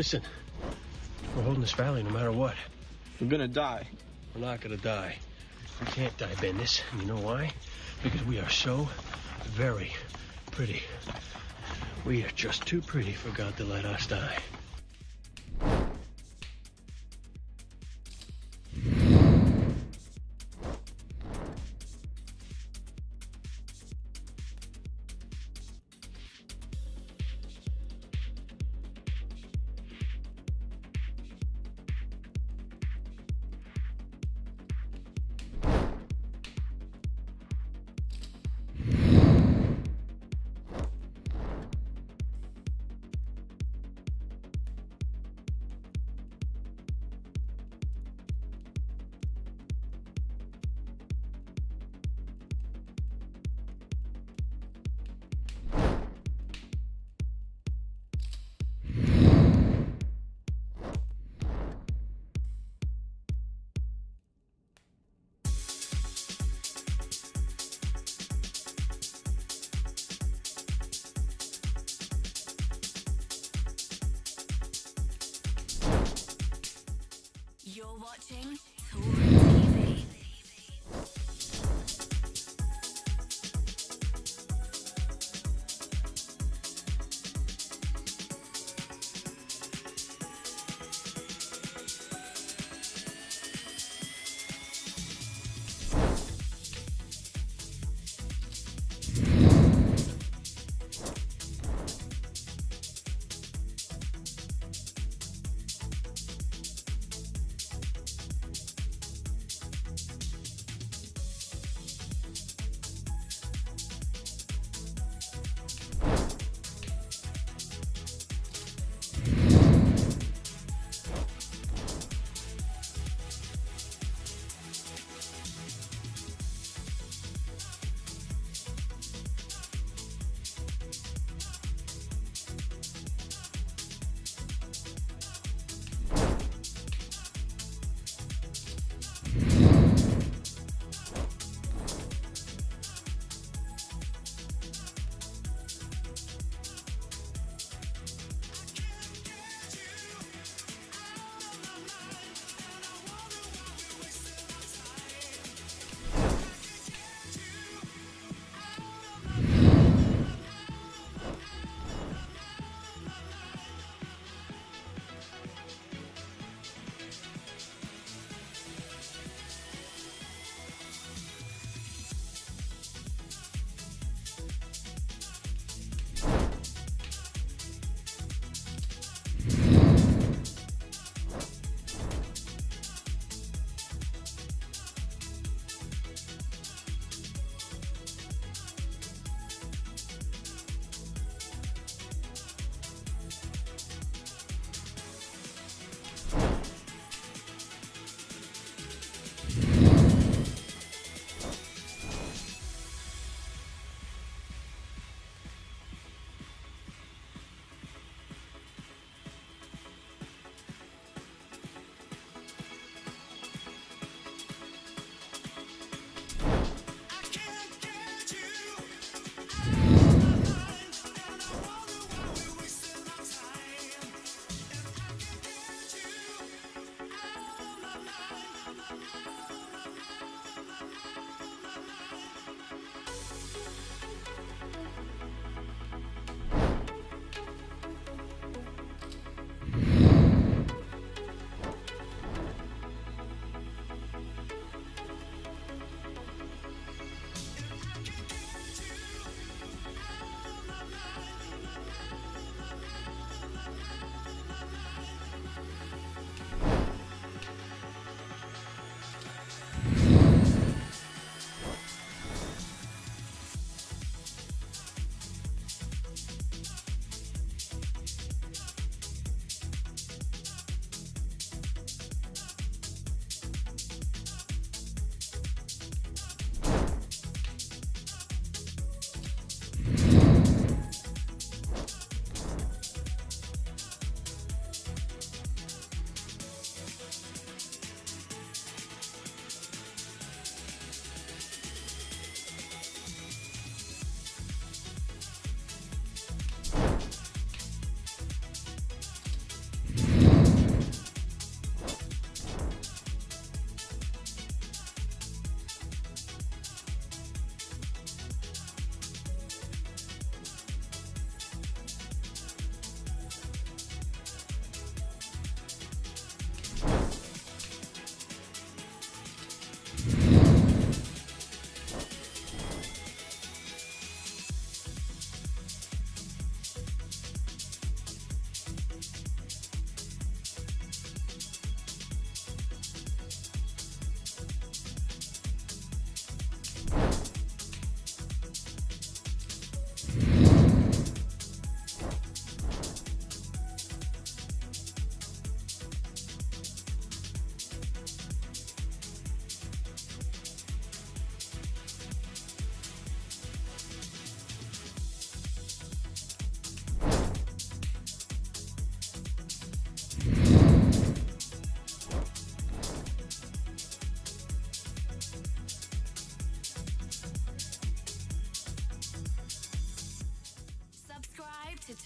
Listen, we're holding this valley no matter what. We're gonna die. We're not gonna die. We can't die, Bendis. And you know why? Because we are so very pretty. We are just too pretty for God to let us die.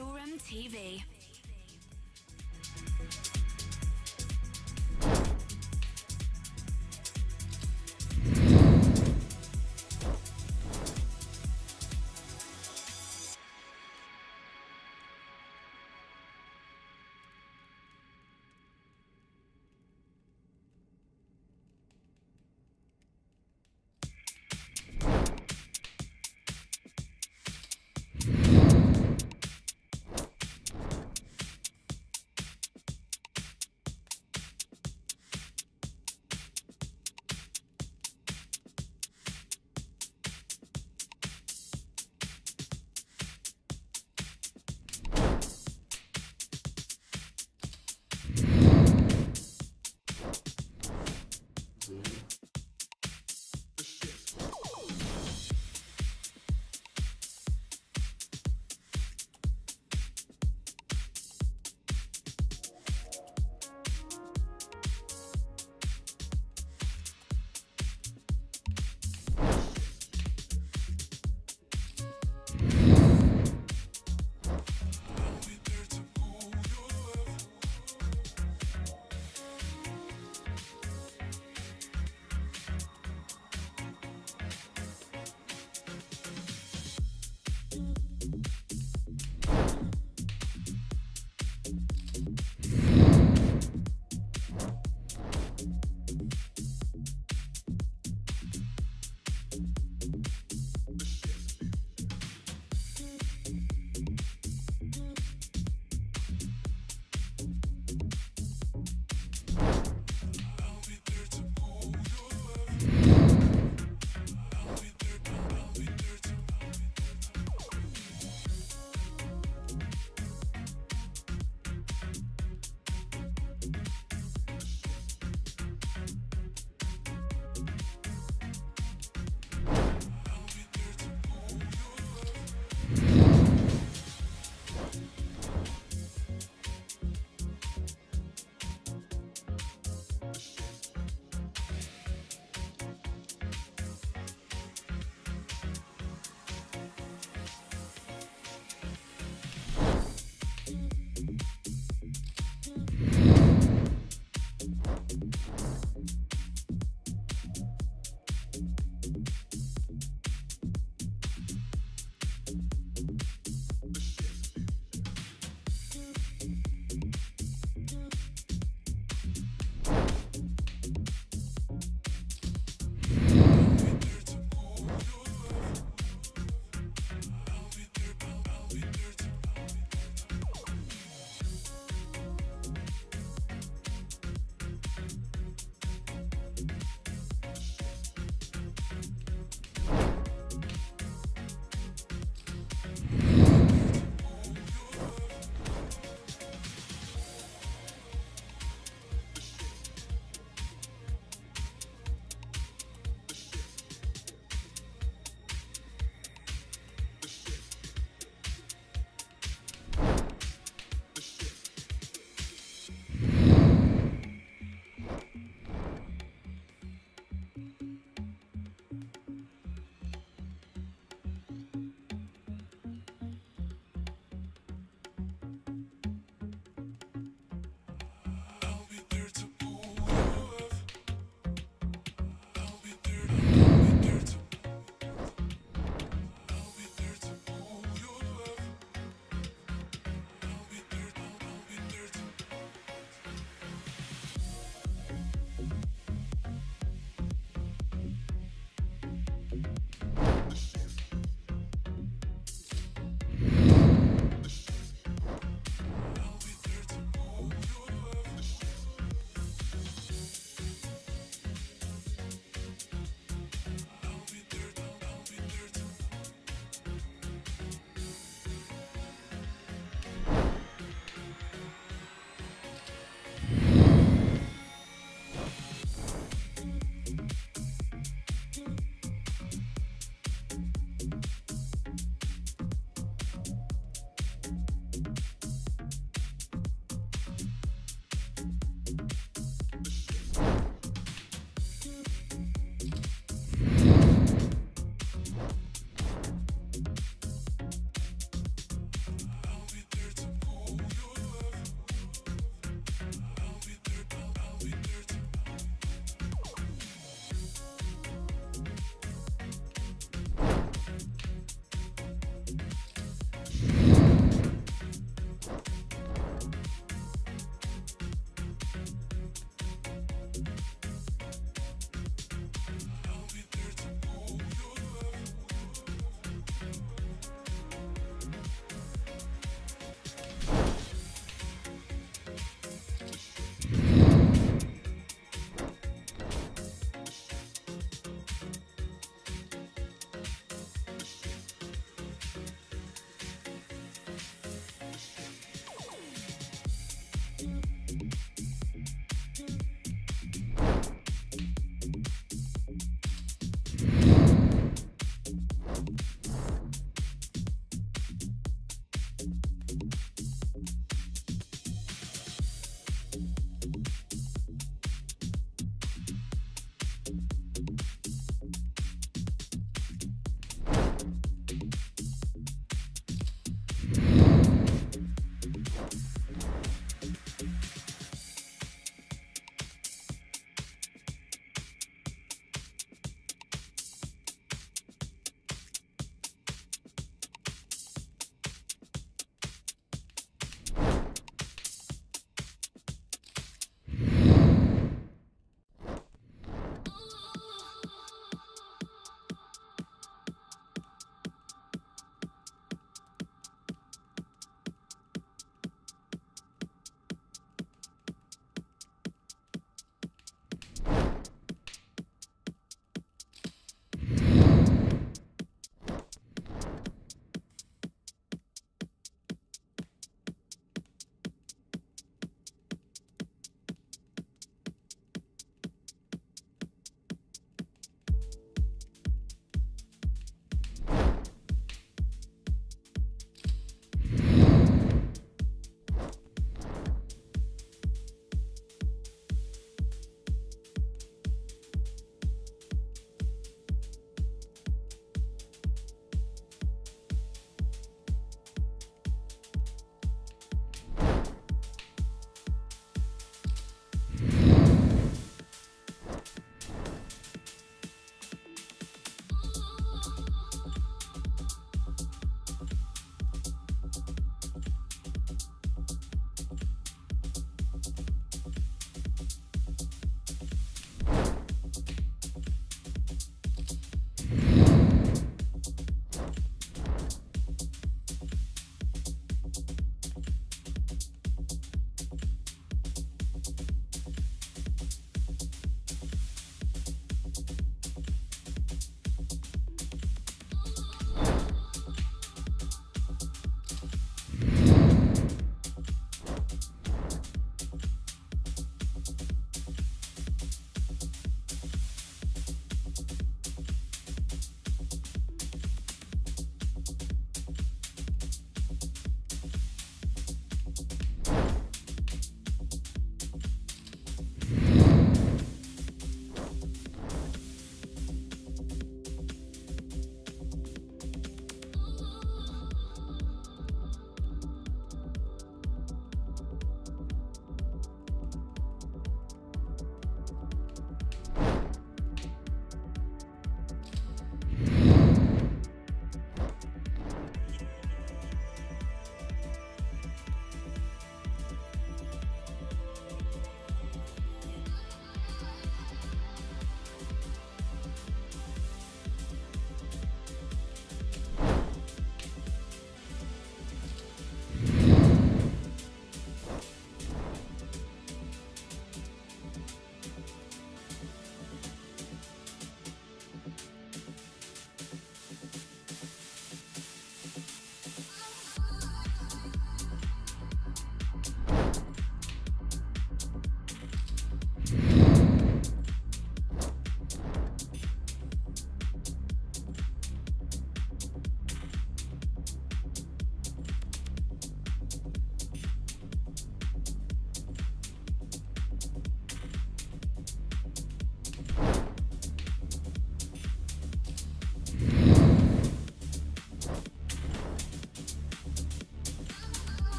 Battleroom TV.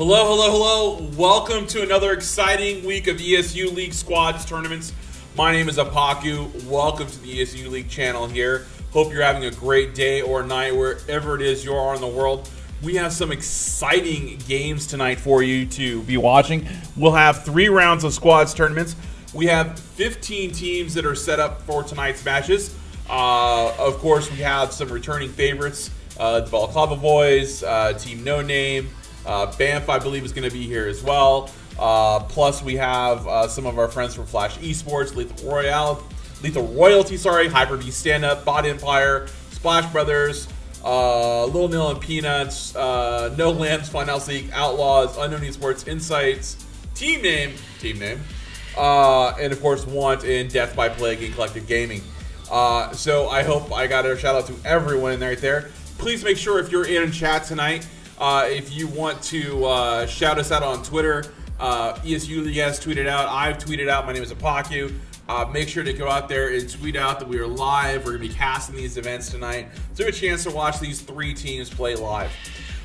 Hello, hello, hello. Welcome to another exciting week of ESU League Squads tournaments. My name is Apaku. Welcome to the ESU League channel here. Hope you're having a great day or night wherever it is you are in the world. We have some exciting games tonight for you to be watching. We'll have 3 rounds of squads tournaments. We have 15 teams that are set up for tonight's matches. Of course, we have some returning favorites. The Balaclava Boys, Team No Name, Banff, I believe, is going to be here as well. Plus, we have some of our friends from Flash Esports, Lethal Royalty, Hyper-V Stand Up, Bot Empire, Splash Brothers, Lil Nil and Peanuts, No Lambs, Funhouse League, Outlaws, Unknown Esports, Insights, Team Name, and of course, Want and Death by Plague and Collective Gaming. So I hope I got a shout out to everyone right there. Please make sure if you're in chat tonight, if you want to shout us out on Twitter, ESU League has tweeted out, I've tweeted out, my name is Apaku. Make sure to go out there and tweet out that we are live. We're going to be casting these events tonight, so you have a chance to watch these 3 teams play live.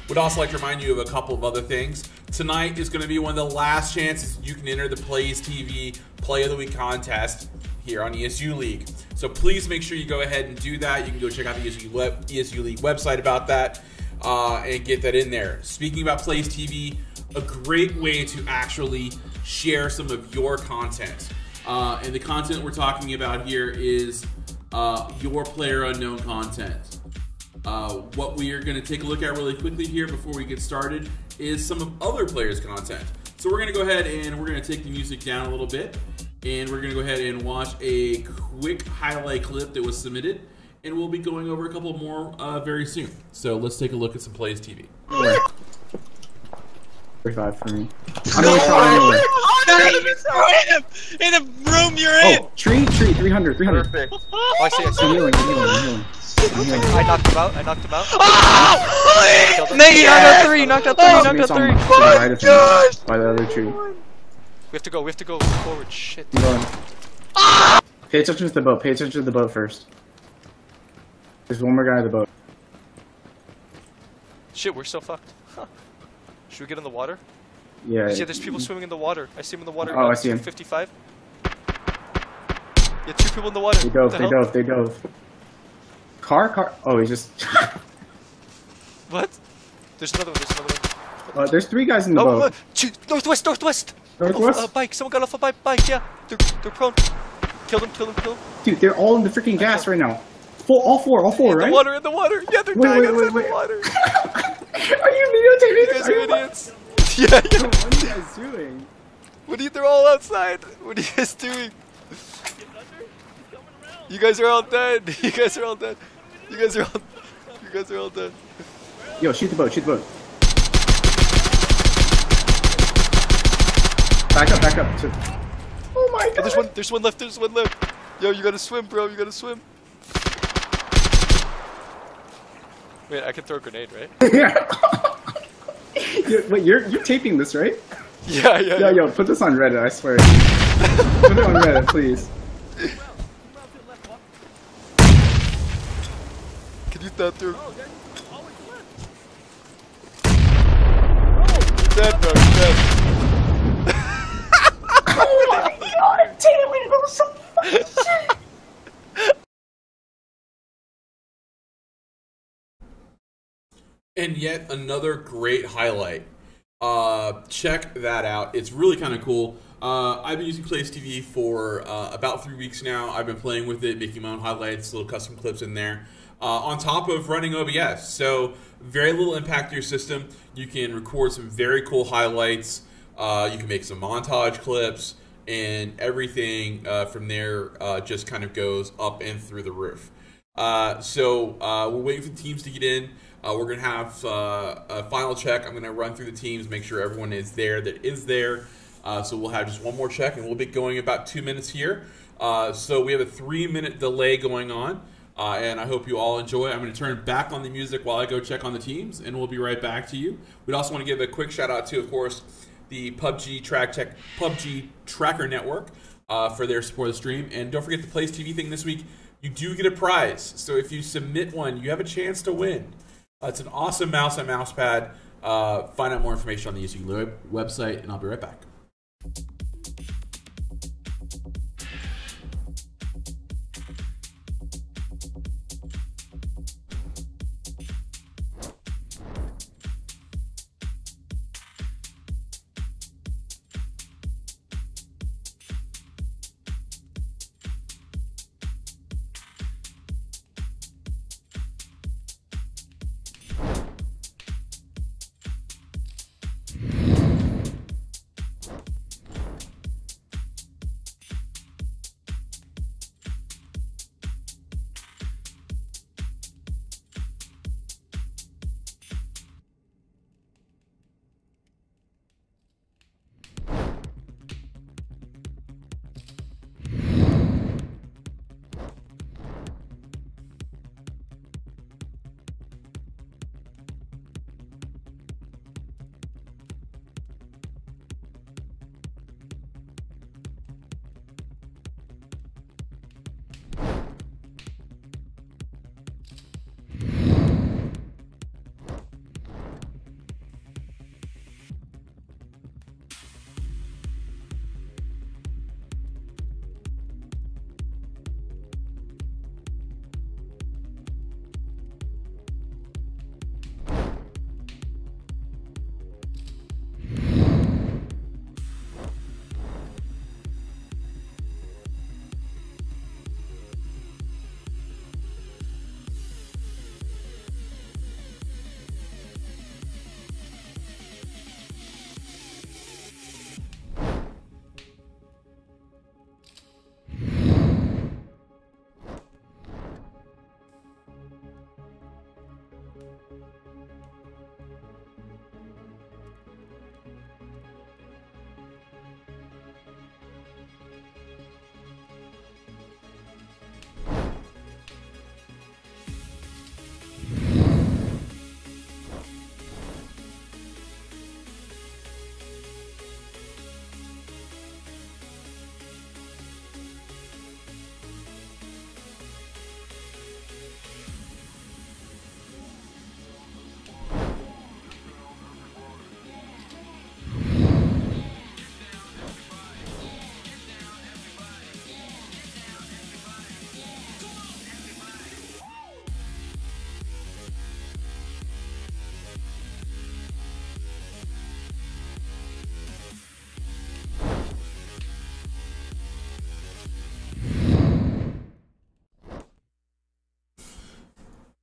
Would also like to remind you of a couple of other things. Tonight is going to be one of the last chances you can enter the Plays TV Play of the Week contest here on ESU League. So please make sure you go ahead and do that. You can go check out the ESU League website about that and get that in there. Speaking about Plays TV, a great way to actually share some of your content. And the content we're talking about here is your PlayerUnknown content. What we are going to take a look at really quickly here before we get started is some of other players' content. So we're going to go ahead and we're going to take the music down a little bit, and we're going to go ahead and watch a quick highlight clip that was submitted, and we'll be going over a couple more very soon. So let's take a look at some Plays TV. 35 for me. I'm gonna try anyway. In the room you're in! Oh, tree, 300. Perfect. Oh, I see. I'm healing. I knocked him out. Oh! Nate, knocked out 3. My gosh! By the other tree. We have to go forward. Shit. I'm going. Pay attention to the boat. Pay attention to the boat first. There's one more guy at the boat. Shit, we're so fucked. Huh. Should we get in the water? Yeah. Yeah, there's people swimming in the water. I see them in the water. Oh, I see him. 55. Yeah, 2 people in the water. They dove. Car? Oh, he's just... What? There's another one. There's 3 guys in the boat. Northwest! Northwest? Bike. Someone got off a bike, yeah. They're prone. Kill them. Dude, they're all in the freaking gas right now. All four, right? In the water. Yeah, they're dying in the water. Are you videotaping? You guys are idiots. Yeah. What are you guys doing? They're all outside. What are you guys doing? You guys are all dead. Yo, shoot the boat. Back up. Oh my god. Oh, there's one left. Yo, you gotta swim, bro. Wait, I can throw a grenade, right? Yeah. Wait, you're taping this, right? Yeah. Yo, put this on Reddit, I swear. Put it on Reddit, please. Can you throw through? Dead, bro. Oh my god, Taylor, that was so fucking shit. And yet another great highlight. Check that out. It's really kind of cool. I've been using Plays TV for about 3 weeks now. I've been playing with it, making my own highlights, little custom clips in there. On top of running OBS. So very little impact to your system. You can record some very cool highlights. You can make some montage clips, and everything from there just kind of goes up and through the roof. So we're waiting for the teams to get in. We're going to have a final check. I'm going to run through the teams, make sure everyone is there that is there. So we'll have just one more check, and we'll be going about 2 minutes here. So we have a 3-minute delay going on, and I hope you all enjoy. I'm going to turn back on the music while I go check on the teams, and we'll be right back to you. We'd also want to give a quick shout out to, of course, the PUBG Tracker Network for their support of the stream. And don't forget the Plays TV thing this week. You do get a prize. So if you submit one, you have a chance to win. It's an awesome mouse and mouse pad. find out more information on the ESU website, and I'll be right back.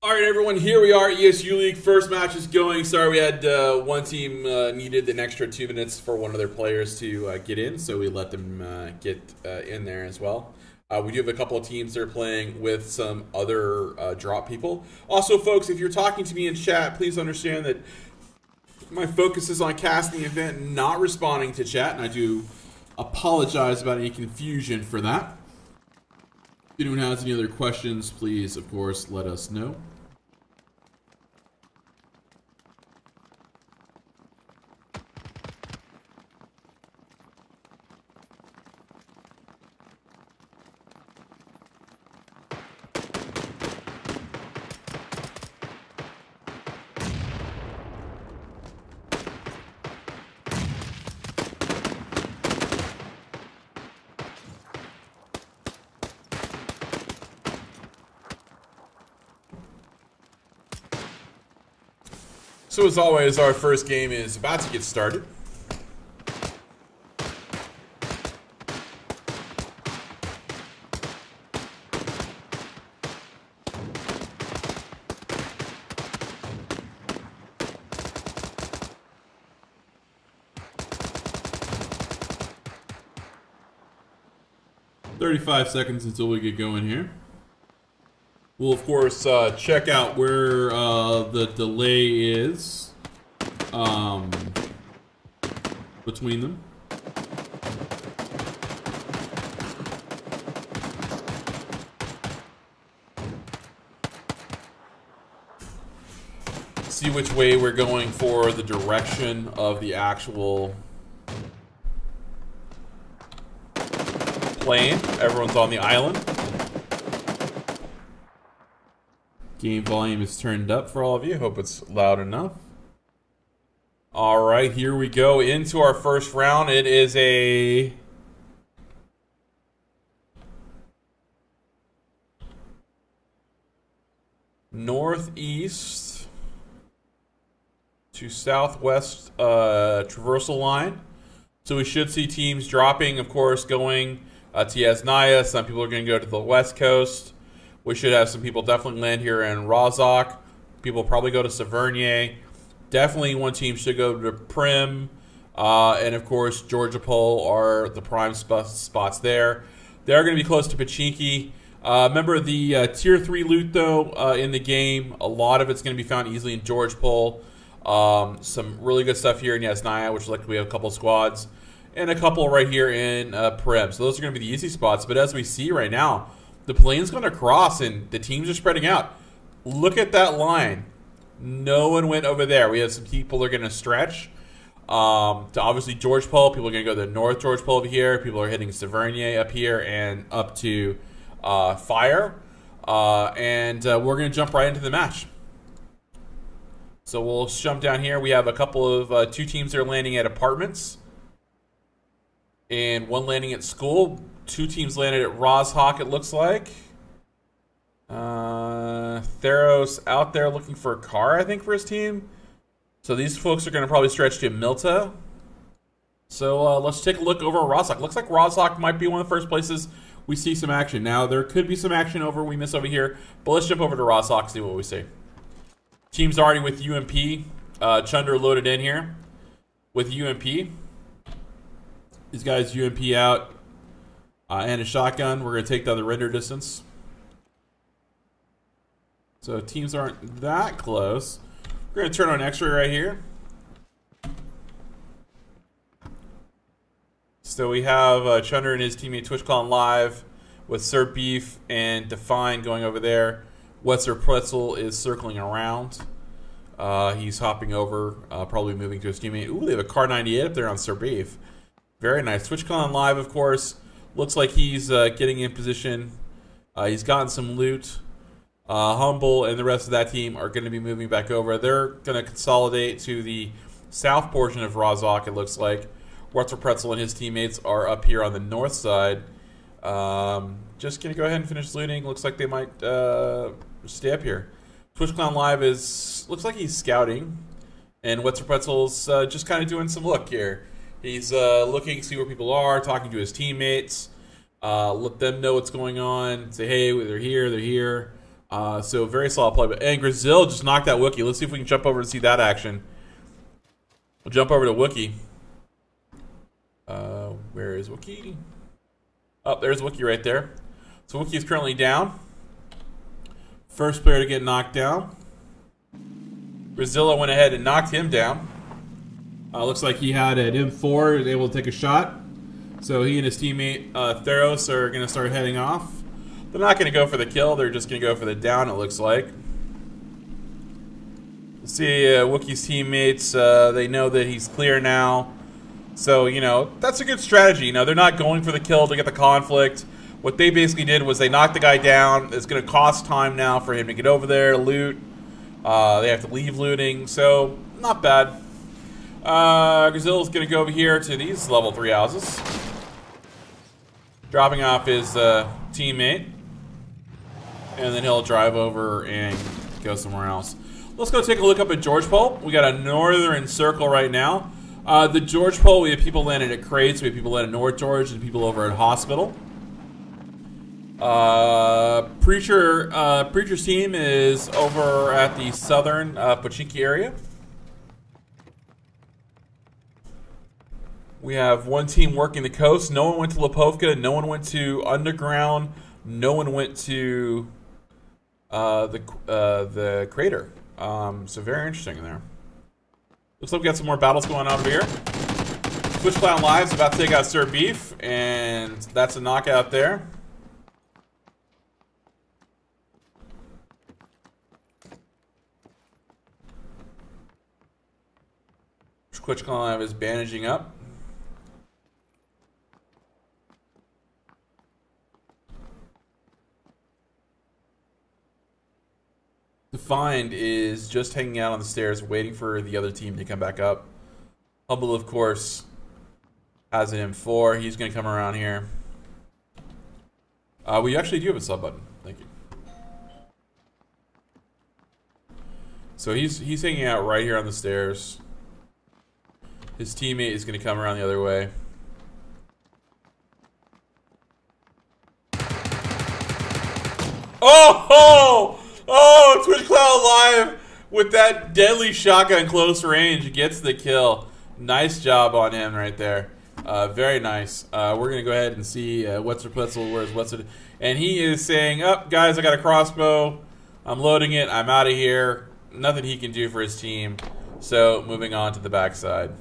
All right, everyone, here we are, ESU League. First match is going. Sorry, we had one team needed an extra 2 minutes for one of their players to get in, so we let them get in there as well. We do have a couple of teams that are playing with some other drop people. Also, folks, if you're talking to me in chat, please understand that my focus is on casting the event, not responding to chat, and I do apologize about any confusion for that. If anyone has any other questions, please, of course, let us know. So as always, our first game is about to get started. "35 seconds until we get going here. We'll, of course, check out where the delay is between them. See which way we're going for the direction of the actual plane. Everyone's on the island. Game volume is turned up for all of you. Hope it's loud enough. All right, here we go into our first round. It is a northeast to southwest traversal line. So we should see teams dropping, of course, going to Yasnaya. Some people are going to go to the west coast. We should have some people definitely land here in Rozhok. People probably go to Severny. Definitely one team should go to Prim. And, of course, Georgia Pole are the prime spots there. They're going to be close to Pachinki. Remember the Tier 3 loot, though, in the game. A lot of it's going to be found easily in George Pole. Some really good stuff here in Yasnaya, which looks like we have a couple squads. And a couple right here in Prim. So those are going to be the easy spots. But as we see right now, the plane's going to cross and the teams are spreading out. Look at that line. No one went over there. We have some people that are going to stretch to obviously George Pole. People are going to go to North George Pole over here. People are hitting Severny up here and up to Fire. And we're going to jump right into the match. So we'll jump down here. We have a couple of two teams that are landing at apartments. And one landing at school. Two teams landed at Rozhok, it looks like. Theros out there looking for a car, I think, for his team. So these folks are going to probably stretch to Milta. So let's take a look over at Rozhok. Looks like Rozhok might be one of the first places we see some action. Now, there could be some action we miss over here. But let's jump over to Rozhok and see what we see. Team's already with UMP. Chunder loaded in here with UMP. These guys UMP out. And a shotgun. We're going to take the other render distance. So teams aren't that close. We're going to turn on X-ray right here. So we have Chunder and his teammate TwitchCon live with Sir Beef and Define going over there. Wetzer Pretzel is circling around. He's hopping over, probably moving to his teammate. Ooh, they have a Car 98 up there on Sir Beef. Very nice. TwitchCon live, of course. Looks like he's getting in position. He's gotten some loot. Humble and the rest of that team are going to be moving back over. They're going to consolidate to the south portion of Rozhok, it looks like. Wetzer Pretzel and his teammates are up here on the north side. Just going to go ahead and finish looting. Looks like they might stay up here. TwitchClown Live looks like he's scouting. And Wetzer Pretzel's just kind of doing some look here. He's looking to see where people are, talking to his teammates. Let them know what's going on. Say, hey, they're here, they're here. So very solid play. And Grazil just knocked out Wookie. Let's see if we can jump over to see that action. We'll jump over to Wookie. Where is Wookie? Oh, there's Wookie right there. So Wookie is currently down. First player to get knocked down. Grazilla went ahead and knocked him down. Looks like he had an M4, was able to take a shot. So he and his teammate Theros are going to start heading off. They're not going to go for the kill. They're just going to go for the down, it looks like. See Wookie's teammates. They know that he's clear now. So, you know, that's a good strategy. You know, they're not going for the kill to get the conflict. What they basically did was they knocked the guy down. It's going to cost time now for him to get over there, loot. They have to leave looting. So, not bad. Gazille's going to go over here to these level 3 houses. Dropping off his teammate. And then he'll drive over and go somewhere else. Let's go take a look up at George Pole. We got a northern circle right now. The George Pole, we have people landed at Crates, we have people landed at North George, and people over at Hospital. Preacher's team is over at the southern Pochinki area. We have one team working the coast. No one went to Lipovka. No one went to Underground. No one went to the crater. So very interesting in there. Looks like we got some more battles going on over here. Twitch Clown Live's about to take out Sir Beef, and that's a knockout there. Twitch Clown Live is bandaging up. Defined is just hanging out on the stairs, waiting for the other team to come back up. Humble, of course, has an M4. He's going to come around here. We actually do have a sub button. Thank you. So he's hanging out right here on the stairs. His teammate is going to come around the other way. Oh! Oh! Twitch Cloud Live with that deadly shotgun close range gets the kill. Nice job on him right there. Very nice. We're going to go ahead and see Wetzer Pretzel. Where's Wetzer? And he is saying, "Up, guys, I got a crossbow. I'm loading it. I'm out of here." Nothing he can do for his team. So, moving on to the backside.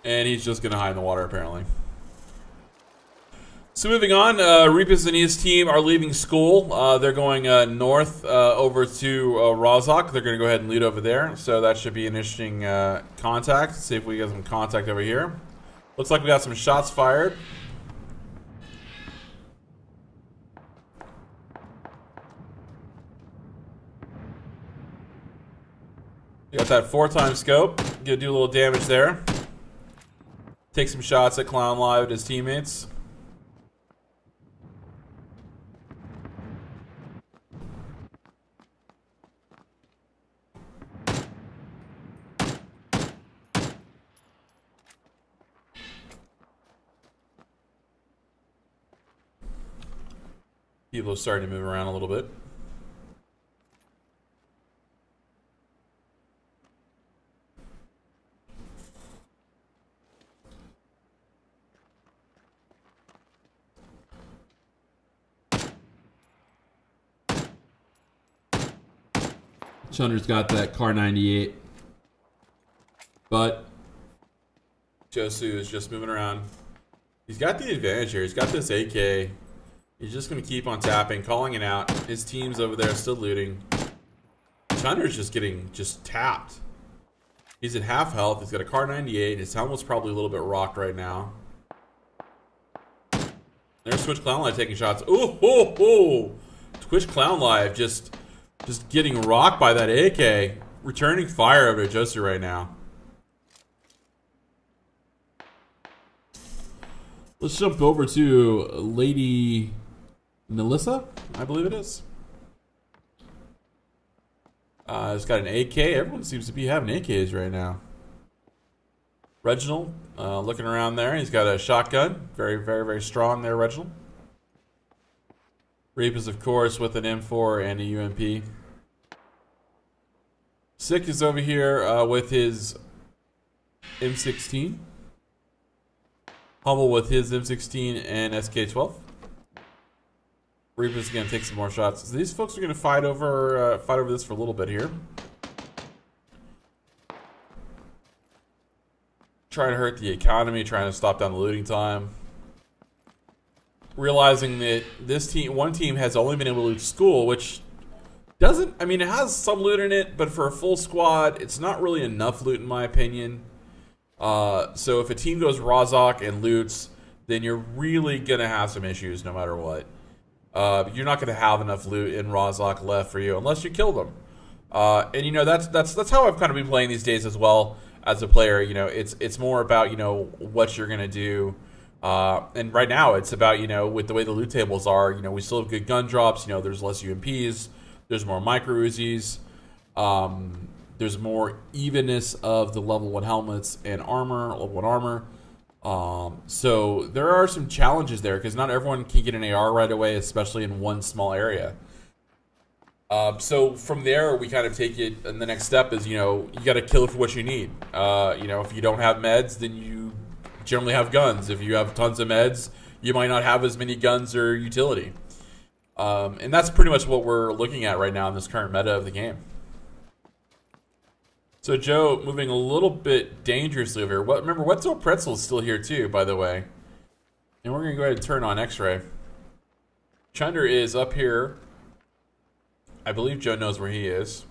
And he's just going to hide in the water, apparently. So moving on, Reapus and his team are leaving school. They're going north over to Rozhok. They're going to go ahead and lead over there. So that should be an interesting contact. Let's see if we get some contact over here. Looks like we got some shots fired. We got that 4-time scope. Gonna do a little damage there. Take some shots at Clown Live and his teammates. People are starting to move around a little bit. Chunder's got that Car 98. But Josu is just moving around. He's got the advantage here. He's got this AK. He's just going to keep on tapping, calling it out. His team's over there still looting. Chunder's just getting tapped. He's at half health. He's got a Car 98. His helmet's probably a little bit rocked right now. There's Twitch Clown Live taking shots. Ooh, ooh, ooh. Twitch Clown Live just getting rocked by that AK. Returning fire over to Josu right now. Let's jump over to Lady Melissa, I believe it is. It's got an AK. Everyone seems to be having AKs right now. Reginald, looking around there. He's got a shotgun. Very, very, very strong there, Reginald. Reapus, of course, with an M4 and a UMP. Sick is over here with his M16. Humble with his M16 and SK12. Reapus is going to take some more shots. So these folks are going to fight over this for a little bit here. Trying to hurt the economy, trying to stop down the looting time. Realizing that this team, one team has only been able to loot school, which doesn't, I mean, it has some loot in it, but for a full squad, it's not really enough loot in my opinion. So if a team goes Rozhok and loots, then you're really going to have some issues no matter what. You're not going to have enough loot in Rozhok left for you unless you kill them. And you know, that's how I've kind of been playing these days as well as a player. You know, it's more about, you know, what you're going to do. And right now it's about, you know, with the way the loot tables are, you know, we still have good gun drops. You know, there's less UMPs, there's more micro Uzis, there's more evenness of the level 1 helmets and armor, level 1 armor. So there are some challenges there because not everyone can get an AR right away, especially in one small area. So from there, we kind of take it, and the next step is, you know, you got to kill it for what you need. You know, if you don't have meds, then you generally have guns. If you have tons of meds, you might not have as many guns or utility. And that's pretty much what we're looking at right now in this current meta of the game. So Joe, moving a little bit dangerously over here. Remember, Wetzel Pretzel is still here too, by the way. And we're going to go ahead and turn on X-Ray. Chunder is up here. I believe Joe knows where he is.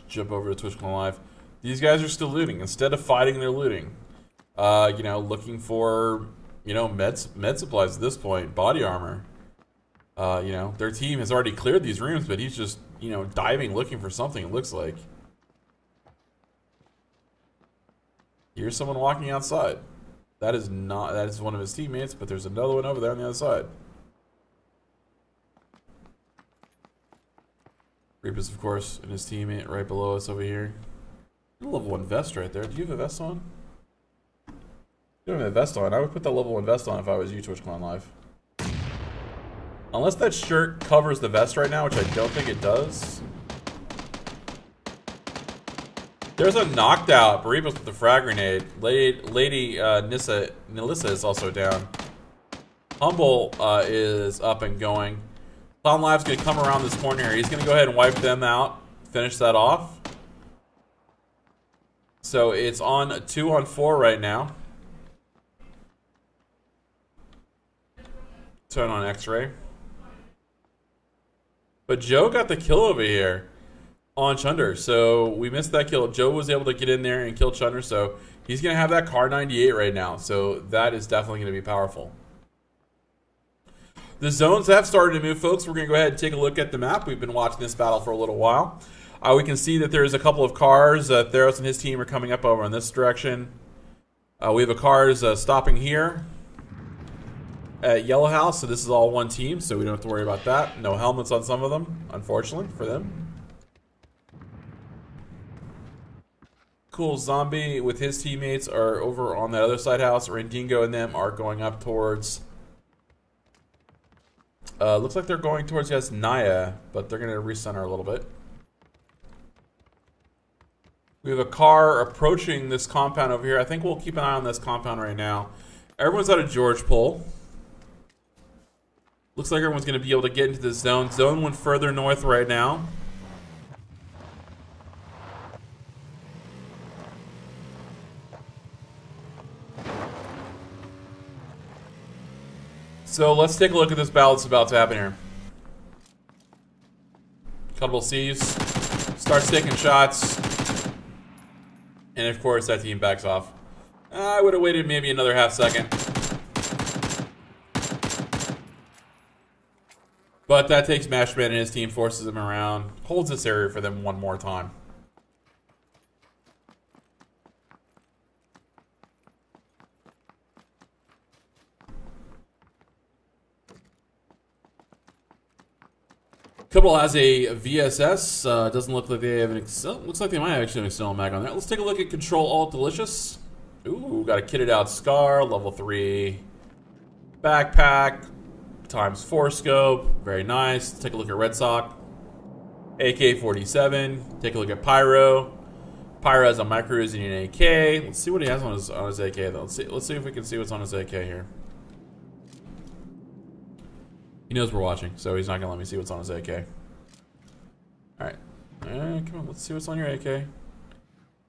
Jump over to Twitch Live. These guys are still looting. Instead of fighting, they're looting. You know, looking for, you know, med supplies at this point. Body armor. You know, their team has already cleared these rooms, but he's just, you know, diving, looking for something, it looks like. Here's someone walking outside. That is one of his teammates, but there's another one over there on the other side. Reapers, of course, and his teammate right below us over here. Level 1 vest right there. Do you have a vest on? You don't have a vest on. I would put that level 1 vest on if I was you, TwitchClan Live. Unless that shirt covers the vest right now, which I don't think it does. There's a knocked out. Baribas with the frag grenade. Lady Nilissa is also down. Humble is up and going. Clown Live's going to come around this corner here. He's going to go ahead and wipe them out. Finish that off. So it's on 2-on-4 right now. Turn on X-ray. But Joe got the kill over here on Chunder. So we missed that kill. Joe was able to get in there and kill Chunder. So he's going to have that Car 98 right now. So that is definitely going to be powerful. The zones have started to move, folks. We're going to go ahead and take a look at the map. We've been watching this battle for a little while. We can see that there's a couple of cars. Theros and his team are coming up over in this direction. We have a cars stopping here at Yellow House. So this is all one team, so we don't have to worry about that. No helmets on some of them, unfortunately, for them. Cool Zombie with his teammates are over on that other side house. Randingo and them are going up towards... looks like they're going towards, yes, Naya, but they're going to recenter a little bit. We have a car approaching this compound over here. I think we'll keep an eye on this compound right now. Everyone's out of George Pole. Looks like everyone's going to be able to get into this zone. Zone went further north right now. So let's take a look at this battle that's about to happen here. Cuttable C's. Starts taking shots. And of course that team backs off. I would have waited maybe another half second. But that takes Mashman and his team, forces him around, holds this area for them one more time. Kibble has a VSS. Doesn't look like they have an looks like they might actually have an external mag on there. Let's take a look at Control Alt Delicious. Ooh, got a kitted out Scar, level 3 backpack, ×4 scope, very nice. Let's take a look at Red Sock. AK-47. Take a look at Pyro. Pyro has a micro Uzi and an AK. Let's see what he has on his AK though. Let's see if we can see what's on his AK here. He knows we're watching, so he's not gonna let me see what's on his AK. Alright. Come on, let's see what's on your AK.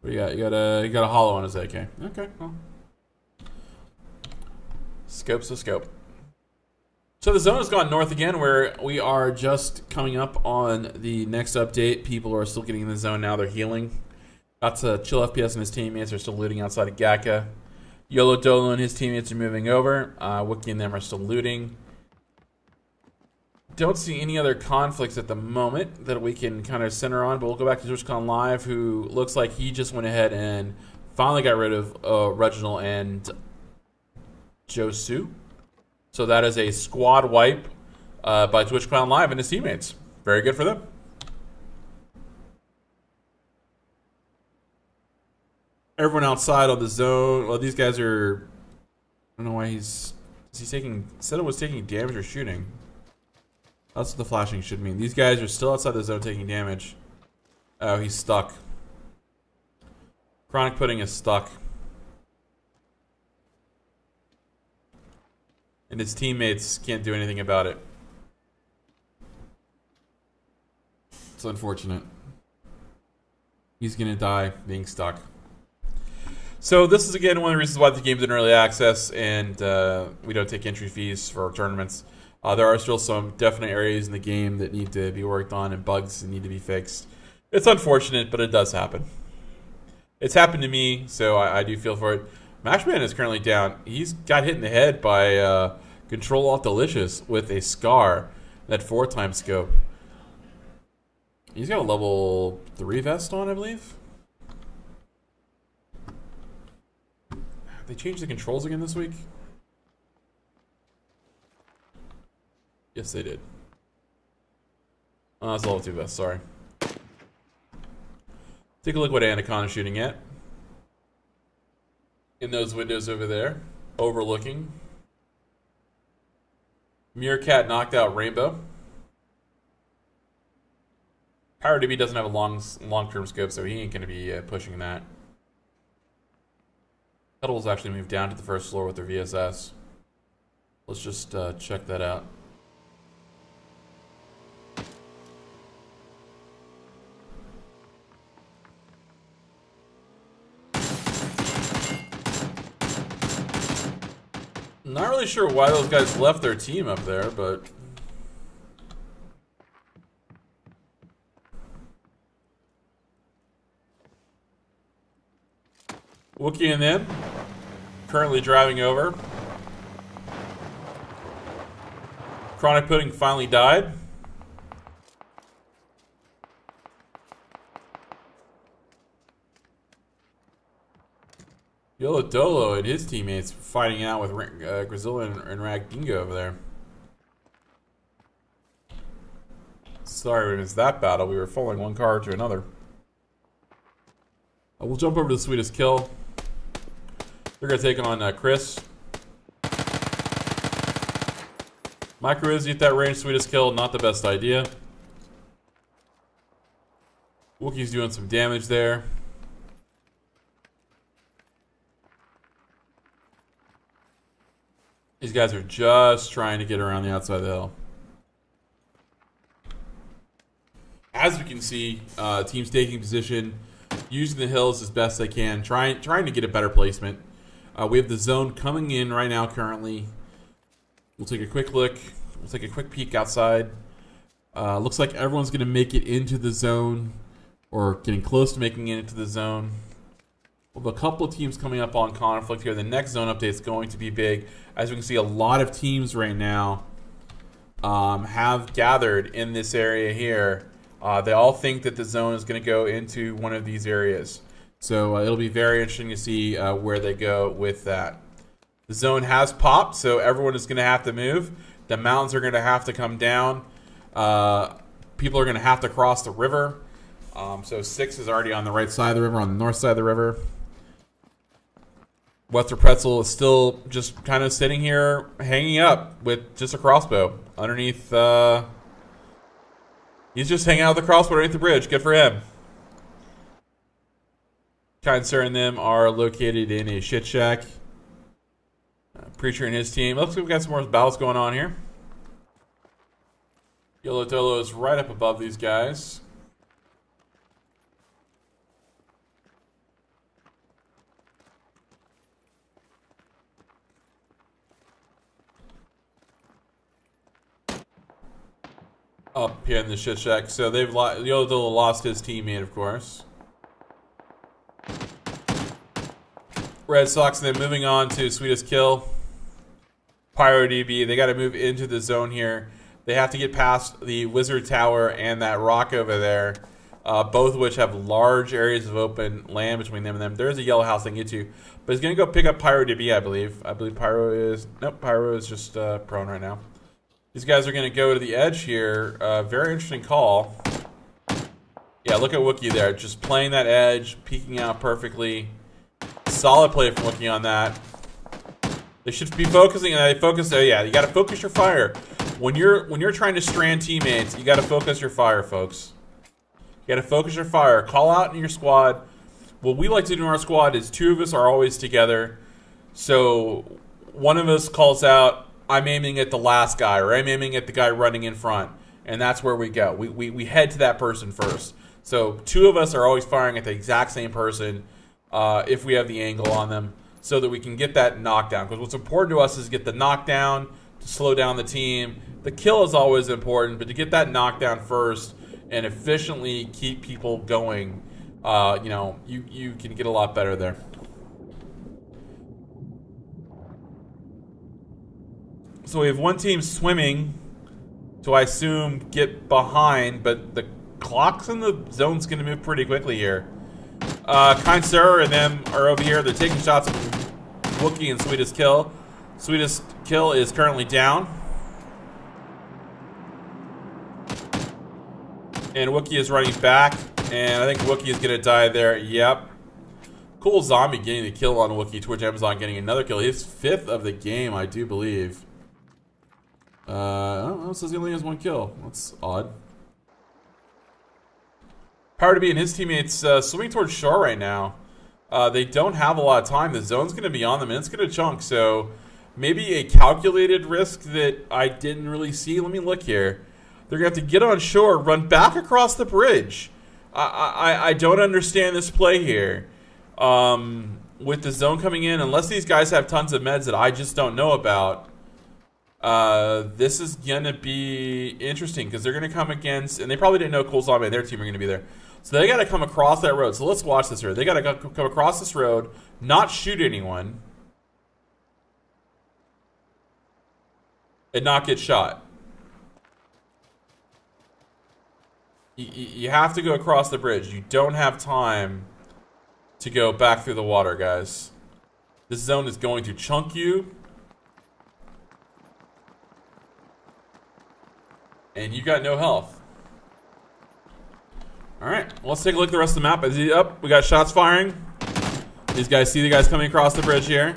What do you got? You got a hollow on his AK. Okay, well. Scope's a scope. So the zone has gone north again, where we are just coming up on the next update. People are still getting in the zone now, they're healing. Got to Chill FPS and his teammates are still looting outside of Gaka. Yolo Dolo and his teammates are moving over. Wiki and them are still looting. Don't see any other conflicts at the moment that we can kind of center on, but we'll go back to TwitchCon Live, who looks like he just went ahead and finally got rid of Reginald and Josu. So that is a squad wipe by TwitchCon Live and his teammates. Very good for them. Everyone outside of the zone. Well, these guys are... I don't know why he's taking... Said it was taking damage or shooting. That's what the flashing should mean. These guys are still outside the zone taking damage. Oh, he's stuck. Chronic Pudding is stuck. And his teammates can't do anything about it. It's unfortunate. He's gonna die being stuck. So this is again one of the reasons why the game's in early access and we don't take entry fees for tournaments. There are still some definite areas in the game that need to be worked on and bugs that need to be fixed. It's unfortunate, but it does happen. It's happened to me, so I do feel for it. Mashman is currently down. He's got hit in the head by Control Alt Delicious with a Scar. That 4x scope. He's got a level 3 vest on, I believe. Have they changed the controls again this week? Yes, they did. Oh, that's level 2 vest, sorry. Take a look what Anaconda's shooting at. In those windows over there. Overlooking. Meerkat knocked out Rainbow. Power DB doesn't have a long-term scope, so he ain't going to be pushing that. Kettles actually moved down to the first floor with their VSS. Let's just check that out. Not really sure why those guys left their team up there, but... Wookie and them currently driving over. Chronic Pudding finally died. Yellow Dolo and his teammates fighting out with Grazilla and Rag Dingo over there. Sorry we missed that battle. We were following one car to another. We'll jump over to the Sweetest Kill. They're going to take on Chris. Micro Izzy at that range, Sweetest Kill, not the best idea. Wookie's doing some damage there. These guys are just trying to get around the outside of the hill. As we can see, teams taking position, using the hills as best they can, trying to get a better placement. We have the zone coming in right now currently. We'll take a quick look. We'll take a quick peek outside. Looks like everyone's going to make it into the zone, or getting close to making it into the zone. We'll have a couple of teams coming up on conflict here. The next zone update is going to be big. As we can see, a lot of teams right now have gathered in this area here. They all think that the zone is going to go into one of these areas. So it'll be very interesting to see where they go with that. The zone has popped, so everyone is going to have to move. The mountains are going to have to come down. People are going to have to cross the river. So 6 is already on the right side of the river, on the north side of the river. Wester Pretzel is still just kind of sitting here, hanging up with just a crossbow underneath. He's just hanging out with the crossbow underneath the bridge. Good for him. Kind Sir and them are located in a shit shack. Preacher and his team. Looks like we've got some more battles going on here. Yellow Dolo is right up above these guys. Up here in the shit shack. So they've Yellow Dolo lost his teammate, of course. Red Sox and then moving on to Sweetest Kill. Pyro DB, they got to move into the zone here. They have to get past the Wizard Tower and that rock over there, both of which have large areas of open land between them and them. There's a yellow house they can get to, but he's going to go pick up Pyro DB, I believe. I believe Pyro is... Nope, Pyro is just prone right now. These guys are going to go to the edge here. Very interesting call. Yeah, look at Wookie there. Just playing that edge, peeking out perfectly. Solid play from Wookie on that. They should be focusing, and they focus. Oh yeah, you got to focus your fire. When you're trying to strand teammates, you got to focus your fire, folks. You got to focus your fire. Call out in your squad. What we like to do in our squad is 2 of us are always together. So one of us calls out, I'm aiming at the last guy, or I'm aiming at the guy running in front, and that's where we go. We head to that person first. So 2 of us are always firing at the exact same person if we have the angle on them, so that we can get that knockdown. Because what's important to us is get the knockdown to slow down the team. The kill is always important, but to get that knockdown first and efficiently keep people going, you know, you can get a lot better there. So we have one team swimming to, I assume, get behind, but the clocks in the zone's going to move pretty quickly here. Kind Sir and them are over here. They're taking shots at Wookie and Sweetest Kill. Sweetest Kill is currently down. And Wookie is running back. And I think Wookie is going to die there. Yep. Cool Zombie getting the kill on Wookie. Twitch Amazon getting another kill. His 5th of the game, I do believe. I don't know. It says he only has 1 kill. That's odd. Power to be and his teammates swimming towards shore right now. They don't have a lot of time. The zone's going to be on them, and it's going to chunk. So maybe a calculated risk that I didn't really see. Let me look here. They're going to have to get on shore, run back across the bridge. I don't understand this play here. With the zone coming in, unless these guys have tons of meds that I just don't know about, this is going to be interesting because they're going to come against, and they probably didn't know Cool Zombie and their team are going to be there. So they got to come across that road. So let's watch this here. They got to come across this road, not shoot anyone, and not get shot. You have to go across the bridge. You don't have time to go back through the water, guys. This zone is going to chunk you. And you got no health. Alright, well, let's take a look at the rest of the map. Up, we got shots firing. These guys see the guys coming across the bridge here.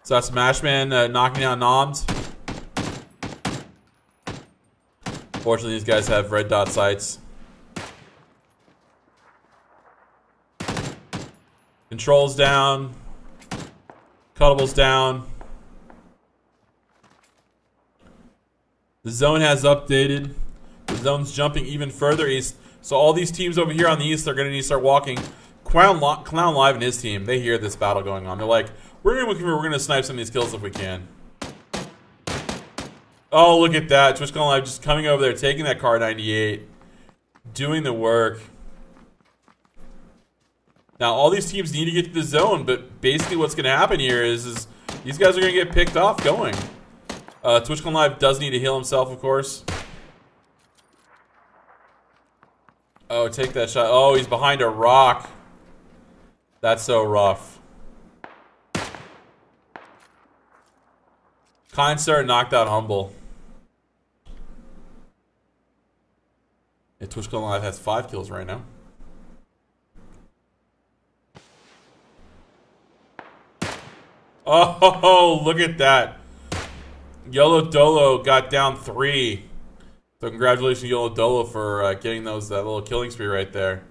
So that's Mashman knocking down Noms. Fortunately, these guys have red dot sights. Controls down. Cuttables down. The zone has updated. The zone's jumping even further east. So all these teams over here on the east are going to need to start walking. Clown Live and his team, they hear this battle going on. They're like, we're going to snipe some of these kills if we can. Oh, look at that. Twitch Clown Live just coming over there, taking that car 98. Doing the work. Now, all these teams need to get to the zone, but basically what's going to happen here is these guys are going to get picked off going. TwitchCon Live does need to heal himself, of course. Oh, take that shot. Oh, he's behind a rock. That's so rough. Kind Star knocked out Humble. Yeah, TwitchCon Live has 5 kills right now. Oh, look at that. Yolo Dolo got down 3. So congratulations, Yolo Dolo, for getting that little killing spree right there.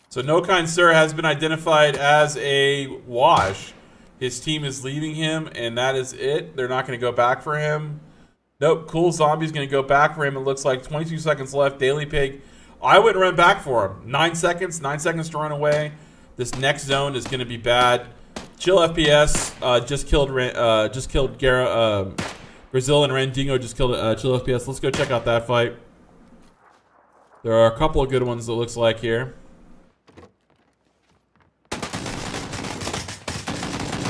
So No Kind Sir has been identified as a wash. His team is leaving him, and that is it. They're not going to go back for him. Nope, Cool Zombie's going to go back for him. It looks like 22 seconds left. Daily Pig, I wouldn't run back for him. 9 seconds to run away. This next zone is going to be bad. Chill FPS just killed Brazil, and Randingo just killed Chill FPS. Let's go check out that fight. There are a couple of good ones, it looks like, here.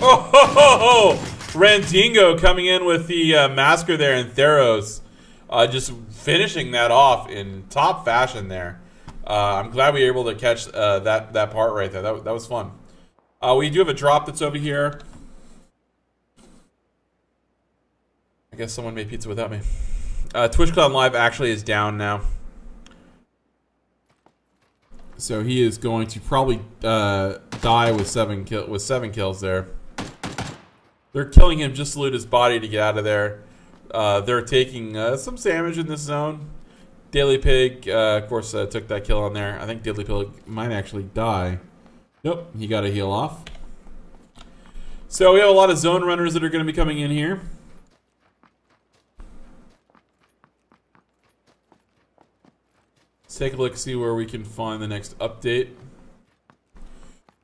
Oh, ho, ho, ho. Randingo coming in with the masker there, and Theros just finishing that off in top fashion there. I'm glad we were able to catch that part right there. That was fun. We do have a drop that's over here. I guess someone made pizza without me. TwitchCloud Live actually is down now. So he is going to probably die with 7 kills there. They're killing him just to loot his body to get out of there. They're taking some damage in this zone. Daily Pig, of course, took that kill on there. I think Daily Pig might actually die. Nope, he got a heal off. So we have a lot of zone runners that are going to be coming in here. Let's take a look, see where we can find the next update.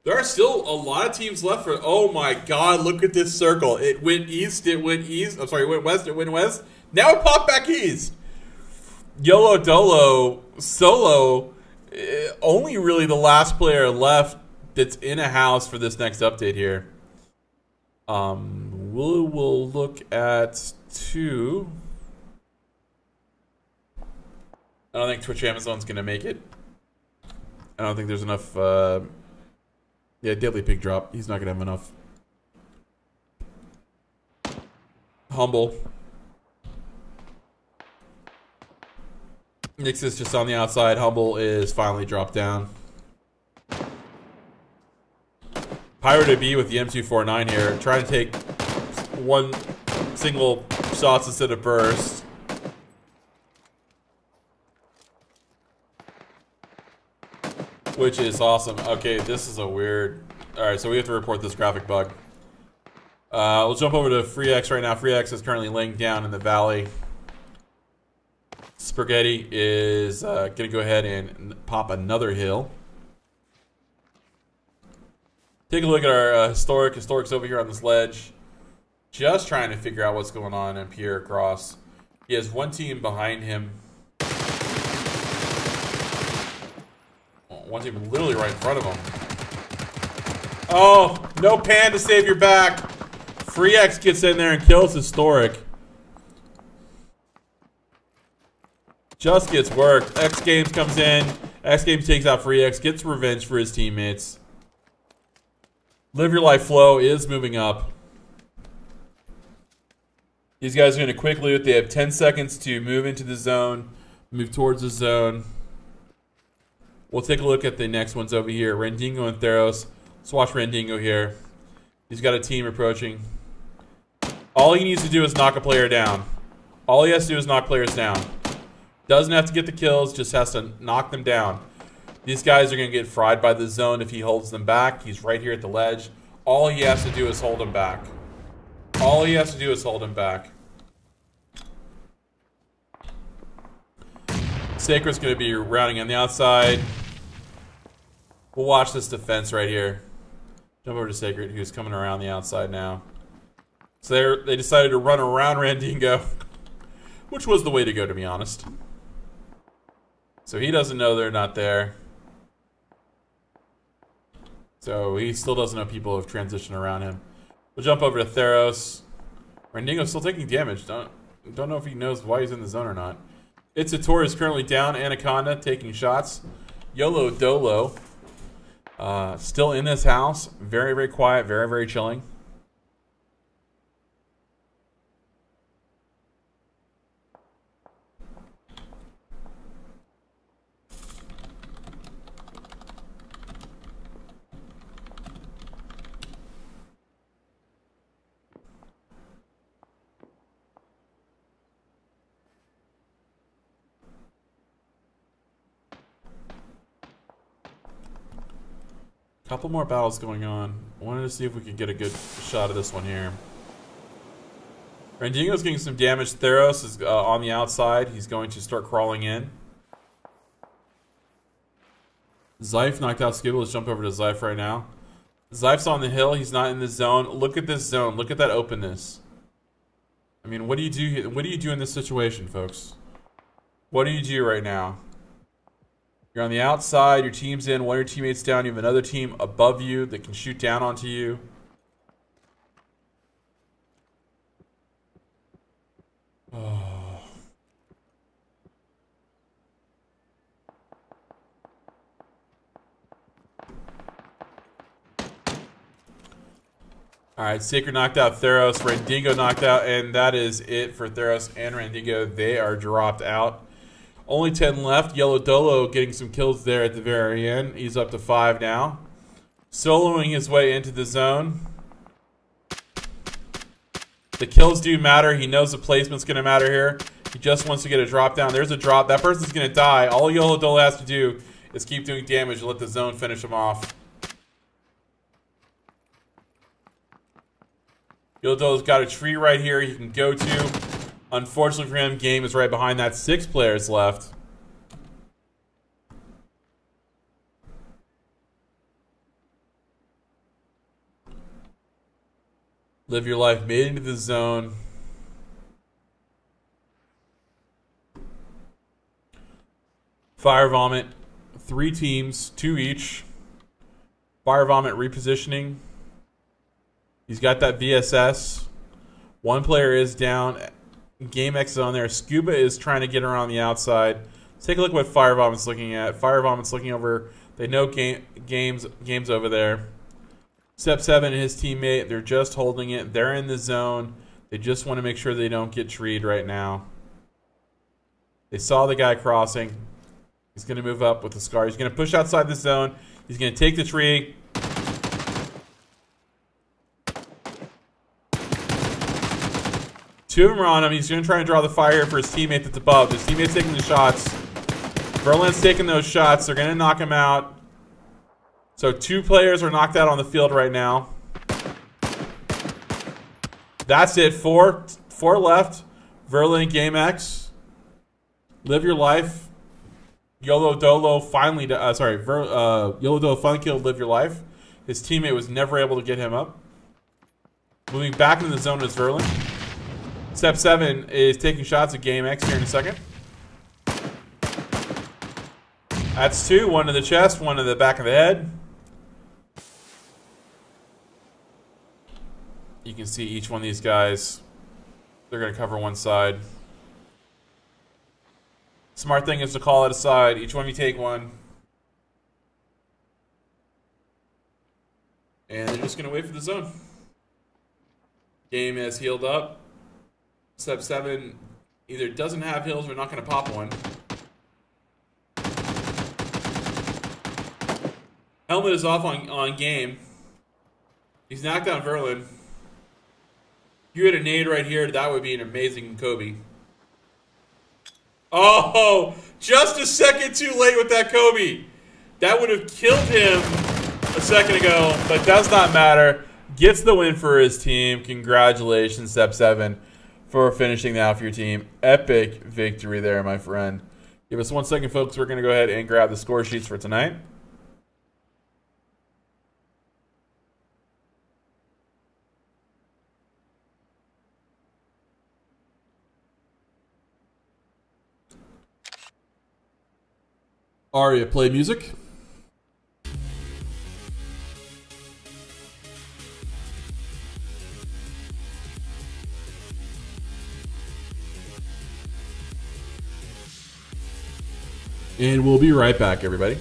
There are still a lot of teams left for... Oh my god, look at this circle. It went east, it went east. I'm sorry, it went west, it went west. Now it popped back east. Yolo Dolo, solo, only really the last player left that's in a house for this next update here. We'll look at 2. I don't think Twitch Amazon's going to make it. I don't think there's enough. Yeah, Deadly Pig drop. He's not going to have enough. Humble. Nix is just on the outside. Humble is finally dropped down. Pyro B with the M249 here. Trying to take one single shots instead of burst. Which is awesome. Okay, this is a weird... Alright, so we have to report this graphic bug. We'll jump over to FreeX right now. FreeX is currently laying down in the valley. Spaghetti is going to go ahead and pop another hill. Take a look at our Historic. Historic's over here on this ledge. Just trying to figure out what's going on in Pierre Cross. He has one team behind him. One team literally right in front of him. Oh, no pan to save your back. FreeX gets in there and kills Historic. Just gets worked. X Games comes in. X Games takes out FreeX, gets revenge for his teammates. Live Your Life Flow is moving up. These guys are going to quick loot. They have 10 seconds to move into the zone, move towards the zone. We'll take a look at the next ones over here. Rendingo and Theros. Let's watch Rendingo here. He's got a team approaching. All he needs to do is knock a player down. All he has to do is knock players down. Doesn't have to get the kills, just has to knock them down. These guys are going to get fried by the zone if he holds them back. He's right here at the ledge. All he has to do is hold him back. All he has to do is hold him back. Sacred's going to be rounding on the outside. We'll watch this defense right here. Jump over to Sacred, who's coming around the outside now. So they decided to run around Rendingo, which was the way to go, to be honest. So he doesn't know they're not there. So he still doesn't know people have transitioned around him. We'll jump over to Theros. Rendingo's still taking damage. Don't know if he knows why he's in the zone or not. Itzator is currently down. Anaconda taking shots. YOLO Dolo. Still in this house. Very, very quiet. Very, very chilling. Couple more battles going on. I wanted to see if we could get a good shot of this one here. Rendingo's getting some damage. Theros is on the outside. He's going to start crawling in. Zyph knocked out Skibble. Let's jump over to Zyph right now. Zyph's on the hill. He's not in the zone. Look at this zone. Look at that openness. I mean, what do you do? What do you do in this situation, folks? What do you do right now? You're on the outside, your team's in, one of your teammates down, you have another team above you that can shoot down onto you. Oh. Alright, Sacred knocked out Theros, Rendingo knocked out, and that is it for Theros and Rendingo. They are dropped out. Only 10 left. Yellow Dolo getting some kills there at the very end. He's up to 5 now. Soloing his way into the zone. The kills do matter. He knows the placement's going to matter here. He just wants to get a drop down. There's a drop. That person's going to die. All Yellow Dolo has to do is keep doing damage and let the zone finish him off. Yellow Dolo's got a tree right here he can go to. Unfortunately for him, game is right behind that. 6 players left. Live Your Life made into the zone. Fire Vomit. 3 teams, 2 each. Fire Vomit repositioning. He's got that VSS. 1 player is down. Game X is on there. Scuba is trying to get around the outside. Let's take a look at what Fire Vomit's looking at. Fire Vomit's looking over. They know game's over there. Step 7 and his teammate, they're just holding it. They're in the zone. They just want to make sure they don't get treed right now. They saw the guy crossing. He's going to move up with the Scar. He's going to push outside the zone. He's going to take the tree. Two of them are on him. He's going to try and draw the fire for his teammate that's above. His teammate's taking the shots. Verlin's taking those shots. They're going to knock him out. So 2 players are knocked out on the field right now. That's it. 4 left. Verlin, Game X. Live your life. YOLO Dolo finally, YOLO Dolo finally killed Live Your Life. His teammate was never able to get him up. Moving back into the zone is Verlin. Step 7 is taking shots at Game X here in a second. That's 2. 1 to the chest, 1 to the back of the head. You can see each one of these guys. They're going to cover one side. Smart thing is to call it aside. Each one of you take one. And they're just going to wait for the zone. Game has healed up. Step 7 either doesn't have heals or not going to pop one. Helmet is off on Game. He's knocked down Verlin. If you had a nade right here, that would be an amazing Kobe. Oh, just a second too late with that Kobe. That would have killed him a second ago, but does not matter. Gets the win for his team. Congratulations, Step 7, for finishing that for your team. Epic victory there, my friend. Give us 1 second, folks. We're going to go ahead and grab the score sheets for tonight. Aria, play music. And we'll be right back, everybody.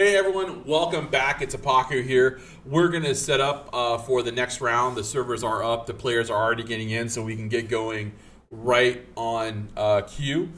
Hey everyone, welcome back. It's Apaku here. We're going to set up for the next round. The servers are up. The players are already getting in, so we can get going right on cue.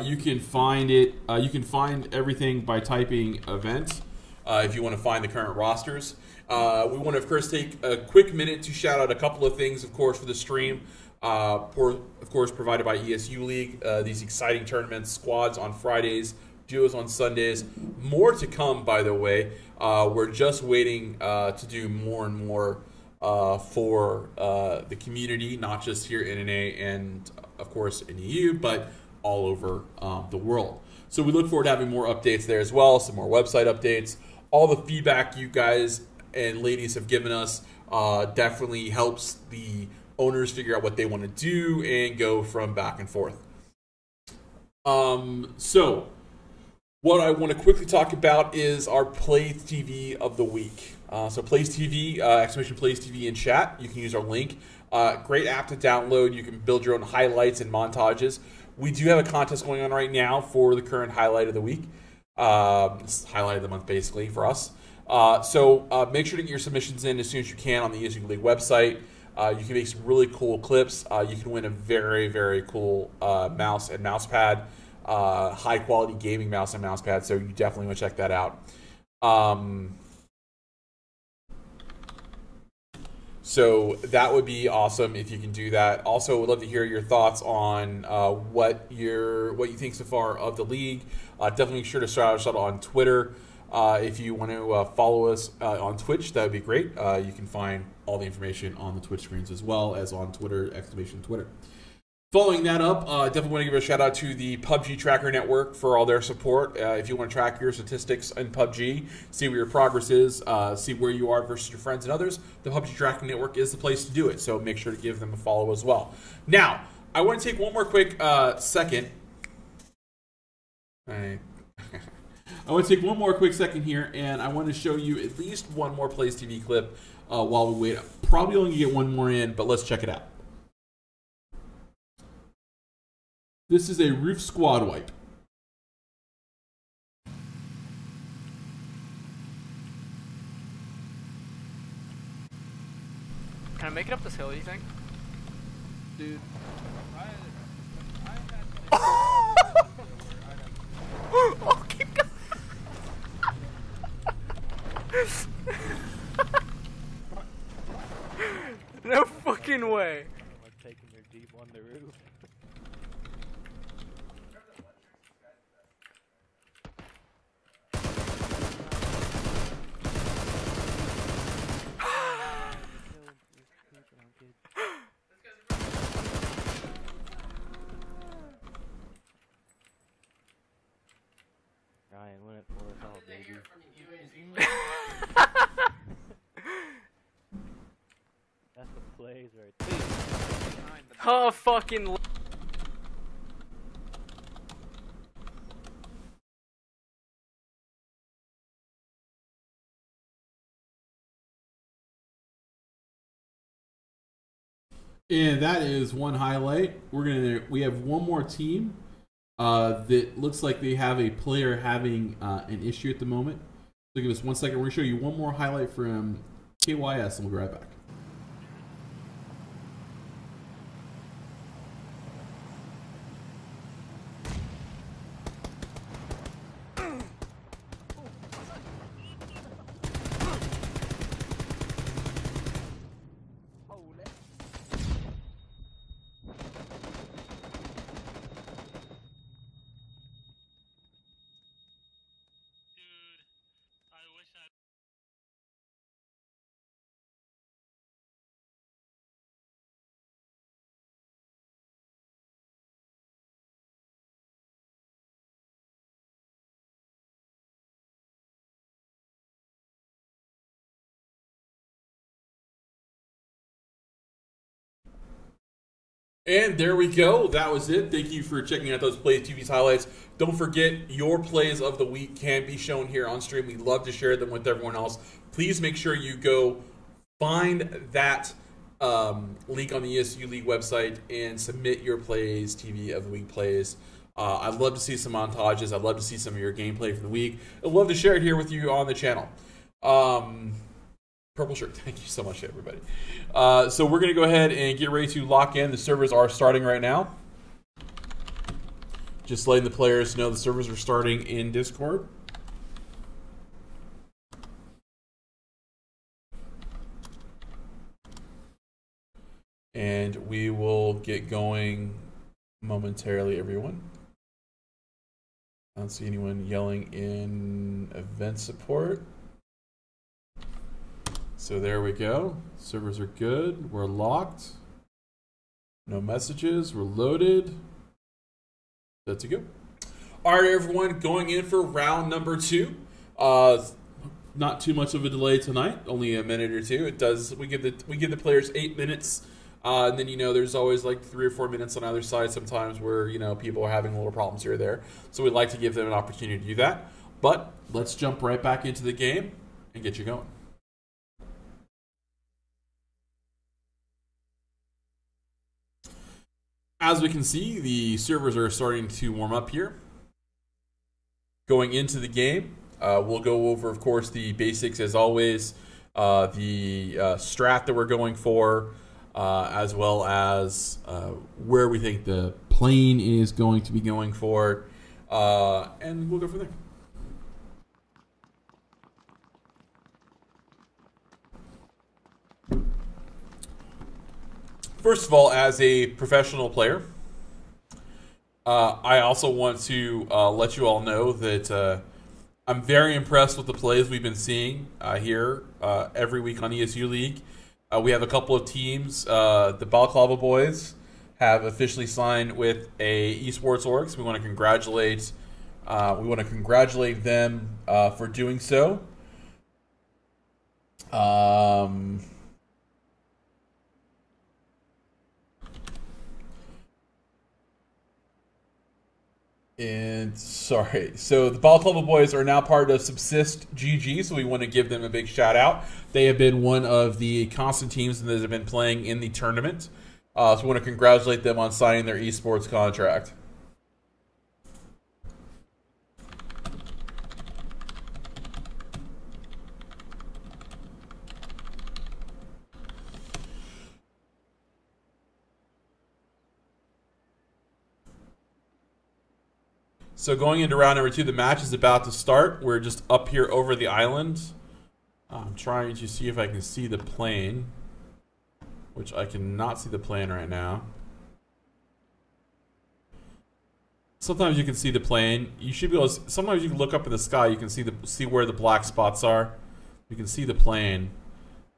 You can find it. You can find everything by typing event if you want to find the current rosters. We want to, of course, take a quick minute to shout out a couple of things, of course, for the stream. Of course, provided by ESU League. These exciting tournaments, squads on Fridays, duos on Sundays. More to come, by the way. We're just waiting to do more and more for the community, not just here in NA and, of course, in EU, but all over the world. So we look forward to having more updates there as well, some more website updates. All the feedback you guys and ladies have given us definitely helps the owners figure out what they want to do and go from back and forth. So what I want to quickly talk about is our Plays TV of the week. So Plays TV, exclamation Plays TV in chat. You can use our link. Great app to download. You can build your own highlights and montages. We do have a contest going on right now for the current highlight of the week. Highlight of the month, basically, for us. So make sure to get your submissions in as soon as you can on the ESU League website. You can make some really cool clips. You can win a very, very cool mouse and mouse pad. High quality gaming mouse and mouse pad, so you definitely want to check that out. So that would be awesome if you can do that. Also, would love to hear your thoughts on what you think so far of the league. Definitely make sure to shout us out on Twitter. If you want to follow us on Twitch, that would be great. You can find all the information on the Twitch screens as well as on Twitter, exclamation Twitter. Following that up, definitely want to give a shout out to the PUBG Tracker Network for all their support. If you want to track your statistics in PUBG, see where your progress is, see where you are versus your friends and others, the PUBG Tracking Network is the place to do it. So make sure to give them a follow as well. Now, I want to take one more quick second. I want to take one more quick second here, and I want to show you at least one more Plays TV clip while we wait. Probably only get one more in, but let's check it out. This is a roof squad wipe. Can I make it up this hill, you think? Dude. Oh, keep going. No fucking way. I'm taking your Jeep on the roof. Ryan went for us all, baby. That's the plays right there. Oh, fucking. And that is one highlight. We have one more team that looks like they have a player having an issue at the moment. So give us 1 second. We're going to show you one more highlight from KYS, and we'll be right back. And there we go. That was it. Thank you for checking out those Plays TV's highlights. Don't forget, your plays of the week can be shown here on stream. We love to share them with everyone else. Please make sure you go find that link on the ESU League website and submit your Plays TV of the week plays. I'd love to see some montages. I'd love to see some of your gameplay for the week. I'd love to share it here with you on the channel. Purple shirt. Thank you so much, everybody. So we're going to go ahead and get ready to lock in. The servers are starting right now. Just letting the players know the servers are starting in Discord. And we will get going momentarily, everyone. I don't see anyone yelling in event support. So there we go. Servers are good. We're locked. No messages. We're loaded. Good to go. All right, everyone. Going in for round number 2. Not too much of a delay tonight. Only a minute or two. It does. We give the players 8 minutes. And then, there's always like 3 or 4 minutes on either side sometimes where, people are having little problems here or there. So we'd like to give them an opportunity to do that. But let's jump right back into the game and get you going. As we can see, the servers are starting to warm up here. Going into the game, we'll go over, of course, the basics as always, the strat that we're going for, as well as where we think the plane is going to be going for, and we'll go from there. First of all, as a professional player, I also want to let you all know that I'm very impressed with the plays we've been seeing here every week on ESU League. We have a couple of teams. The Balaclava boys have officially signed with a esports org. So we want to congratulate. Them for doing so. And sorry, so the Balaclava boys are now part of Subsist GG, so we want to give them a big shout out. They have been one of the constant teams that have been playing in the tournament. So we want to congratulate them on signing their esports contract. So going into round number 2, the match is about to start. We're just up here over the island. I'm trying to see if I can see the plane, which I cannot see the plane right now. Sometimes you can see the plane. You should be able to, sometimes you can look up in the sky. You can see where the black spots are. You can see the plane,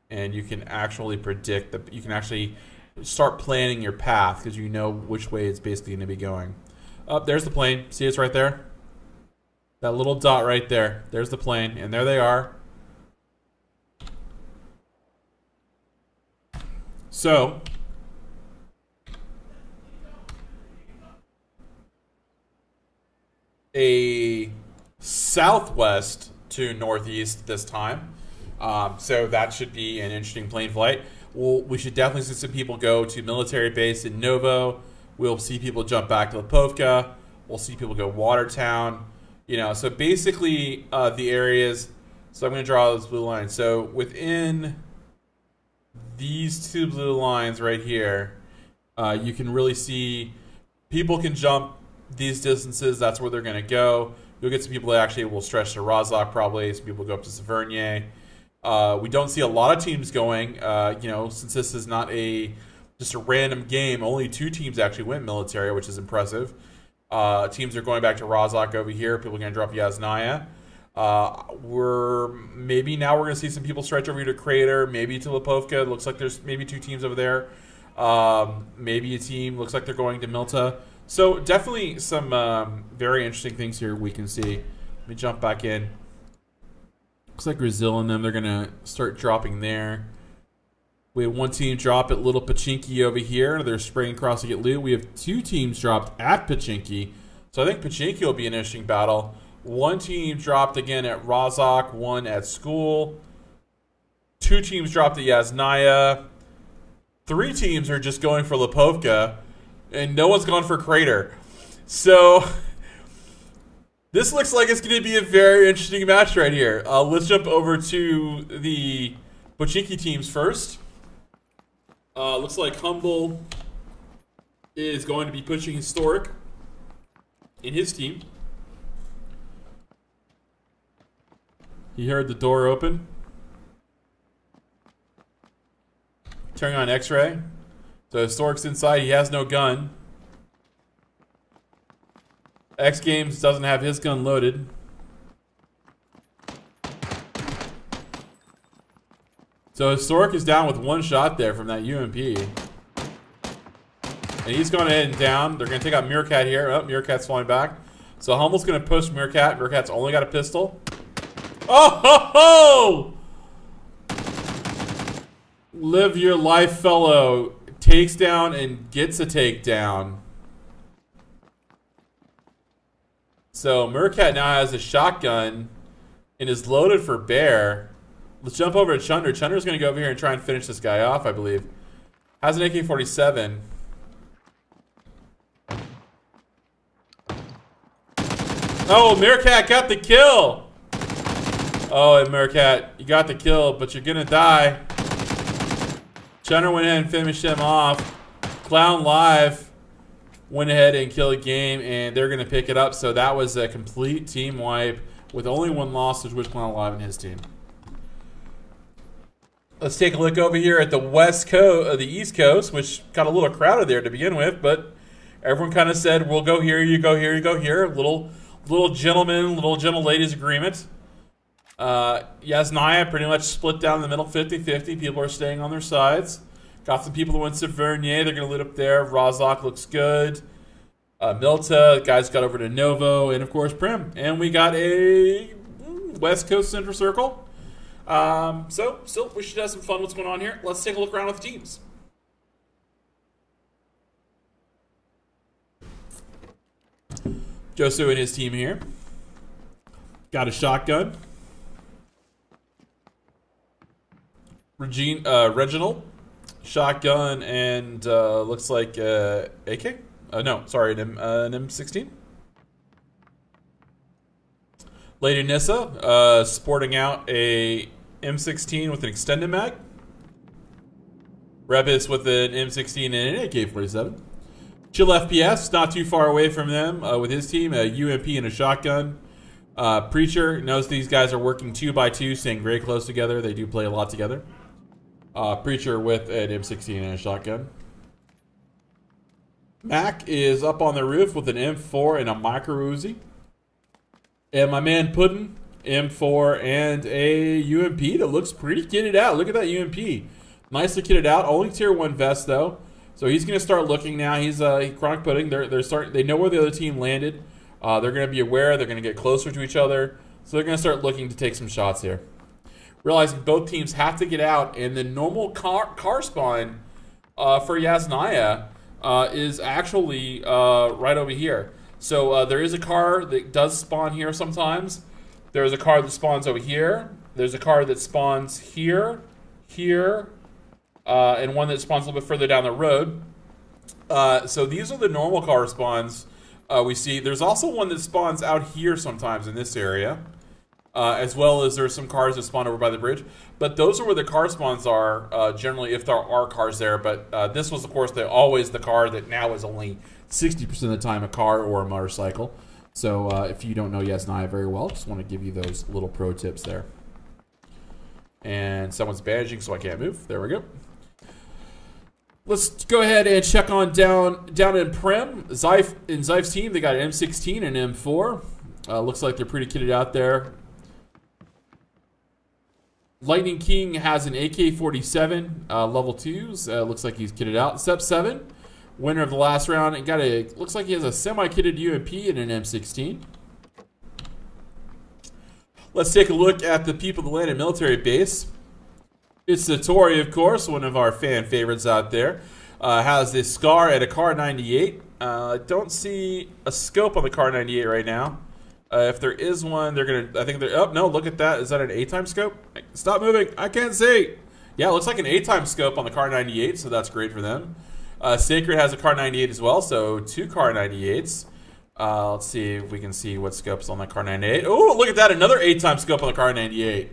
and you can actually predict that. You can actually start planning your path because you know which way it's basically going to be going. Oh, there's the plane. See, it's right there. That little dot right there. There's the plane, and there they are. So, a southwest to northeast this time. So that should be an interesting plane flight. We should definitely see some people go to military base in Novo. We'll see people jump back to Lipovka. We'll see people go Watertown. So basically the areas. So I'm going to draw those blue lines. So within these 2 blue lines right here, you can really see people can jump these distances. That's where they're going to go. You'll get some people that actually will stretch to Rozhok probably. Some people go up to Severny. We don't see a lot of teams going. Since this is not just a random game, only 2 teams actually went military, which is impressive. Teams are going back to Rozhok over here. People are going to drop Yasnaya. We're going to see some people stretch over here to Crater, maybe to Lipovka. It looks like there's maybe 2 teams over there. Maybe a team looks like they're going to Milta. So definitely some very interesting things here we can see. Let me jump back in. Looks like Brazil and them, they're going to start dropping there. We have 1 team drop at Little Pachinki over here. They're spraying across to get loot. We have 2 teams dropped at Pachinki. So I think Pachinki will be an interesting battle. 1 team dropped again at Rozhok, 1 at school. 2 teams dropped at Yasnaya. 3 teams are just going for Lipovka. And no one's gone for Crater. So this looks like it's going to be a very interesting match right here. Let's jump over to the Pochinki teams first. Looks like Humble is going to be pushing Historic in his team. He heard the door open. Turning on X-Ray. So Historic's inside. He has no gun. X Games doesn't have his gun loaded. So Historic is down with one shot there from that UMP. And he's going ahead and down. They're going to take out Meerkat here. Oh, Meerkat's falling back. So Humble's going to push Meerkat. Meerkat's only got a pistol. Oh ho ho! Live your life, fellow. Takes down and gets a takedown. So Meerkat now has a shotgun and is loaded for bear. Let's jump over to Chunder. Chunder's going to go over here and try and finish this guy off, I believe. Has an AK-47. Oh, Meerkat got the kill! Oh, and Meerkat, you got the kill, but you're going to die. Chunder went ahead and finished him off. Clown Live went ahead and killed a game, and they're going to pick it up. So that was a complete team wipe with only one loss, which was Clown Live and his team. Let's take a look over here at the West Coast, the East Coast, which got a little crowded there to begin with, but everyone kind of said, "We'll go here, you go here, you go here." Little gentleman, little gentle ladies agreement. Yasnaya pretty much split down the middle, 50-50. People are staying on their sides. Got some people that went to Vernier. They're going to lit up there. Rozok looks good. Milta, guys got over to Novo, and of course Prim. And we got a West Coast Center Circle. So still, we should have some fun. What's going on here? Let's take a look around with the teams. Josu and his team here. Got a shotgun. Reginald, shotgun, and looks like AK. No, sorry, an M16. Lady Nissa, sporting out a M16 with an extended mag. Rebus with an M16 and an AK-47. Chill FPS, not too far away from them with his team, a UMP and a shotgun. Preacher knows these guys are working 2x2, staying very close together. They do play a lot together. Preacher with an M16 and a shotgun. Mac is up on the roof with an M4 and a micro Uzi. And my man Puddin, M4 and a UMP that looks pretty kitted out. Look at that UMP. Nicely kitted out. Only tier 1 vest though. So he's going to start looking now. He's Chronic Pudding. They know where the other team landed. They're going to be aware. They're going to get closer to each other. So they're going to start looking to take some shots here. Realizing both teams have to get out, and the normal car spawn for Yasnaya is actually right over here. So there is a car that does spawn here sometimes. There's a car that spawns over here. There's a car that spawns here, and one that spawns a little bit further down the road. So these are the normal car spawns we see. There's also one that spawns out here sometimes in this area. As well as there's some cars that spawn over by the bridge. But those are where the car spawns are, generally, if there are cars there. But this was, of course, always the car that now is only 60% of the time a car or a motorcycle. So if you don't know Yasnaya very well, just want to give you those little pro tips there. And someone's bandaging, so I can't move. There we go. Let's go ahead and check on down in Prem. Zyf's team, they got an M16 and an M4. Looks like they're pretty kitted out there. Lightning King has an AK-47, level 2s. Looks like he's kitted out. Step 7, winner of the last round, and looks like he has a semi-kitted UMP and an M16. Let's take a look at the people that landed military base. It's Satori, of course, one of our fan favorites out there. Has this Scar at a Car 98. I don't see a scope on the Car 98 right now. If there is one, they're going to, I think they're, oh, no, look at that. Is that an A-time scope? Stop moving. I can't see. Yeah, it looks like an A-time scope on the Car 98, so that's great for them. Sacred has a Car 98 as well, so 2 Car 98s. Let's see if we can see what scope's on that Kar 98. Oh, look at that. Another 8-time scope on the Kar 98.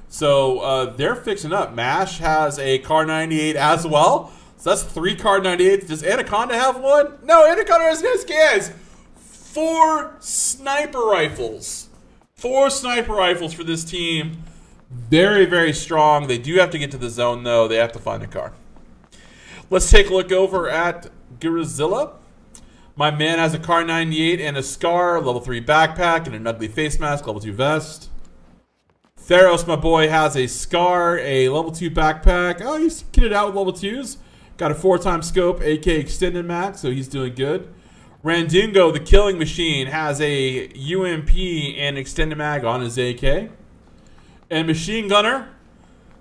So they're fixing up. MASH has a Kar 98 as well. So that's 3 Kar 98s. Does Anaconda have one? No, Anaconda has an SKS. 4 sniper rifles. 4 sniper rifles for this team. Very, very strong. They do have to get to the zone, though. They have to find a car. Let's take a look over at Godzilla. My man has a Kar 98 and a Scar, level 3 backpack, and an ugly face mask, level 2 vest. Theros, my boy, has a Scar, a level 2 backpack. Oh, he's kitted out with level 2s. Got a 4-time scope, AK extended mag, so he's doing good. Randingo, the killing machine, has a UMP and extended mag on his AK. And Machine Gunner,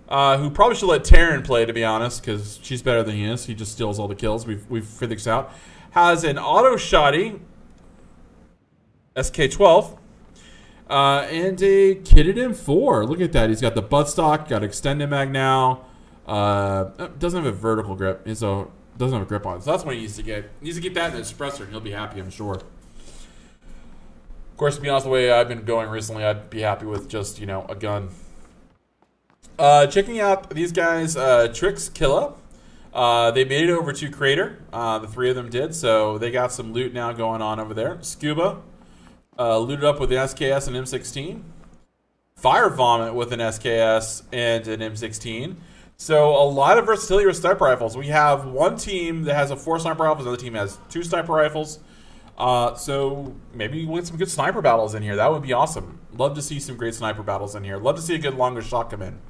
who probably should let Taryn play, to be honest, because she's better than he is. He just steals all the kills. We've figured this out. Has an auto shotty, SK12, and a kitted M4. Look at that. He's got the buttstock, got extended mag now. Doesn't have a vertical grip. Doesn't have a grip on it. So that's what he needs to get. He needs to get that in the suppressor, and he'll be happy, I'm sure. Of course, to be honest, the way I've been going recently, I'd be happy with just, you know, a gun. Checking out these guys, Trix, Killa. They made it over to Crater. The 3 of them did, so they got some loot now going on over there. Scuba, looted up with an SKS and M16. Fire Vomit with an SKS and an M16. So a lot of versatility with sniper rifles. We have one team that has a 4 sniper rifles, another team has 2 sniper rifles. So maybe we'll get some good sniper battles in here. That would be awesome. Love to see some great sniper battles in here. Love to see a good longer shot come in.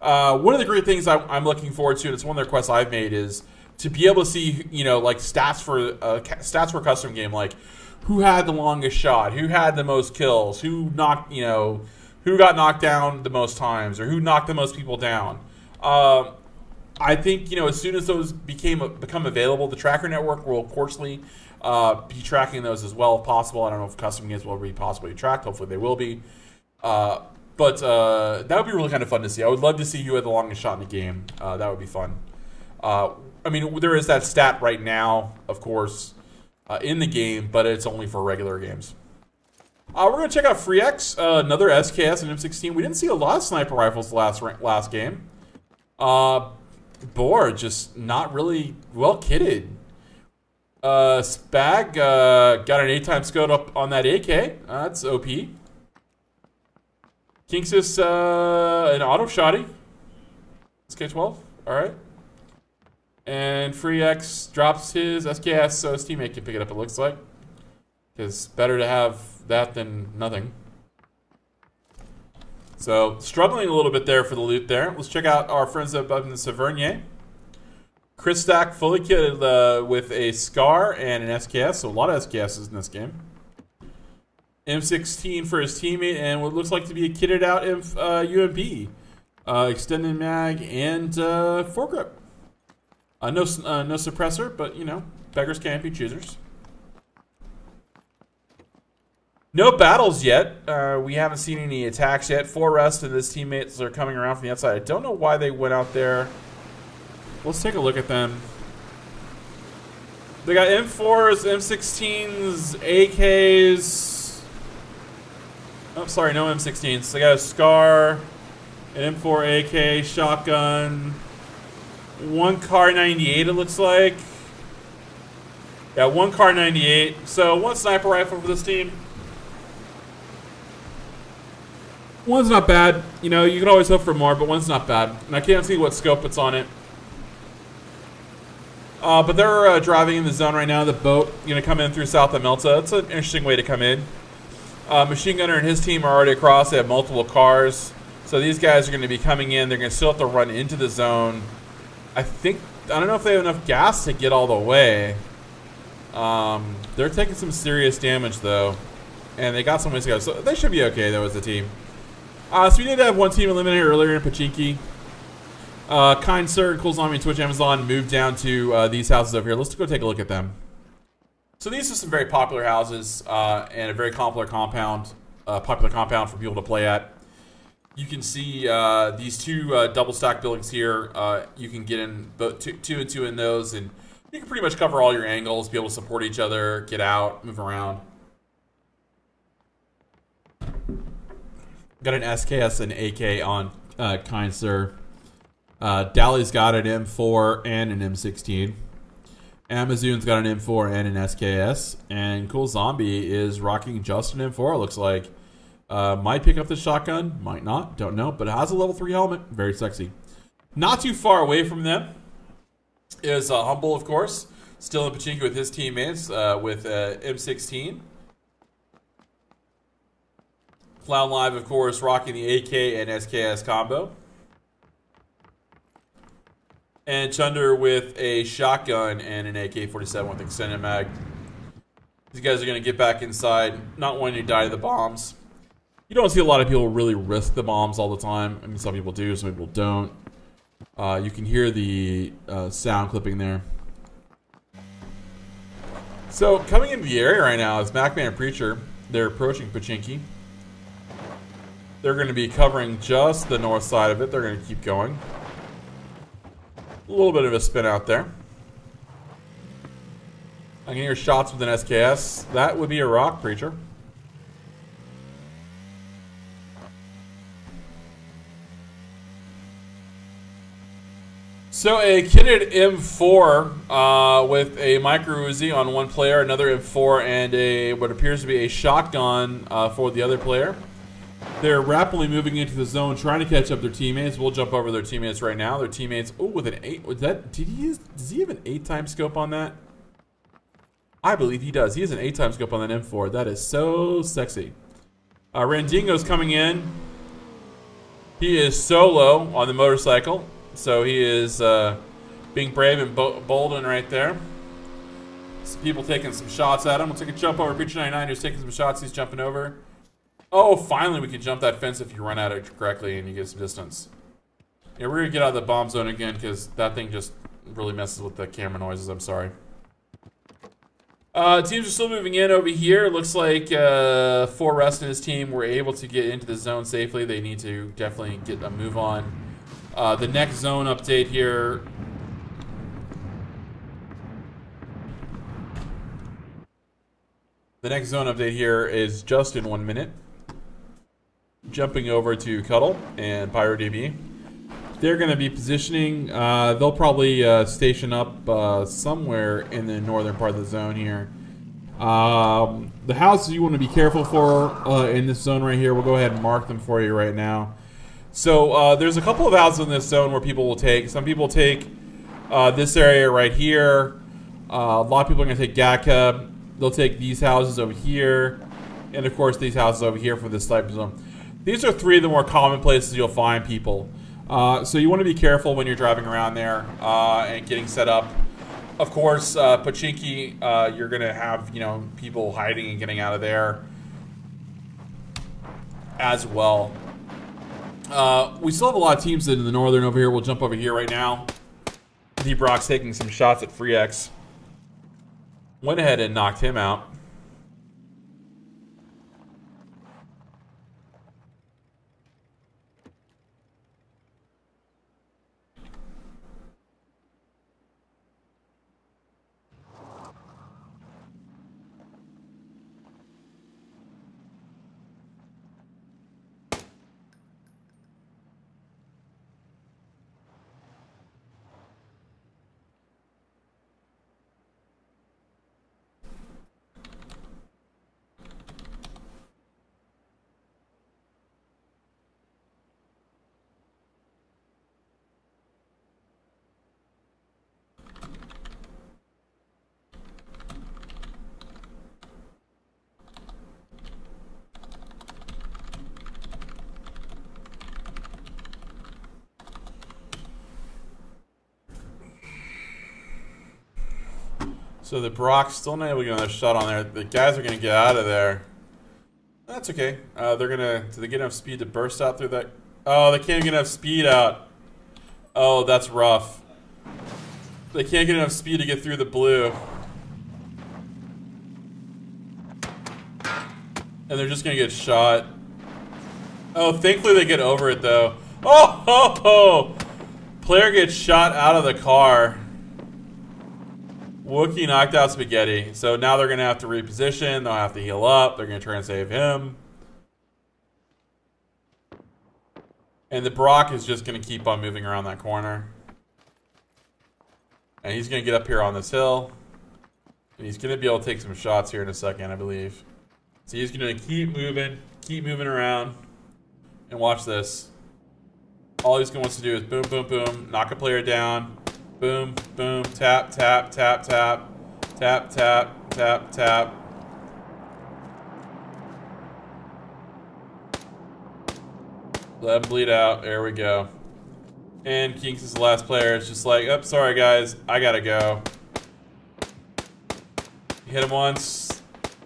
One of the great things I'm looking forward to, and it's one of the requests I've made, is to be able to see, you know, like stats for a custom game, like who had the longest shot, who had the most kills, who knocked, you know, who got knocked down the most times, or who knocked the most people down. I think, you know, as soon as those become available, the Tracker Network will, of course, be tracking those as well if possible. I don't know if custom games will be possibly tracked. Hopefully they will be. But that would be really kind of fun to see. I would love to see who had the longest shot in the game. That would be fun. I mean, there is that stat right now, of course, in the game, but it's only for regular games. We're going to check out FreeX, another SKS and M16. We didn't see a lot of sniper rifles last game. Boar, just not really well kitted. Spag got an 8-time scope up on that AK. That's OP. Kinksys, an auto shotty. SK12. Alright. And FreeX drops his SKS so his teammate can pick it up, it looks like. Because better to have that than nothing. So, struggling a little bit there for the loot there. Let's check out our friends up in the Savernier. Chris Stack fully kitted with a Scar and an SKS, so a lot of SKSs in this game. M16 for his teammate, and what looks like to be a kitted out UMP. Extended mag and foregrip. No suppressor, but, you know, beggars can't be choosers. No battles yet. We haven't seen any attacks yet. Forrest and his teammates are coming around from the outside. I don't know why they went out there. Let's take a look at them. They got M4s, M16s, AKs. Oh, sorry, no M16s. They got a Scar, an M4 AK, shotgun, 1 Kar 98 it looks like. Yeah, 1 Kar 98. So 1 sniper rifle for this team. One's not bad. You know, you can always hope for more, but one's not bad. And I can't see what scope it's on it. But they're driving in the zone right now. The boat going to come in through South of Melta. It's an interesting way to come in. Machine Gunner and his team are already across. They have multiple cars. So these guys are going to be coming in. They're going to still have to run into the zone. I don't know if they have enough gas to get all the way. They're taking some serious damage, though. And they got some ways to go. So they should be okay, though, as a team. So we did have one team eliminated earlier in Pachiki. Kind Sir and Cool Zombie and Twitch Amazon moved down to these houses over here. Let's go take a look at them. So these are some very popular houses and a very popular compound for people to play at. You can see these 2 double stack buildings here. You can get in both two and two in those, and You can pretty much cover all your angles, be able to support each other, get out, move around. Got an SKS and AK on Kind Sir. Dali's got an M4 and an M16. Amazoon's got an M4 and an SKS. And Cool Zombie is rocking just an M4, it looks like. Might pick up the shotgun, might not, don't know. But it has a level 3 helmet, very sexy. Not too far away from them is Humble, of course. Still in Pachinko with his teammates with M16. Clown Live, of course, rocking the AK and SKS combo. And Chunder with a shotgun and an AK-47 with extended mag. These guys are going to get back inside, not wanting to die to the bombs. You don't see a lot of people really risk the bombs all the time. I mean, some people do, some people don't. You can hear the sound clipping there. So, coming into the area right now is Macman and Preacher. They're approaching Pachinki. They're going to be covering just the north side of it. They're going to keep going. A little bit of a spin out there. I can hear shots with an SKS. That would be a rock, Preacher. So a kitted M4 with a micro Uzi on one player, another M4, and a what appears to be a shotgun for the other player. They're rapidly moving into the zone, trying to catch up their teammates. We'll jump over their teammates right now. Their teammates, oh, with an 8. Was that? Does he have an 8-time scope on that? I believe he does. He has an 8-time scope on that M4. That is so sexy. Randingo's coming in. He is solo on the motorcycle, so he is being brave and bolden right there. Some people taking some shots at him. We'll take a jump over. Preacher 99 who's taking some shots. He's jumping over. Oh, finally we can jump that fence if you run at it correctly and you get some distance. Yeah, we're going to get out of the bomb zone again because that thing just really messes with the camera noises. I'm sorry. Teams are still moving in over here. Looks like Forrest and his team were able to get into the zone safely. They need to definitely get a move on. The next zone update here. The next zone update here is just in 1 minute. Jumping over to Cuddle and PyroDB. They're going to be positioning. They'll probably station up somewhere in the northern part of the zone here. The houses you want to be careful for in this zone right here, we'll go ahead and mark them for you right now. So there's a couple of houses in this zone where people will take. Some people take this area right here. A lot of people are going to take Gatka. They'll take these houses over here. And of course these houses over here for this type of zone. These are 3 of the more common places you'll find people. So you want to be careful when you're driving around there and getting set up. Of course, Pachinki, you're going to have, you know, people hiding and getting out of there as well. We still have a lot of teams in the northern over here. We'll jump over here right now. Deep Rock's taking some shots at FreeX. Went ahead and knocked him out. So the Brock's still not able to get another shot on there. The guys are going to get out of there. That's okay. They're going to... Do they get enough speed to burst out through that? Oh, they can't get enough speed out. Oh, that's rough. They can't get enough speed to get through the blue. And they're just going to get shot. Oh, thankfully they get over it, though. Oh, ho, ho! Player gets shot out of the car. Wookie knocked out Spaghetti. So now they're going to have to reposition. They'll have to heal up. They're going to try and save him. And the Brock is just going to keep on moving around that corner. And he's going to get up here on this hill. And he's going to be able to take some shots here in a second, I believe. So he's going to keep moving around. And watch this. All he's going to want to do is boom, boom, boom. Knock a player down. Boom, boom, tap, tap, tap, tap. Tap, tap, tap, tap. Let him bleed out. There we go. And Kinks is the last player. It's just like, oh, sorry guys, I gotta go. Hit him once,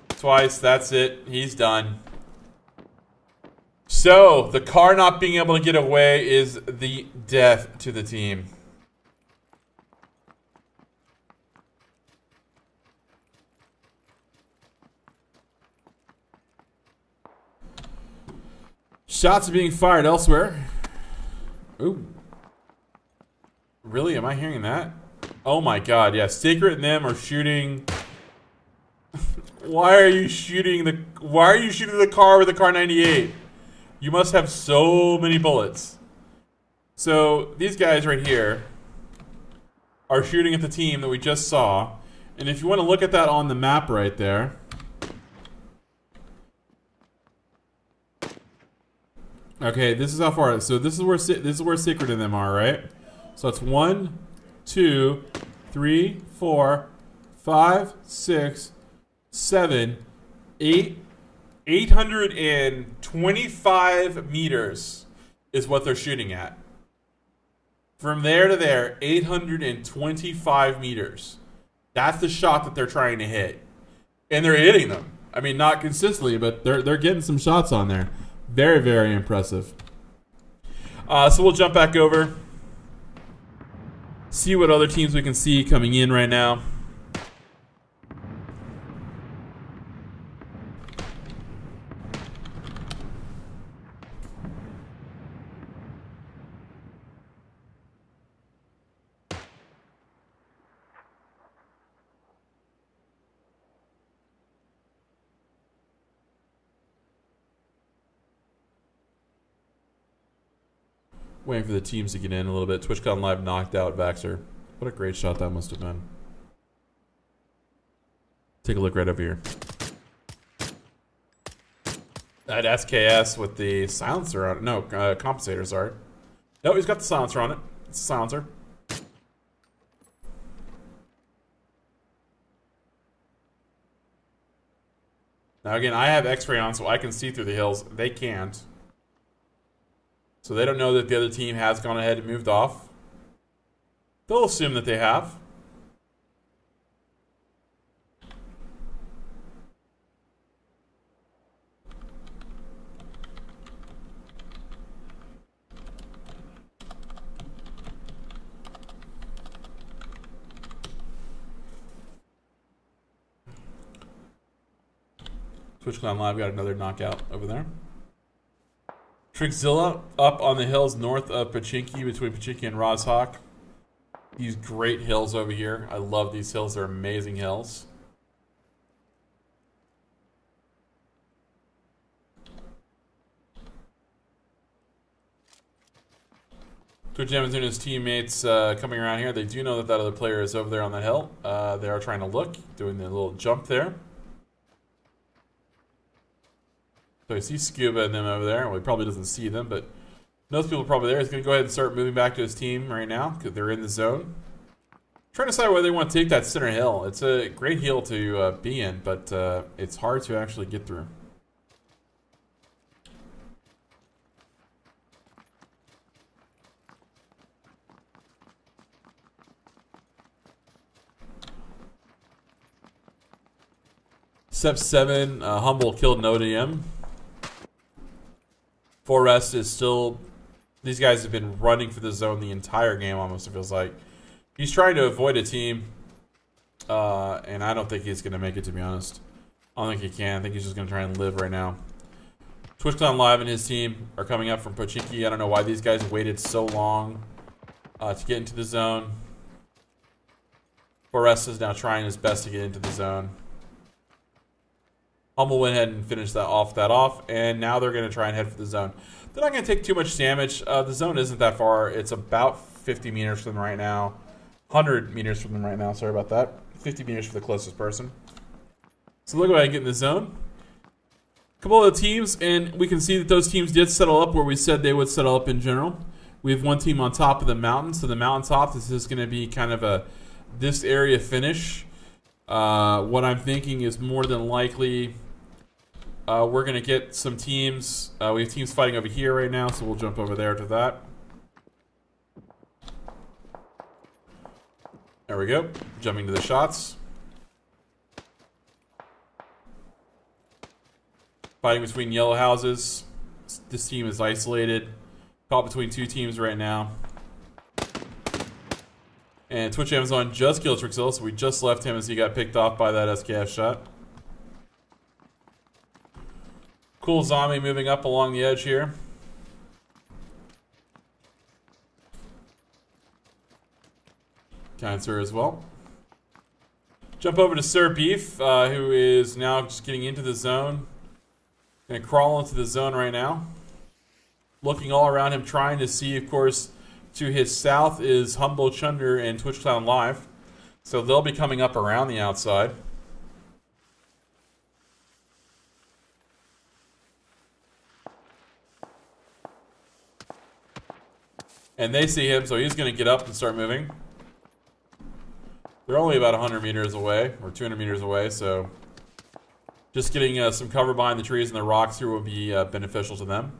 twice, that's it. He's done. So, the car not being able to get away is the death to the team. Shots are being fired elsewhere. Ooh. Really? Am I hearing that? Oh my god, yeah. Sacred and them are shooting. Why are you shooting the car with the Car 98? You must have so many bullets. So, these guys right here are shooting at the team that we just saw. And if you want to look at that on the map right there. Okay, this is how far. So this is where Sacred and them are, right? So it's 1, 2, 3, 4, 5, 6, 7, 8. 825 meters is what they're shooting at. From there to there, 825 meters. That's the shot that they're trying to hit, and they're hitting them. I mean, not consistently, but they're getting some shots on there. Very, very impressive. So we'll jump back over. See what other teams we can see coming in right now. Waiting for the teams to get in a little bit. TwitchCon Live knocked out Vaxxer. What a great shot that must have been. Take a look right over here. That SKS with the silencer on it. No, compensator, sorry. No, he's got the silencer on it. It's a silencer. Now again, I have X-ray on so I can see through the hills. They can't. So they don't know that the other team has gone ahead and moved off. They'll assume that they have. TwitchCon Live got another knockout over there. Trickzilla up on the hills north of Pachinki, between Pachinki and Rozhawk. These great hills over here. I love these hills. They're amazing hills. Twitch Evans and his teammates coming around here. They do know that that other player is over there on that hill. They are trying to look, doing the little jump there. So I see Scuba and them over there. Well, he probably doesn't see them, but those people are probably there. He's going to go ahead and start moving back to his team right now because they're in the zone. Trying to decide whether they want to take that center hill. It's a great hill to be in, but it's hard to actually get through. Step 7, Humble killed an ODM. Forrest is still... These guys have been running for the zone the entire game, almost, it feels like. He's trying to avoid a team. And I don't think he's going to make it, to be honest. I don't think he can. I think he's just going to try and live right now. TwitchCon Live and his team are coming up from Pachinki. I don't know why these guys waited so long to get into the zone. Forrest is now trying his best to get into the zone. Humble went ahead and finished that off, and now they're going to try and head for the zone. They're not going to take too much damage. The zone isn't that far. It's about 50 meters from them right now. 100 meters from them right now. Sorry about that. 50 meters for the closest person. So they'll go ahead and get in the zone. A couple of the teams, and we can see that those teams did settle up where we said they would settle up in general. We have one team on top of the mountain. So the mountaintop, this is going to be kind of a this area finish. What I'm thinking is more than likely we're going to get some teams. We have teams fighting over here right now, so we'll jump over there to that. There we go. Jumping to the shots. Fighting between yellow houses. This team is isolated. Caught between two teams right now. And Twitch Amazon just killed Trixil, so we just left him as he got picked off by that SKF shot. Cool zombie moving up along the edge here. Cancer as well. Jump over to Sir Beef, who is now just getting into the zone. Gonna crawl into the zone right now. Looking all around him, trying to see, of course, to his south is Humble Chunder and Twitch Clown Live. So they'll be coming up around the outside. And they see him, so he's going to get up and start moving. They're only about 100 meters away, or 200 meters away, so just getting some cover behind the trees and the rocks here will be beneficial to them.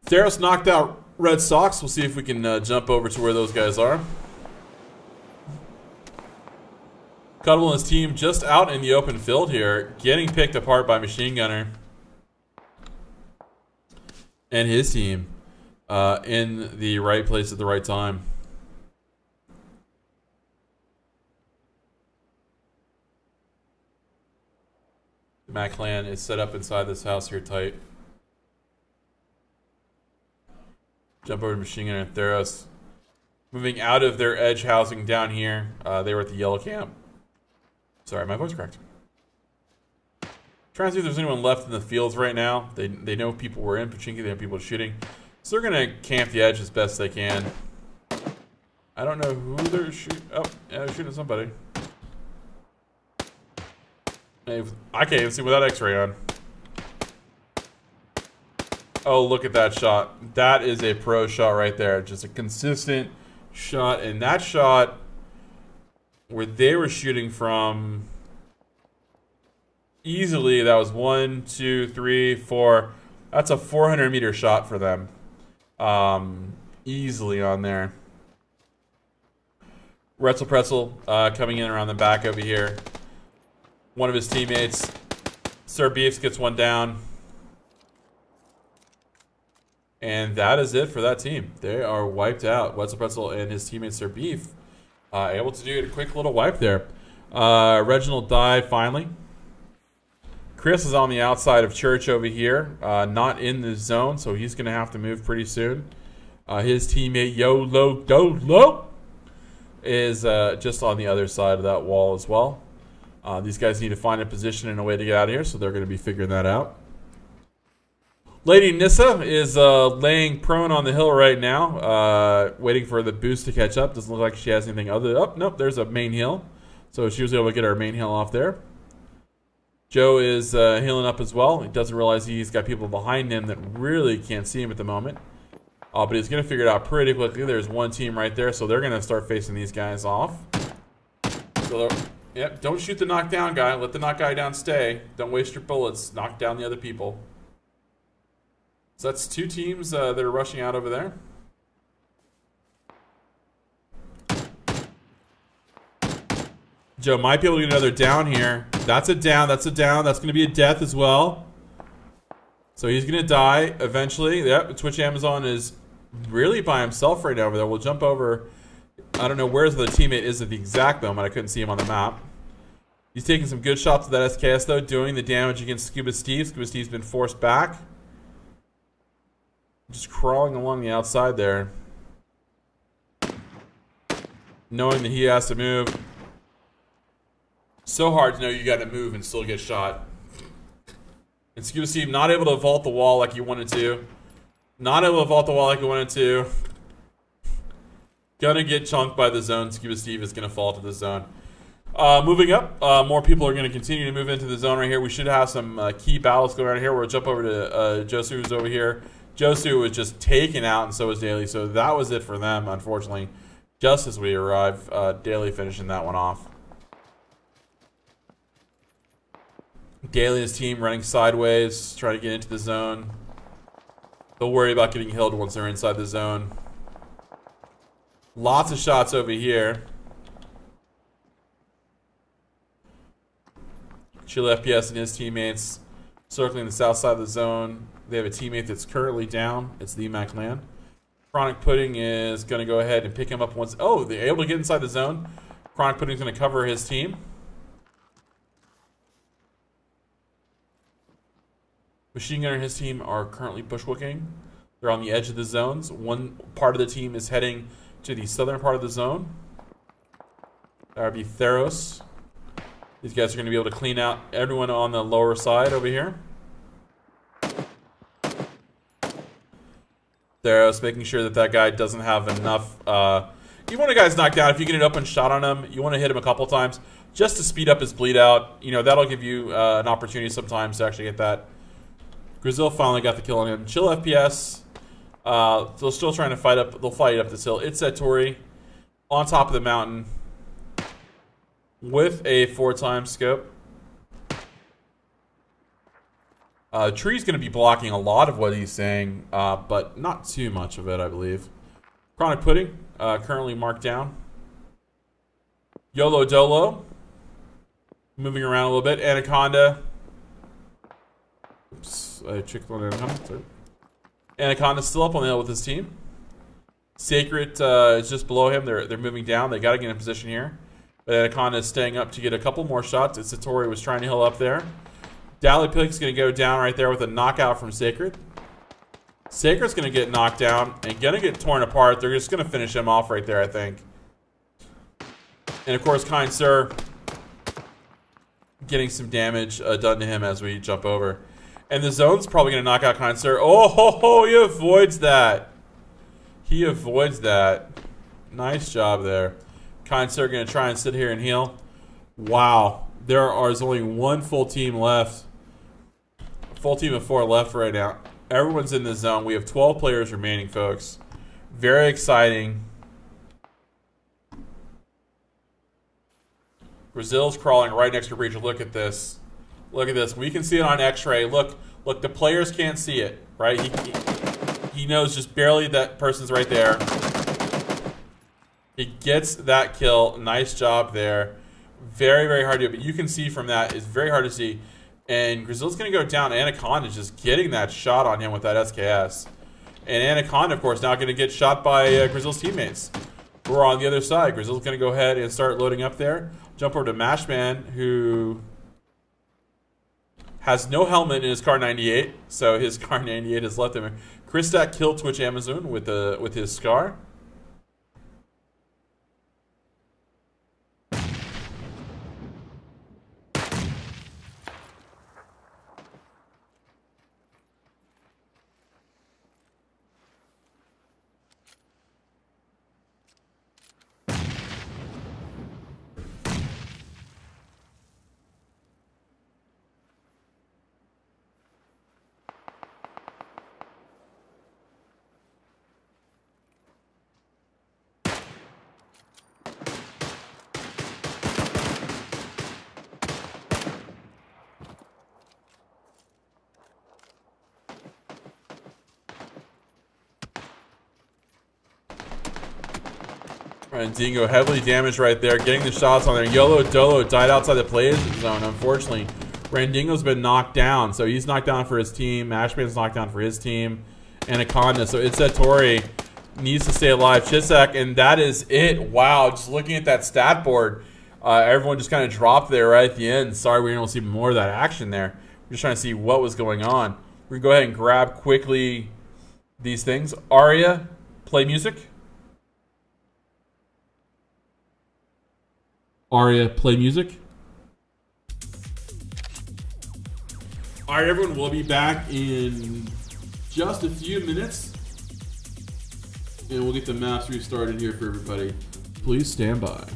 Theros knocked out Red Sox. We'll see if we can jump over to where those guys are. Cuddle and his team just out in the open field here, getting picked apart by Machine Gunner and his team in the right place at the right time. The Mac clan is set up inside this house here tight. Jump over to Machine Gunner and Theros. Moving out of their edge housing down here. They were at the yellow camp. Sorry, my voice cracked. Trying to see if there's anyone left in the fields right now. They know people were in Pachinki, they have people shooting. So they're going to camp the edge as best they can. I don't know who they're shooting. Oh, yeah, they're shooting somebody. I can't even see without X-ray on. Oh, look at that shot. That is a pro shot right there. Just a consistent shot. And that shot where they were shooting from, easily, that was 1, 2, 3, 4. That's a 400-meter shot for them. Easily on there. Retzel Pretzel coming in around the back over here. One of his teammates, Sir Beefs, gets one down. And that is it for that team. They are wiped out. Wetzel Pretzel and his teammate Sir Beef able to do a quick little wipe there. Reginald died finally. Chris is on the outside of Church over here, not in the zone, so he's going to have to move pretty soon. His teammate YOLO Dolo is just on the other side of that wall as well. These guys need to find a position and a way to get out of here, so they're going to be figuring that out. Lady Nissa is laying prone on the hill right now, waiting for the boost to catch up. Doesn't look like she has anything other. Oh, nope, there's a main heal. So she was able to get our main heal off there. Joe is healing up as well. He doesn't realize he's got people behind him that really can't see him at the moment. But he's going to figure it out pretty quickly. There's one team right there, so they're going to start facing these guys off. So, yep, don't shoot the knockdown guy. Let the knock guy down stay. Don't waste your bullets. Knock down the other people. So that's two teams that are rushing out over there. Joe might be able to get another down here. That's a down. That's a down. That's going to be a death as well. So he's going to die eventually. Yep, Twitch Amazon is really by himself right now over there. We'll jump over. I don't know where the teammate is at the exact moment. I couldn't see him on the map. He's taking some good shots at that SKS though, doing the damage against Scuba Steve. Scuba Steve's been forced back. Just crawling along the outside there. knowing that he has to move. So hard to know you got to move and still get shot. And Scuba Steve not able to vault the wall like you wanted to. Not able to vault the wall like you wanted to. Gonna get chunked by the zone. Scuba Steve is gonna fall to the zone. Moving up, more people are gonna continue to move into the zone right here. We should have some key battles going on here. We'll jump over to Josu, who's over here. Josu was just taken out, and so was Daly. So that was it for them, unfortunately. Just as we arrive, Daly finishing that one off. Daly and his team running sideways, trying to get into the zone. They'll worry about getting killed once they're inside the zone. Lots of shots over here. Chill FPS and his teammates circling the south side of the zone. They have a teammate that's currently down. It's the Mac Land. Chronic Pudding is going to go ahead and pick him up once. Oh, they're able to get inside the zone. Chronic Pudding's going to cover his team. Machine Gunner and his team are currently bushwhacking. They're on the edge of the zones. One part of the team is heading to the southern part of the zone. That would be Theros. These guys are going to be able to clean out everyone on the lower side over here. Theros making sure that that guy doesn't have enough. You want a guy's knocked down. If you get an open shot on him, you want to hit him a couple times just to speed up his bleed out. You know, that'll give you an opportunity sometimes to actually get that. Grizzle finally got the kill on him. Chill FPS. They're still trying to fight up. They'll fight up this hill. It's Tori on top of the mountain with a 4x scope. Tree's going to be blocking a lot of what he's saying, but not too much of it, I believe. Chronic Pudding currently marked down. YOLO Dolo moving around a little bit. Anaconda. Oops, I tricked on Anaconda. Sorry. Anaconda's still up on the hill with his team. Sacred is just below him. They're moving down. They got to get in position here. But Anaconda is staying up to get a couple more shots. Satori was trying to heal up there. Dally Pig's going to go down right there with a knockout from Sacred. Sacred's going to get knocked down and going to get torn apart. They're just going to finish him off right there, I think. And of course, Kind Sir getting some damage done to him as we jump over. And the zone's probably going to knock out Kind Sir. Oh, ho, ho, he avoids that. He avoids that. Nice job there. Kind Sir going to try and sit here and heal. Wow. There's only one full team left. Full team of 4 left right now. Everyone's in the zone. We have 12 players remaining, folks. Very exciting. Brazil's crawling right next to Breach. Look at this. Look at this. We can see it on X-ray. Look, the players can't see it, right? He knows just barely that person's right there. He gets that kill. Nice job there. Very, very hard to do. But you can see from that, it's very hard to see. And Grizzle's going to go down. Anaconda just getting that shot on him with that SKS. And Anaconda, of course, now going to get shot by Grizzle's teammates. We're on the other side. Grizzle's going to go ahead and start loading up there. Jump over to Mashman, who has no helmet in his Car 98. So his Car 98 has left him. Christak killed Twitch Amazon with his Scar. Dingo heavily damaged right there, getting the shots on there. YOLO Dolo died outside the play zone, unfortunately. Randingo's been knocked down, so he's knocked down for his team. Mashman's knocked down for his team. Anaconda, so it's Tori needs to stay alive. Chisak, and that is it. Wow, just looking at that stat board, everyone just kind of dropped there right at the end. Sorry we didn't see more of that action there. We're just trying to see what was going on. We're going to go ahead and grab quickly these things. Aria, play music. Aria, play music. All right, everyone, we'll be back in just a few minutes, and we'll get the maps restarted here for everybody. Please stand by.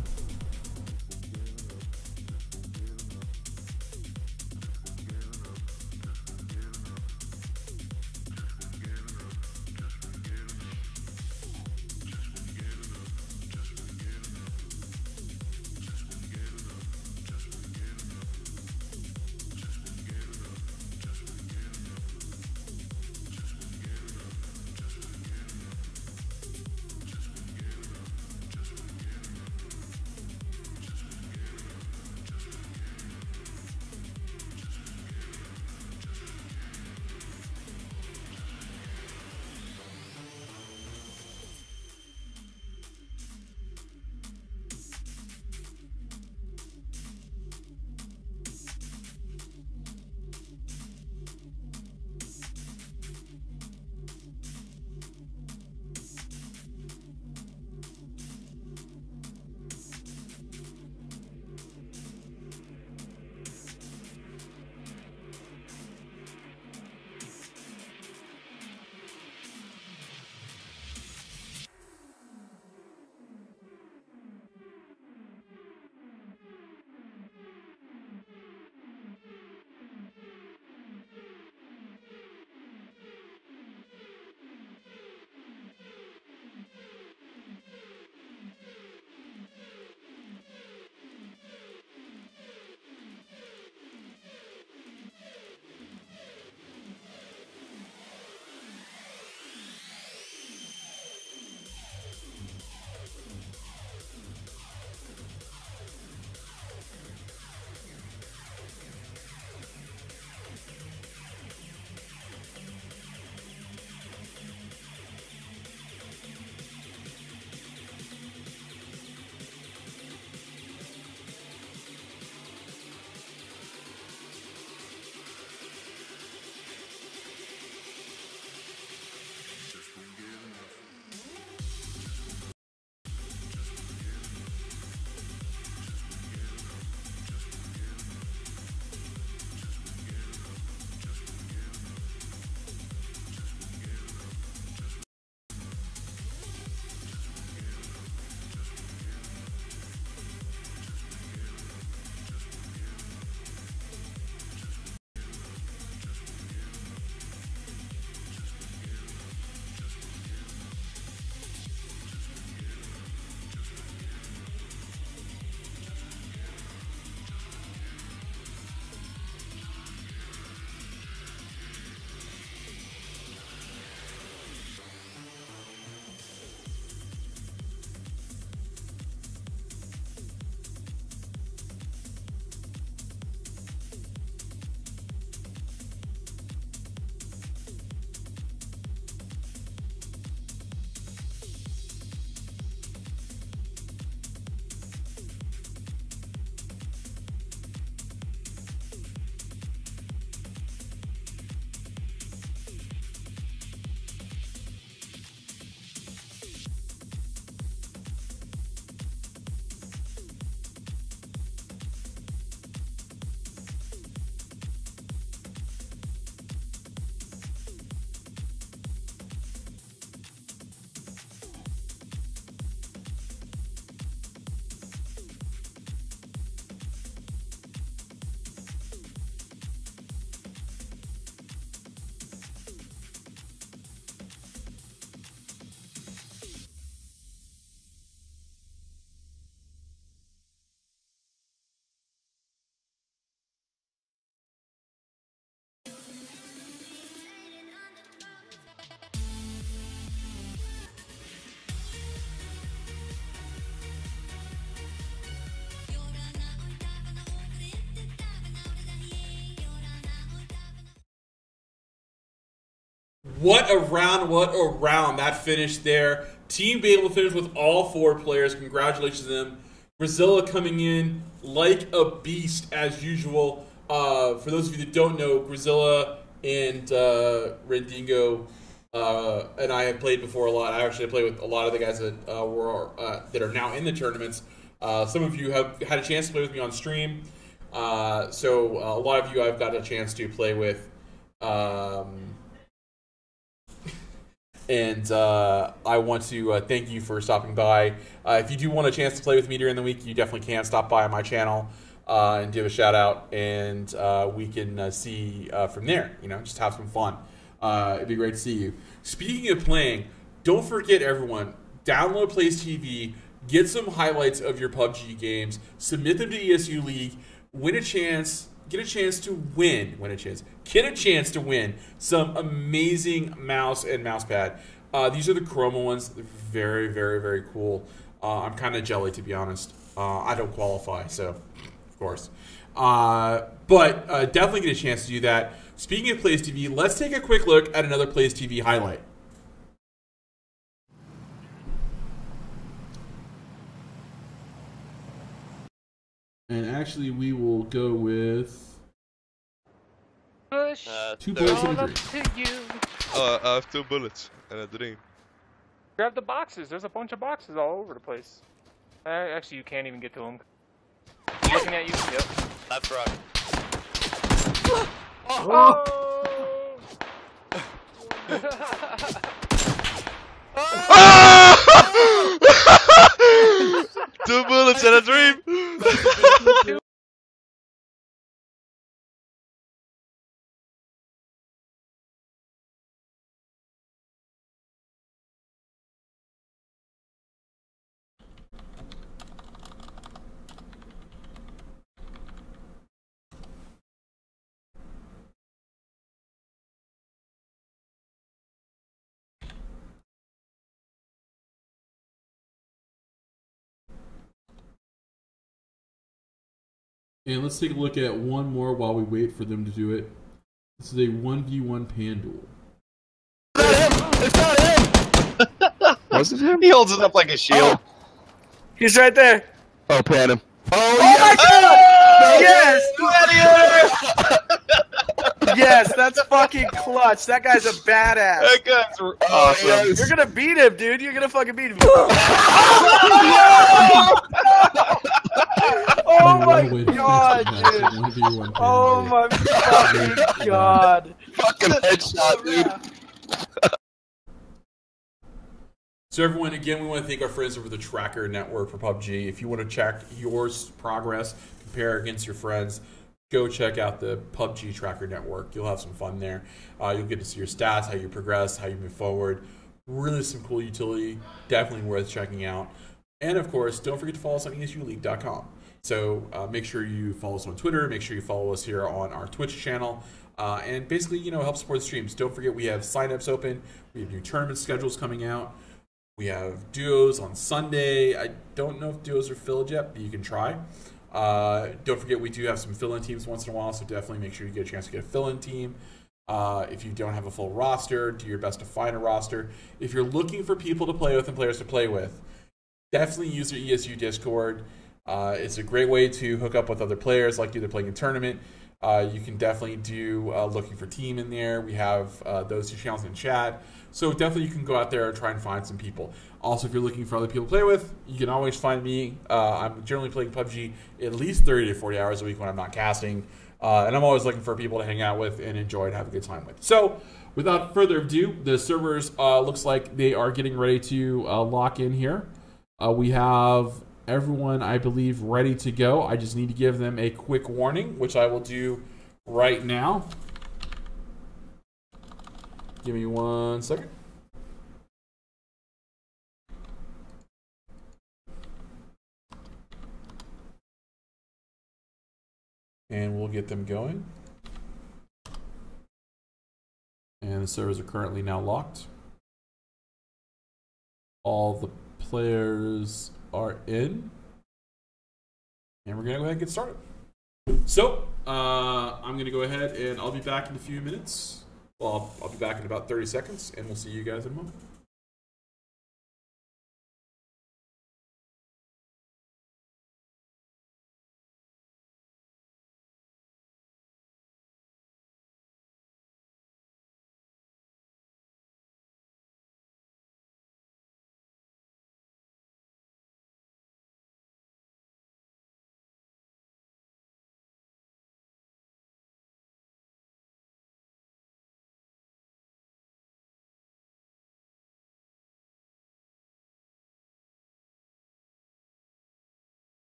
What a round, what a round. That finished there. Team be able to finish with all 4 players. Congratulations to them. Brazilla coming in like a beast as usual. For those of you that don't know, Brazilla and Rendingo and I have played before a lot. I actually played with a lot of the guys that that are now in the tournaments. Some of you have had a chance to play with me on stream. So a lot of you I've got a chance to play with. And I want to thank you for stopping by. If you do want a chance to play with me during the week, you definitely can stop by on my channel and give a shout out, and we can see from there. You know, just have some fun. It'd be great to see you. Speaking of playing, don't forget, everyone, download Plays TV, get some highlights of your PUBG games, submit them to ESU League, get a chance to win some amazing mouse and mousepad. These are the Chroma ones. They're very, very, very cool. I'm kind of jelly, to be honest. I don't qualify, so of course. But definitely get a chance to do that. Speaking of Plays TV, let's take a quick look at another Plays TV highlight. And actually, we will go with Push. 2 bullets and a All dream. up to you. I have 2 bullets and a dream. Grab the boxes. There's a bunch of boxes all over the place. Actually, you can't even get to them. Looking at you. Yep. Left front. Oh! 2 bullets and a dream! And let's take a look at one more while we wait for them to do it. This is a 1v1 pan duel. It's not him! Was it him? He holds it up like a shield. He's right there. Oh, pan him. Oh my god! Yes! Yes, that's fucking clutch. That guy's a badass. That guy's awesome. You're gonna beat him, dude. You're gonna fucking beat him. Oh my god, dude. Oh my fucking god. Fucking headshot, dude. So everyone, again, we want to thank our friends over the Tracker Network for PUBG. If you want to check your progress, compare against your friends, go check out the PUBG Tracker Network. You'll have some fun there. You'll get to see your stats, how you progress, how you move forward. Really some cool utility. Definitely worth checking out. And of course, don't forget to follow us on ESULeague.com. So make sure you follow us on Twitter. Make sure you follow us here on our Twitch channel. And basically, help support the streams. Don't forget, we have signups open. We have new tournament schedules coming out. We have duos on Sunday. I don't know if duos are filled yet, but you can try. Don't forget, we do have some fill-in teams once in a while, so definitely make sure you get a chance to get a fill-in team. If you don't have a full roster, do your best to find a roster. If you're looking for people to play with and players to play with, definitely use your ESU Discord. It's a great way to hook up with other players, like either playing a tournament. You can definitely do looking for team in there. We have those 2 channels in chat. So definitely you can go out there and try and find some people. Also, if you're looking for other people to play with, you can always find me. I'm generally playing PUBG at least 30 to 40 hours a week when I'm not casting. And I'm always looking for people to hang out with and enjoy and have a good time with. So without further ado, the servers looks like they are getting ready to lock in here. We have everyone, I believe, ready to go. I just need to give them a quick warning, which I will do right now. Give me 1 second. And we'll get them going. And the servers are currently now locked. All the players are in. And we're going to go ahead and get started. So, I'm going to go ahead and I'll be back in a few minutes. Well, I'll be back in about 30 seconds, and we'll see you guys in a moment.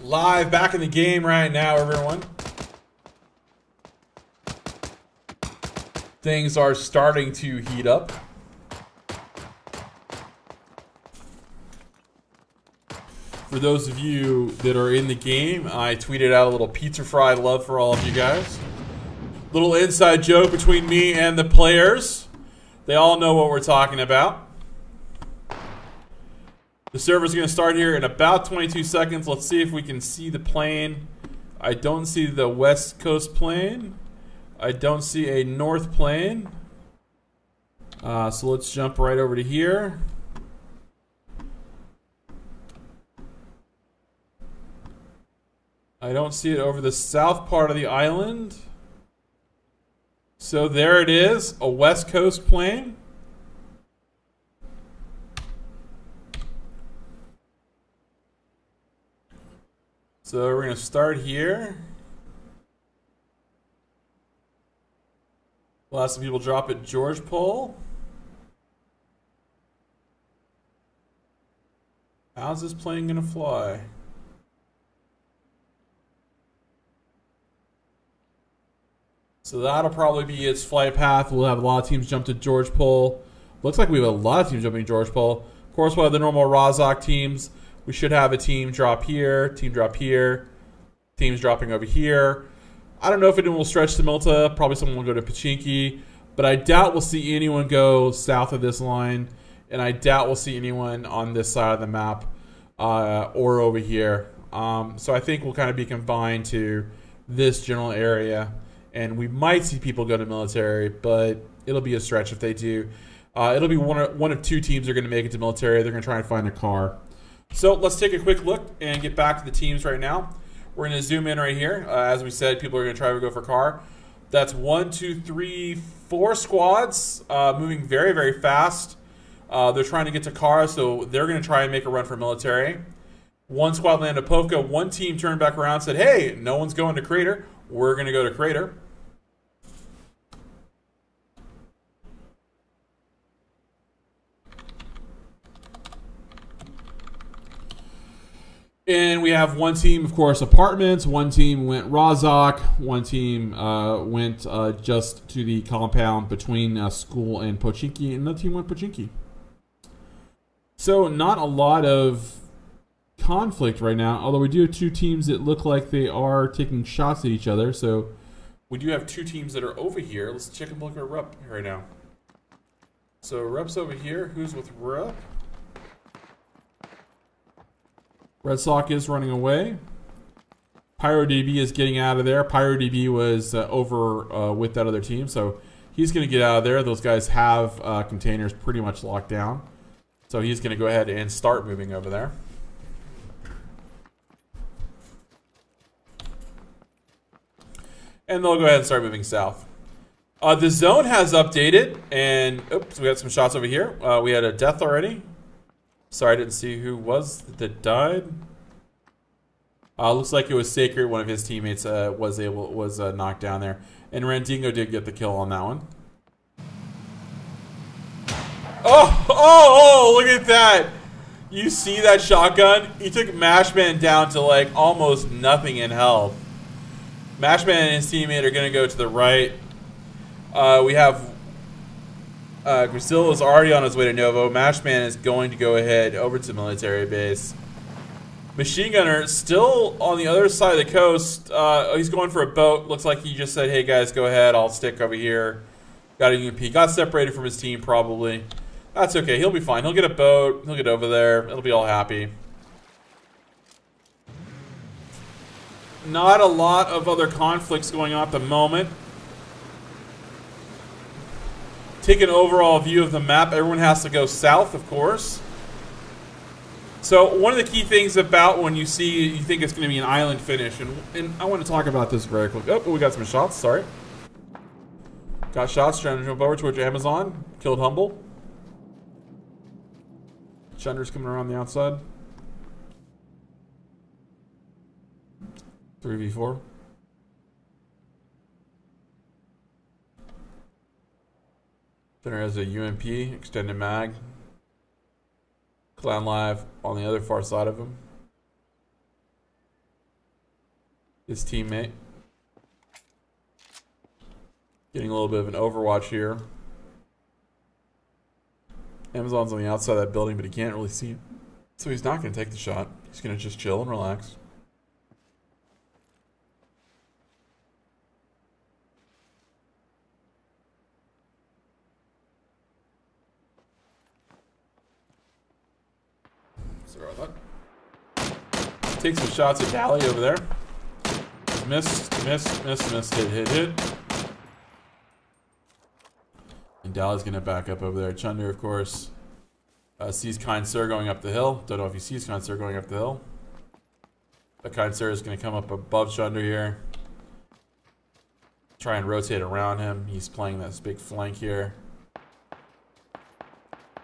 Live back in the game right now, everyone. Things are starting to heat up. For those of you that are in the game, I tweeted out a little pizza fry love for all of you guys. Little inside joke between me and the players. They all know what we're talking about. The server's going to start here in about 22 seconds. Let's see if we can see the plane. I don't see the West Coast plane. I don't see a North plane. So let's jump right over to here. I don't see it over the south part of the island. So there it is, a West Coast plane. So we're going to start here. We'll have some people drop at George Pole. How's this plane going to fly? So that'll probably be its flight path. We'll have a lot of teams jump to George Pole. Looks like we have a lot of teams jumping to George Pole. Of course, we'll have the normal Rozhok teams. We should have a team drop here, teams dropping over here. I don't know if anyone will stretch to Milta. Probably someone will go to Pachinki. But I doubt we'll see anyone go south of this line. And I doubt we'll see anyone on this side of the map or over here. So I think we'll kind of be confined to this general area. And we might see people go to military, but it'll be a stretch if they do. It'll be one of two teams that are going to make it to military. They're going to try and find a car. So let's take a quick look and get back to the teams right now. We're going to zoom in right here. As we said, people are going to try to go for car. That's 1, 2, 3, 4 squads moving very, very fast. They're trying to get to car, so they're going to try and make a run for military. One squad landed Povka. One team turned back around and said, hey, no one's going to Crater. We're going to go to Crater. And we have one team, of course, apartments. One team went Rozhok. One team went just to the compound between school and Pochinki. And another team went Pochinki. So not a lot of conflict right now. Although we do have two teams that look like they are taking shots at each other. So we do have two teams that are over here. Let's check and look at Rupp right now. So Rupp's over here. Who's with Rupp? Red Sock is running away. PyroDB is getting out of there. PyroDB was over with that other team, so he's going to get out of there. Those guys have containers pretty much locked down. So he's going to go ahead and start moving over there. And they'll go ahead and start moving south. The zone has updated, and oops, we had some shots over here. We had a death already. Sorry, I didn't see who was that died. Looks like it was Sacred. One of his teammates was knocked down there, and Randingo did get the kill on that one. Oh! Look at that! You see that shotgun? He took Mashman down to like almost nothing in health. Mashman and his teammate are going to go to the right. We have. Grisil is already on his way to Novo. Mashman is going to go ahead over to military base. Machine Gunner still on the other side of the coast. He's going for a boat. Looks like he just said, hey guys, go ahead. I'll stick over here. Got a UMP. Got separated from his team probably. That's okay. He'll be fine. He'll get a boat. He'll get over there. It'll be all happy. Not a lot of other conflicts going on at the moment. Take an overall view of the map. Everyone has to go south, of course. So one of the key things about when you think it's going to be an island finish, and I want to talk about this very quick. Oh, we got some shots. Sorry. Got shots. Trying to jump over towards Amazon. Killed Humble. Chunder's coming around the outside. 3v4. Center has a UMP, extended mag. Clan Live on the other far side of him. his teammate. Getting a little bit of an overwatch here. Amazon's on the outside of that building, but he can't really see him. So he's not going to take the shot. He's going to just chill and relax. Sorry about that. Take some shots at Dally over there. Missed, hit. And Dally's going to back up over there. Chunder, of course, sees Kind Sir going up the hill. Don't know if he sees Kind Sir going up the hill. But Kind Sir is going to come up above Chunder here. Try and rotate around him. He's playing this big flank here.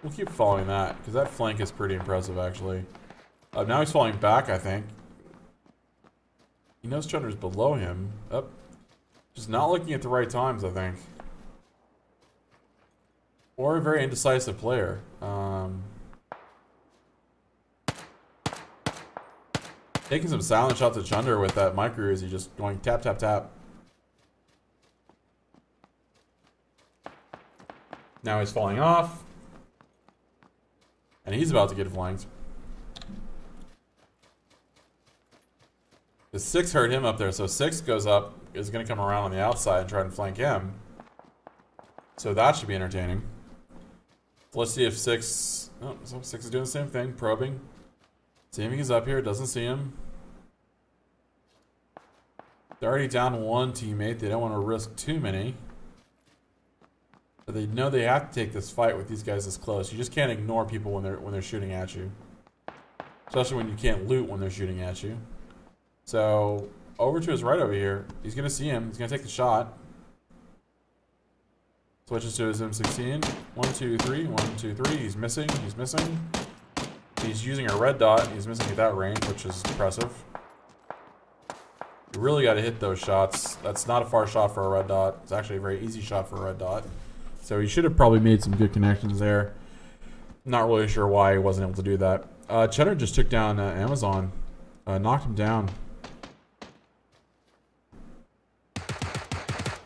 We'll keep following that, because that flank is pretty impressive, actually. Now he's falling back, I think. He knows Chunder's below him. Just not looking at the right times, I think. Or a very indecisive player. Taking some silent shots at Chunder with that micro Uzi, just going tap, tap, tap. Now he's falling off. And he's about to get flanked. The 6 hurt him up there, so 6 goes up, is going to come around on the outside and try and flank him. So that should be entertaining. Let's see if 6... Oh, so 6 is doing the same thing, probing. Seeing he's up here, doesn't see him. They're already down one teammate. They don't want to risk too many. But they know they have to take this fight with these guys this close. You just can't ignore people when they're shooting at you. Especially when you can't loot when they're shooting at you. So, over to his right over here. He's going to see him. He's going to take the shot. Switches to his M16. 1, 2, 3. 1, 2, 3. He's missing. He's missing. He's using a red dot. He's missing at that range, which is impressive. You really got to hit those shots. That's not a far shot for a red dot. It's actually a very easy shot for a red dot. So he should have probably made some good connections there. Not really sure why he wasn't able to do that. Cheddar just took down Amazon. Knocked him down.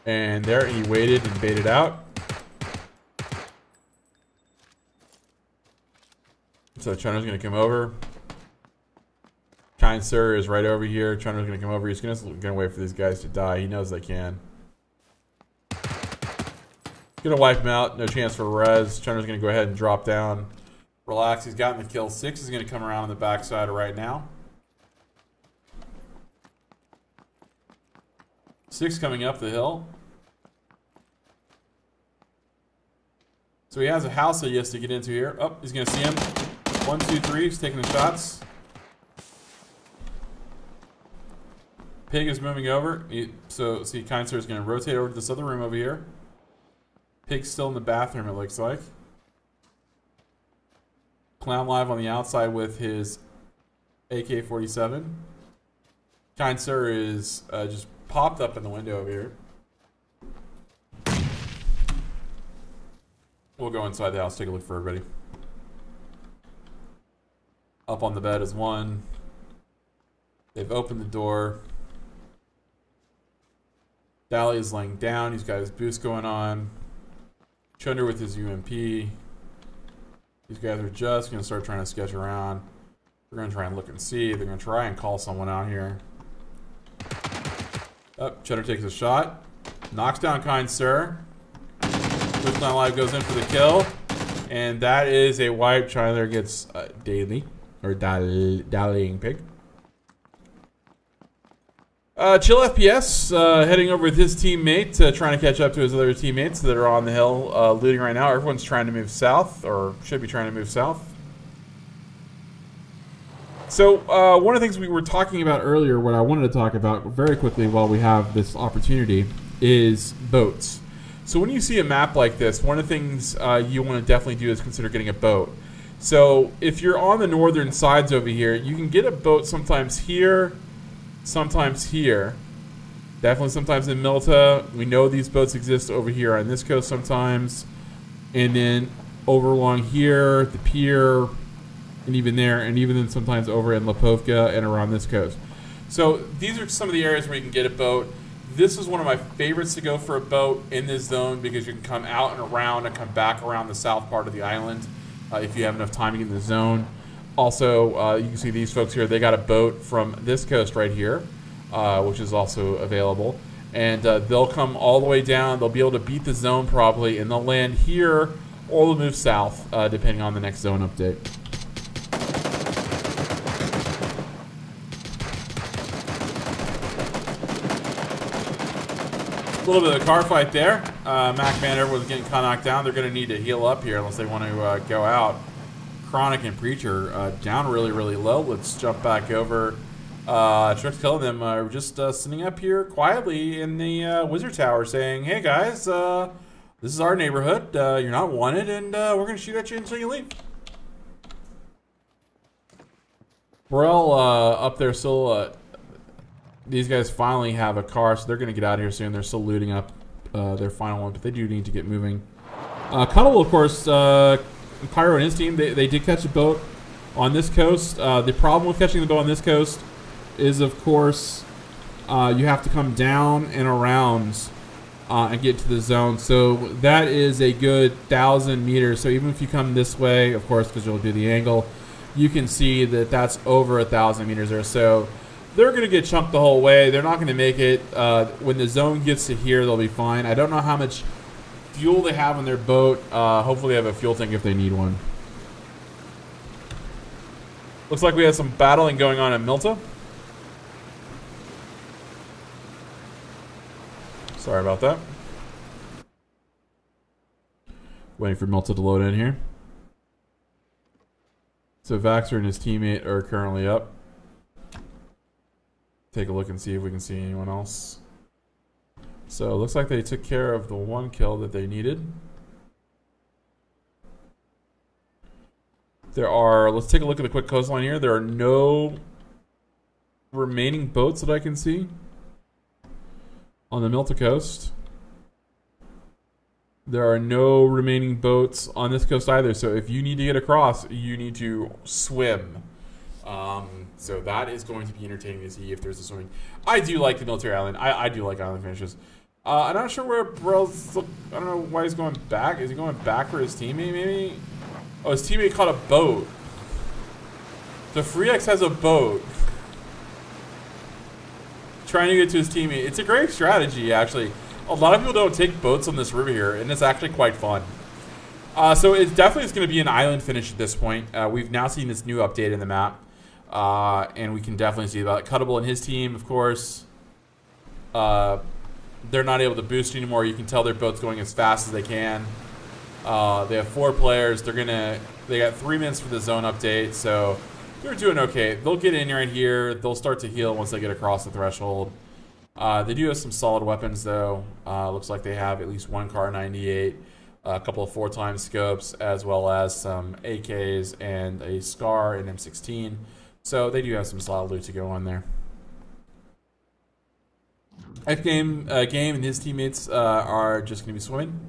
And there he waited and baited out. So Chunder's going to come over. Kind Sir is right over here. Chunder's going to come over. He's going to wait for these guys to die. He knows they can. Going to wipe him out. No chance for res. Chunder's going to go ahead and drop down. Relax. He's gotten the kill. 6 is going to come around on the backside right now. 6 coming up the hill. So he has a house that he has to get into here. Oh, he's going to see him. 1, 2, 3. He's taking the shots. Pig is moving over. So see, Kind Sir is going to rotate over to this other room over here. Pig's still in the bathroom, it looks like. Clown live on the outside with his AK-47. Kind Sir is just popped up in the window over here. We'll go inside the house, take a look for everybody. Up on the bed is one. They've opened the door. Dally is laying down. He's got his boost going on. Chunder with his UMP. These guys are just going to start trying to sketch around. They're going to try and look and see. They're going to try and call someone out here. Oh, Chunder takes a shot. Knocks down Kind Sir. Twitch Not Live goes in for the kill. And that is a wipe. Chunder gets daily. Or dallying pig. Chill FPS heading over with his teammate, trying to catch up to his other teammates that are on the hill looting right now. Everyone's trying to move south, or should be trying to move south. So one of the things we were talking about earlier, what I wanted to talk about very quickly while we have this opportunity, is boats. So when you see a map like this, one of the things you want to definitely do is consider getting a boat. So if you're on the northern sides over here, you can get a boat sometimes here, sometimes here. Definitely sometimes in Milta. We know these boats exist over here on this coast sometimes. And then over along here, the pier, and even there, and even then sometimes over in Lipovka and around this coast. So these are some of the areas where you can get a boat. This is one of my favorites to go for a boat in this zone because you can come out and around and come back around the south part of the island if you have enough time in the zone. Also, you can see these folks here. They got a boat from this coast right here, which is also available. And they'll come all the way down. They'll be able to beat the zone probably, and they'll land here or they'll move south depending on the next zone update. A little bit of a car fight there. Mac Vander was getting kind of knocked down. They're going to need to heal up here unless they want to go out. Chronic and Preacher down really, really low. Let's jump back over. Trix killing them. We're just sitting up here quietly in the Wizard Tower saying, hey guys, this is our neighborhood. You're not wanted, and we're going to shoot at you until you leave. Burrell up there still... these guys finally have a car, so they're going to get out of here soon. They're still looting up their final one, but they do need to get moving. Cuddle, of course, Pyro and his team, they did catch a boat on this coast. The problem with catching the boat on this coast is, of course, you have to come down and around and get to the zone. So that is a good 1,000 meters. So even if you come this way, of course, because you'll do the angle, you can see that that's over 1,000 meters there. So they're going to get chunked the whole way. They're not going to make it. When the zone gets to here, they'll be fine. I don't know how much fuel they have on their boat. Hopefully they have a fuel tank if they need one. Looks like we have some battling going on in Milta. Sorry about that. Waiting for Milta to load in here. So Vaxer and his teammate are currently up. Take a look and see if we can see anyone else. So it looks like they took care of the one kill that they needed. There are, let's take a look at the quick coastline here. There are no remaining boats that I can see on the Milta coast. There are no remaining boats on this coast either. So if you need to get across, you need to swim. So that is going to be entertaining to see if there's a swimming. I do like the military island. I do like island finishes. I'm not sure where Burrell's. I don't know why he's going back. Is he going back for his teammate maybe? Oh, his teammate caught a boat. The FreeX has a boat. Trying to get to his teammate. It's a great strategy, actually. A lot of people don't take boats on this river here, and it's actually quite fun. So it definitely is going to be an island finish at this point. We've now seen this new update in the map. And we can definitely see about it. Cuttable and his team, of course. They're not able to boost anymore. You can tell their boat's going as fast as they can. They have 4 players. They got 3 minutes for the zone update, so they're doing okay. They'll get in right here. They'll start to heal once they get across the threshold. They do have some solid weapons, though. Looks like they have at least 1 Kar 98, a couple of 4x scopes, as well as some AKs and a SCAR and M16. So they do have some solid loot to go on there. Game and his teammates are just going to be swimming.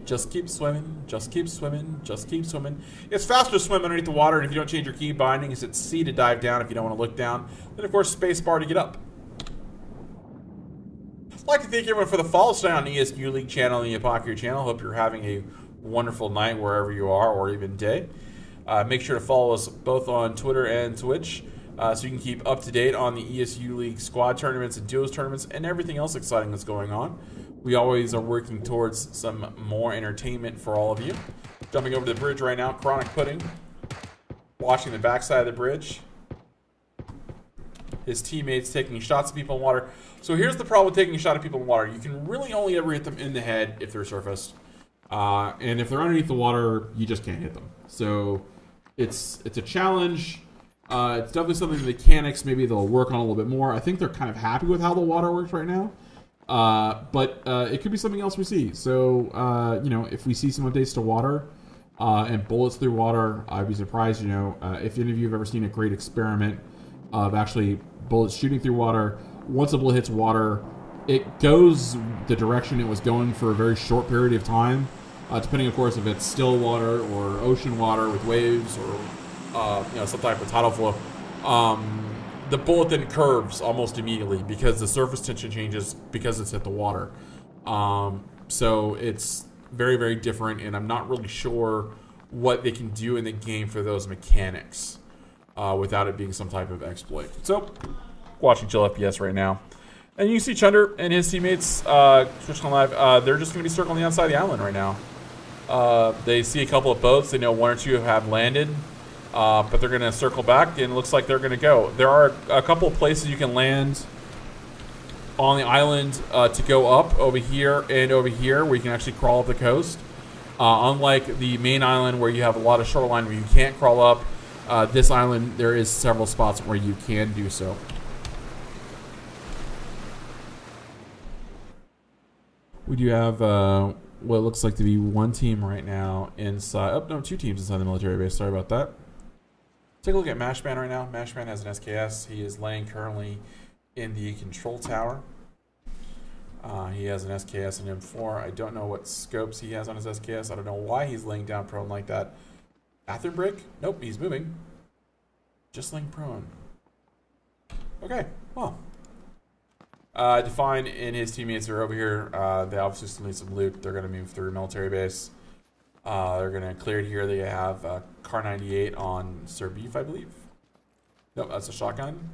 Just keep swimming, just keep swimming, just keep swimming. It's faster to swim underneath the water, and if you don't change your key bindings, it's C to dive down if you don't want to look down. Then, of course, space bar to get up. I'd like to thank everyone for the follow today on the ESU League channel and the Apocalypse channel. Hope you're having a wonderful night wherever you are, or even day. Make sure to follow us both on Twitter and Twitch so you can keep up to date on the ESU League squad tournaments and duos tournaments and everything else exciting that's going on. We always are working towards some more entertainment for all of you. Jumping over the bridge right now, Chronic Pudding. Watching the backside of the bridge. His teammates taking shots at people in water. So here's the problem with taking a shot at people in water. You can really only ever hit them in the head if they're surfaced. And if they're underneath the water, you just can't hit them. So it's a challenge. It's definitely something the mechanics maybe they'll work on a little bit more. I think they're kind of happy with how the water works right now. But it could be something else we see. So, you know, if we see some updates to water and bullets through water, I'd be surprised, you know, if any of you have ever seen a great experiment of actually bullets shooting through water. Once a bullet hits water, it goes the direction it was going for a very short period of time, depending, of course, if it's still water or ocean water with waves or, you know, some type of tidal flow. the bullet then curves almost immediately because the surface tension changes because it's hit the water. So it's very, very different, and I'm not really sure what they can do in the game for those mechanics without it being some type of exploit. So, watching chill FPS right now. And you see Chunder and his teammates switching on live. They're just going to be circling the outside of the island right now. They see a couple of boats. They know one or two have landed. But they're going to circle back, and it looks like they're going to go. There are a couple of places you can land on the island to go up over here and over here where you can actually crawl up the coast. Unlike the main island where you have a lot of shoreline where you can't crawl up, this island there is several spots where you can do so. We do have what looks like to be one team right now inside. Oh, no, two teams inside the military base. Sorry about that. Take a look at Mashman right now. Mashman has an SKS. He is laying currently in the control tower. He has an SKS and M4. I don't know what scopes he has on his SKS. I don't know why he's laying down prone like that. Bathroom break? Nope, he's moving. Just laying prone. Okay, well. Define and his teammates are over here. They obviously still need some loot. They're going to move through military base. They're going to clear it here. They have Car 98 on Sir Beef, I believe. Nope, that's a shotgun.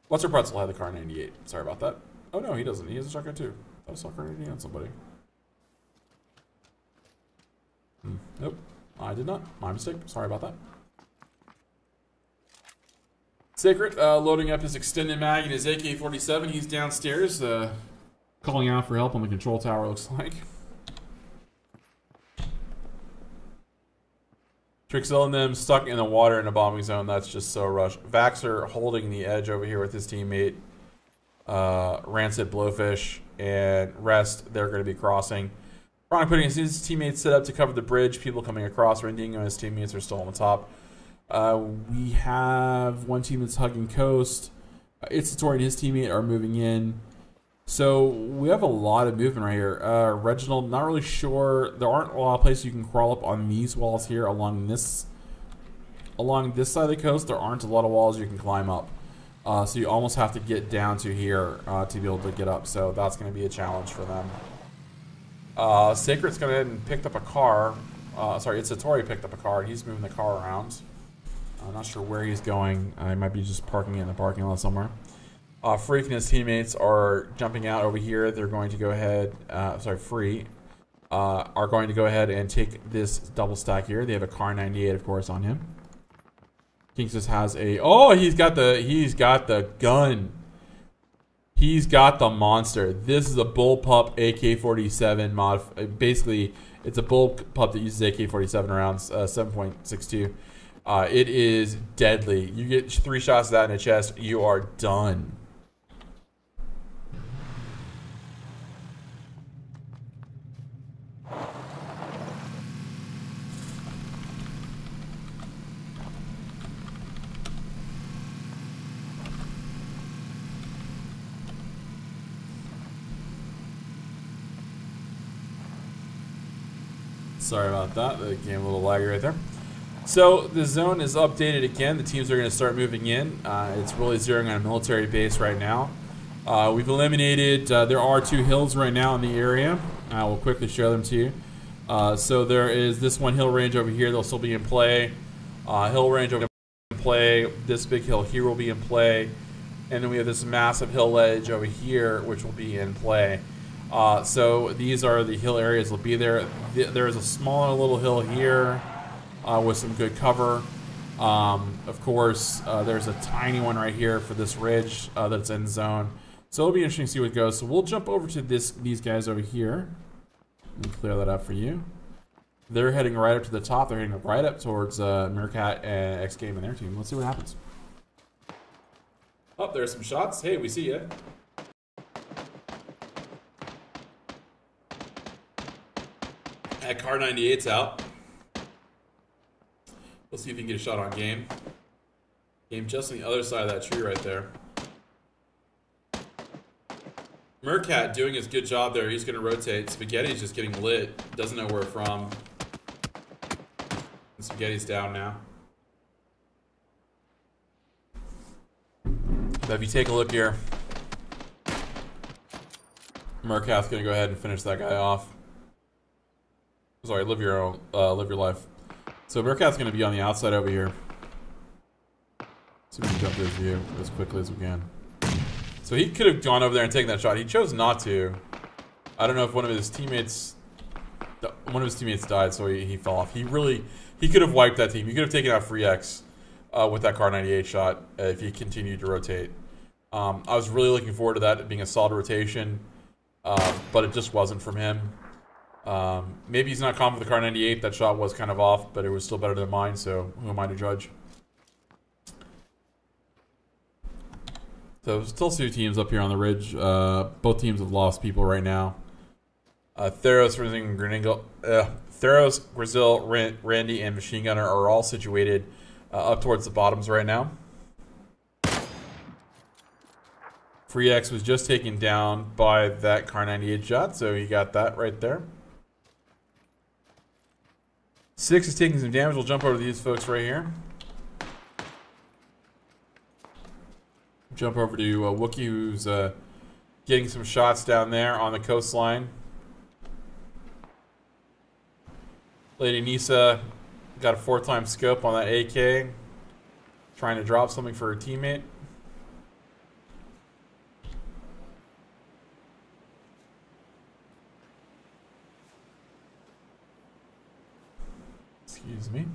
What's her pretzel had the Car 98? Sorry about that. Oh no, he doesn't. He has a shotgun too. I saw Car 98 on somebody. Nope, I did not. My mistake. Sorry about that. Sacred loading up his extended mag and his AK-47. He's downstairs calling out for help on the control tower, looks like. Trixel and them stuck in the water in a bombing zone. That's just so rushed. Vaxer holding the edge over here with his teammate. Rancid, Blowfish, and Rest. They're going to be crossing. Ron putting his teammates set up to cover the bridge. People coming across. Rendingo and his teammates are still on the top. We have one team that's hugging coast. Itzatori and his teammate are moving in. So we have a lot of movement right here. Reginald, not really sure. There aren't a lot of places you can crawl up on these walls here along this side of the coast. There aren't a lot of walls you can climb up. So you almost have to get down to here to be able to get up. So that's going to be a challenge for them. Sacred's gone ahead and picked up a car. Sorry, Itzatori picked up a car. He's moving the car around. I'm not sure where he's going. He might be just parking in the parking lot somewhere. Freak and his teammates are jumping out over here. They're going to go ahead. Free are going to go ahead and take this double stack here. They have a Car 98, of course, on him. Kinks has a. Oh, he's got the gun. He's got the monster. This is a bullpup AK-47 mod. Basically, it's a bullpup that uses AK-47 rounds, 7.62. It is deadly. You get 3 shots of that in the chest, you are done. Sorry about that. The game a little laggy right there. So the zone is updated again. The teams are going to start moving in. It's really zeroing on a military base right now. We've eliminated, there are 2 hills right now in the area. I will quickly show them to you. So there is this one hill range over here. They'll still be in play. Hill range over in play. This big hill here will be in play. And then we have this massive hill ledge over here, which will be in play. So these are the hill areas that will be there. There's a smaller little hill here. With some good cover. Of course, there's a tiny one right here for this ridge that's in zone. So it'll be interesting to see what goes. So we'll jump over to these guys over here. Let me clear that up for you. They're heading right up to the top. They're heading right up towards Meerkat and X Game and their team. Let's see what happens. Oh, there's some shots. Hey, we see you. That Car 98's out. Let's see if you can get a shot on Game. Game just on the other side of that tree right there. Meerkat doing his good job there. He's going to rotate. Spaghetti's just getting lit. Doesn't know where from. And Spaghetti's down now. But if you take a look here, Murkath's gonna go ahead and finish that guy off. Sorry, live your life. So Murkath's gonna be on the outside over here. So we can jump to his view as quickly as we can. So he could have gone over there and taken that shot. He chose not to. I don't know if one of his teammates died, so he fell off. He could have wiped that team. He could have taken out Free X with that Car 98 shot if he continued to rotate. I was really looking forward to that being a solid rotation, but it just wasn't from him. Maybe he's not confident with the Car 98. That shot was kind of off, but it was still better than mine, so who am I to judge? So still two teams up here on the ridge. Both teams have lost people right now. Theros, Grizzle, Randy, and Machine Gunner are all situated up towards the bottoms right now. Free X was just taken down by that Car 98 shot, so he got that right there. 6 is taking some damage. We'll jump over to these folks right here. Jump over to Wookie, who's getting some shots down there on the coastline. Lady Nisa got a 4-time scope on that AK, trying to drop something for her teammate. Excuse me.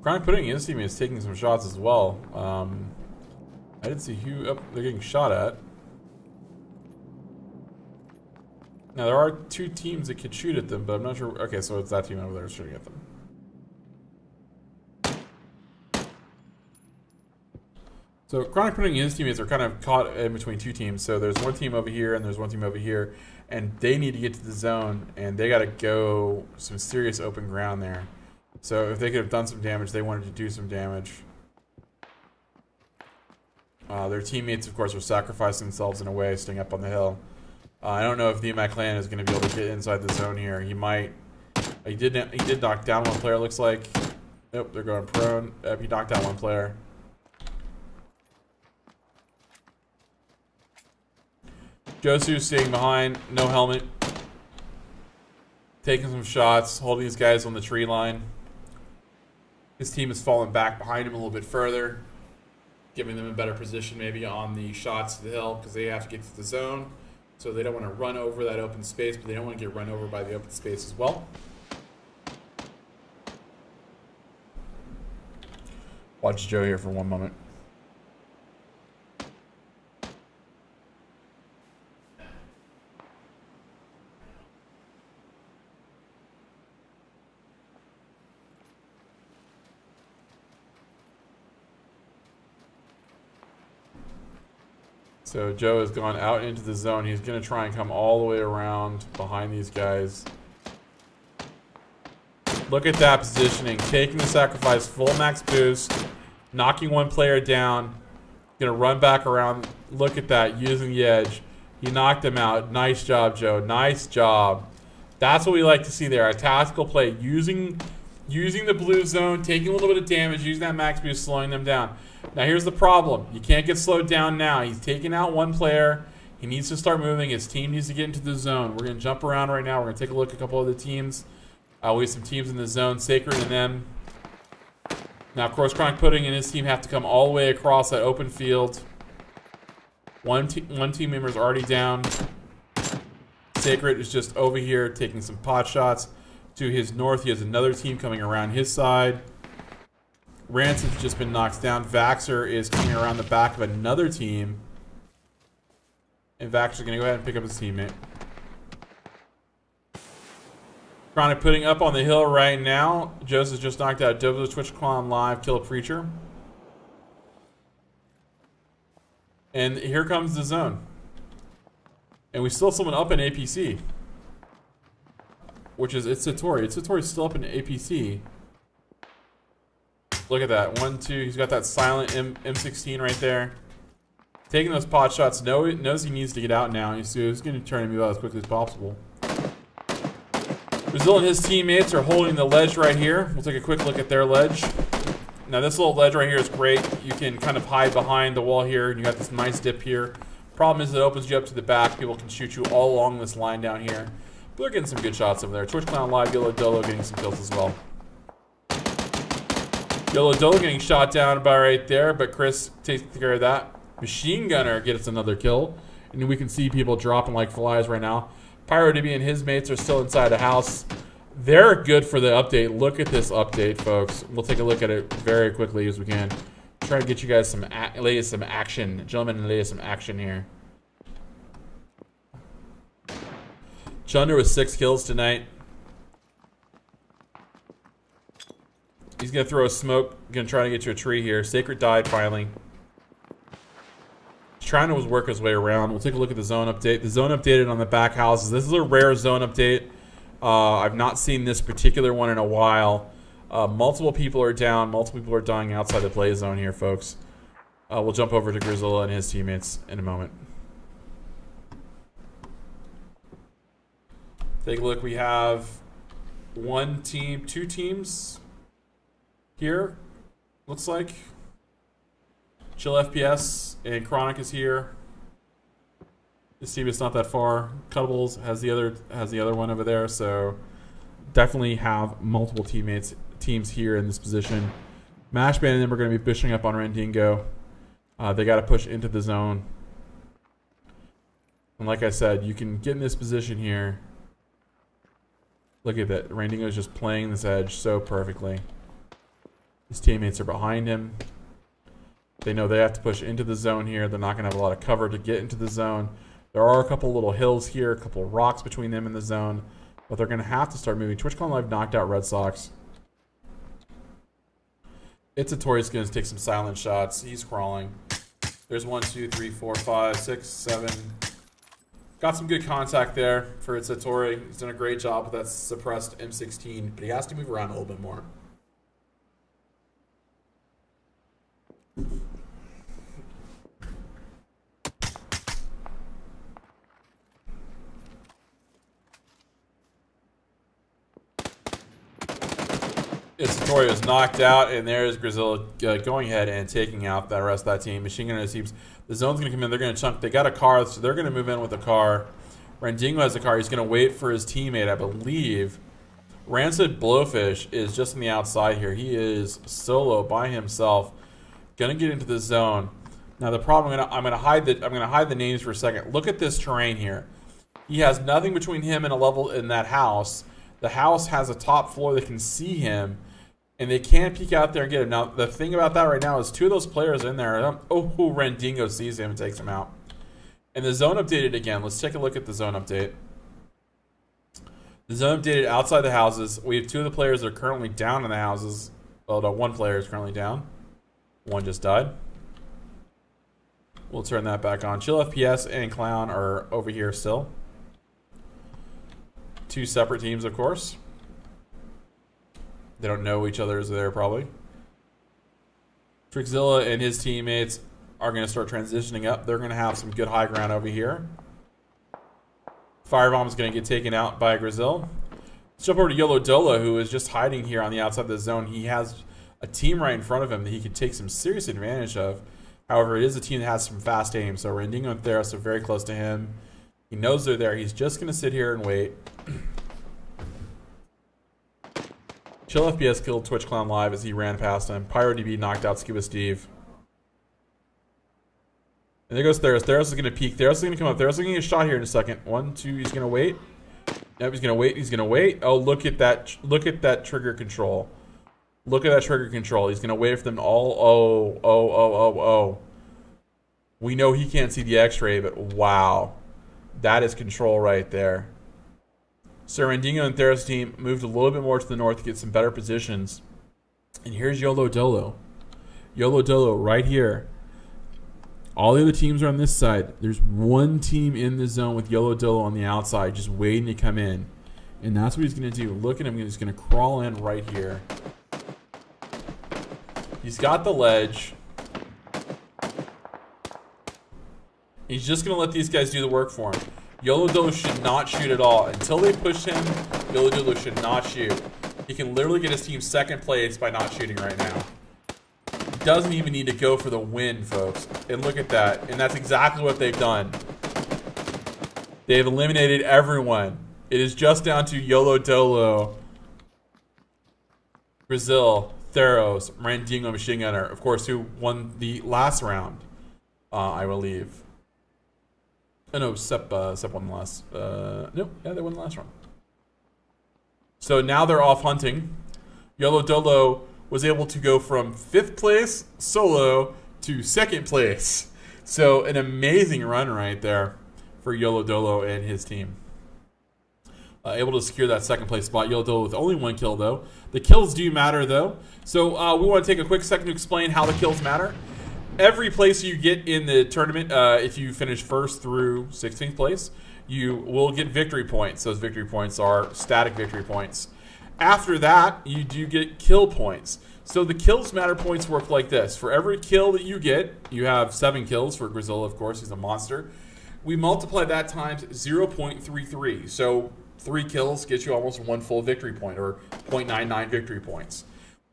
Chronic Pudding his teammate is taking some shots as well. I didn't see who they're getting shot at. Now there are 2 teams that could shoot at them, but I'm not sure. Okay, so it's that team over there shooting at them. So Chronic Pudding and his teammates are kind of caught in between 2 teams. So there's one team over here and there's one team over here, and they need to get to the zone, and they got to go some serious open ground there. So if they could have done some damage, they wanted to do some damage. Their teammates, of course, are sacrificing themselves in a way, staying up on the hill. I don't know if the Mac Clan is going to be able to get inside the zone here. He might. He did knock down one player, looks like. Nope, they're going prone. He knocked down one player. Josu staying behind, no helmet. Taking some shots, holding these guys on the tree line. His team has fallen back behind him a little bit further, giving them a better position maybe on the shots to the hill, because they have to get to the zone. So they don't want to run over that open space, but they don't want to get run over by the open space as well. Watch Joe here for one moment. So Joe has gone out into the zone. He's going to try and come all the way around behind these guys. Look at that positioning. Taking the sacrifice, full max boost, knocking one player down. Going to run back around. Look at that, using the edge. He knocked him out. Nice job, Joe. Nice job. That's what we like to see there. A tactical play. Using the blue zone, taking a little bit of damage, using that max boost, slowing them down. Now here's the problem. You can't get slowed down now. He's taking out one player. He needs to start moving. His team needs to get into the zone. We're going to jump around right now. We're going to take a look at a couple of the teams. We have some teams in the zone, Sacred and them. Now, of course, Chronic Pudding and his team have to come all the way across that open field. One team member is already down. Sacred is just over here taking some pot shots. To his north, he has another team coming around his side. Rancid's just been knocked down. Vaxxer is coming around the back of another team. And Vaxxer's going to go ahead and pick up his teammate. Chronic Pudding up on the hill right now. Joseph just knocked out Dobo Twitch Clan Live, Kill a Preacher. And here comes the zone. And we still have someone up in APC. Which is, it's Satori. Satori's still up in APC. Look at that. 1, 2. He's got that silent M16 right there. Taking those pot shots, knows he needs to get out now. So he's going to try to move out as quickly as possible. Brazil and his teammates are holding the ledge right here. We'll take a quick look at their ledge. Now this little ledge right here is great. You can kind of hide behind the wall here, and you got this nice dip here. Problem is it opens you up to the back. People can shoot you all along this line down here. But they're getting some good shots over there. Twitch Clown Live, Yellow Dolo getting some kills as well. Yellow Dolo getting shot down by right there, but Chris takes care of that. Machine Gunner gets another kill. And we can see people dropping like flies right now. PyroDB and his mates are still inside the house. They're good for the update. Look at this update, folks. We'll take a look at it very quickly as we can. Try to get you guys lay some action. Gentlemen, lay some action here. Chunder with 6 kills tonight. He's going to throw a smoke. Going to try to get you a tree here. Sacred died finally. He's trying to work his way around. We'll take a look at the zone update. The zone updated on the back houses. This is a rare zone update. I've not seen this particular one in a while. Multiple people are down. Multiple people are dying outside the play zone here, folks. We'll jump over to Grizzilla and his teammates in a moment. Take a look. We have 1 team, 2 teams here. Looks like Chill FPS and Chronic is here. This team is not that far. Cuttables has the other one over there, so definitely have multiple teams here in this position. Mashband and them are going to be pushing up on Rendingo. They got to push into the zone. And like I said, you can get in this position here. Look at that. Rendingo is just playing this edge so perfectly. His teammates are behind him. They know they have to push into the zone here. They're not going to have a lot of cover to get into the zone. There are a couple little hills here, a couple rocks between them and the zone, but they're going to have to start moving. TwitchCon Live knocked out Red Sox. Itzatori's going to take some silent shots. He's crawling. There's 1, 2, 3, 4, 5, 6, 7. Got some good contact there for Itzatori. He's done a great job with that suppressed M16, but he has to move around a little bit more. Itzatori is knocked out, and there's Grizzilla going ahead and taking out the rest of that team. Machine Gunner teams. The zone's going to come in. They're going to chunk. They got a car, so they're going to move in with a car. Rendingo has a car. He's going to wait for his teammate, I believe. Rancid Blowfish is just on the outside here. He is solo by himself. Going to get into the zone. Now the problem, I'm going to hide the names for a second. Look at this terrain here. He has nothing between him and a level in that house. The house has a top floor that can see him, and they can't peek out there and get him. Now, the thing about that right now is 2 of those players in there. Oh, Rendingo sees him and takes him out. And the zone updated again. Let's take a look at the zone update. The zone updated outside the houses. We have 2 of the players that are currently down in the houses. Well, no, 1 player is currently down. 1 just died. We'll turn that back on. Chill FPS and Clown are over here still. 2 separate teams, of course. They don't know each other as there, probably. Trickzilla and his teammates are going to start transitioning up. They're going to have some good high ground over here. Firebomb is going to get taken out by Grizzil. Let's jump over to Yellow Dola, who is just hiding here on the outside of the zone. He has a team right in front of him that he could take some serious advantage of. However, it is a team that has some fast aim. So Rendingo and Theros are very close to him. He knows they're there. He's just going to sit here and wait. Chill FPS killed Twitch Clown Live as he ran past him. PyroDB knocked out Scuba Steve. And there goes Theros. Theros is going to peek. Theros is going to come up. Theros is going to get a shot here in a second. 1, 2. He's going to wait. Nope, he's going to wait. He's going to wait. Oh, look at that. Look at that trigger control. Look at that trigger control. He's going to wait for them all. Oh. We know he can't see the X-ray, but wow. That is control right there. So Rendingo and Theros' team moved a little bit more to the north to get some better positions. And here's Yolo Dolo. Yolo Dolo right here. All the other teams are on this side. There's 1 team in the zone with Yolo Dolo on the outside just waiting to come in. And that's what he's going to do. Look at him. He's going to crawl in right here. He's got the ledge. He's just going to let these guys do the work for him. YOLO Dolo should not shoot at all. Until they push him, YOLO Dolo should not shoot. He can literally get his team second place by not shooting right now. Doesn't even need to go for the win, folks. And look at that. And that's exactly what they've done. They've eliminated everyone. It is just down to YOLO Dolo, Brazil, Theros, Randingo, Machine Gunner, of course, who won the last round, I believe. Oh no, Sep won the last. No, yeah, they won the last round. So now they're off hunting. YOLO Dolo was able to go from 5th place solo to 2nd place. So an amazing run right there for YOLO Dolo and his team. Able to secure that 2nd place spot. YOLO Dolo with only 1 kill though. The kills do matter though. So we want to take a quick second to explain how the kills matter. Every place you get in the tournament, if you finish 1st through 16th place, you will get victory points. Those victory points are static victory points. After that, you do get kill points. So the kills matter points work like this. For every kill that you get, you have 7 kills for Grizzilla, of course, he's a monster. We multiply that times 0.33. So 3 kills gets you almost 1 full victory point, or 0.99 victory points.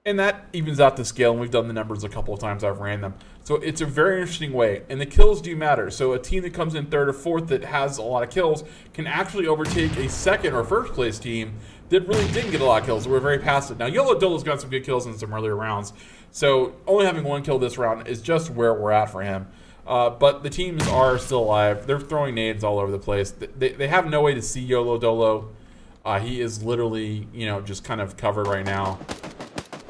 And that evens out the scale, and we've done the numbers a couple of times. I've ran them. So it's a very interesting way. And the kills do matter. So a team that comes in 3rd or 4th that has a lot of kills can actually overtake a 2nd or 1st place team that really didn't get a lot of kills. We're very passive. Now, YOLO Dolo's got some good kills in some earlier rounds. So only having 1 kill this round is just where we're at for him. But the teams are still alive. They're throwing nades all over the place. They have no way to see YOLO Dolo. He is literally, you know, just kind of covered right now.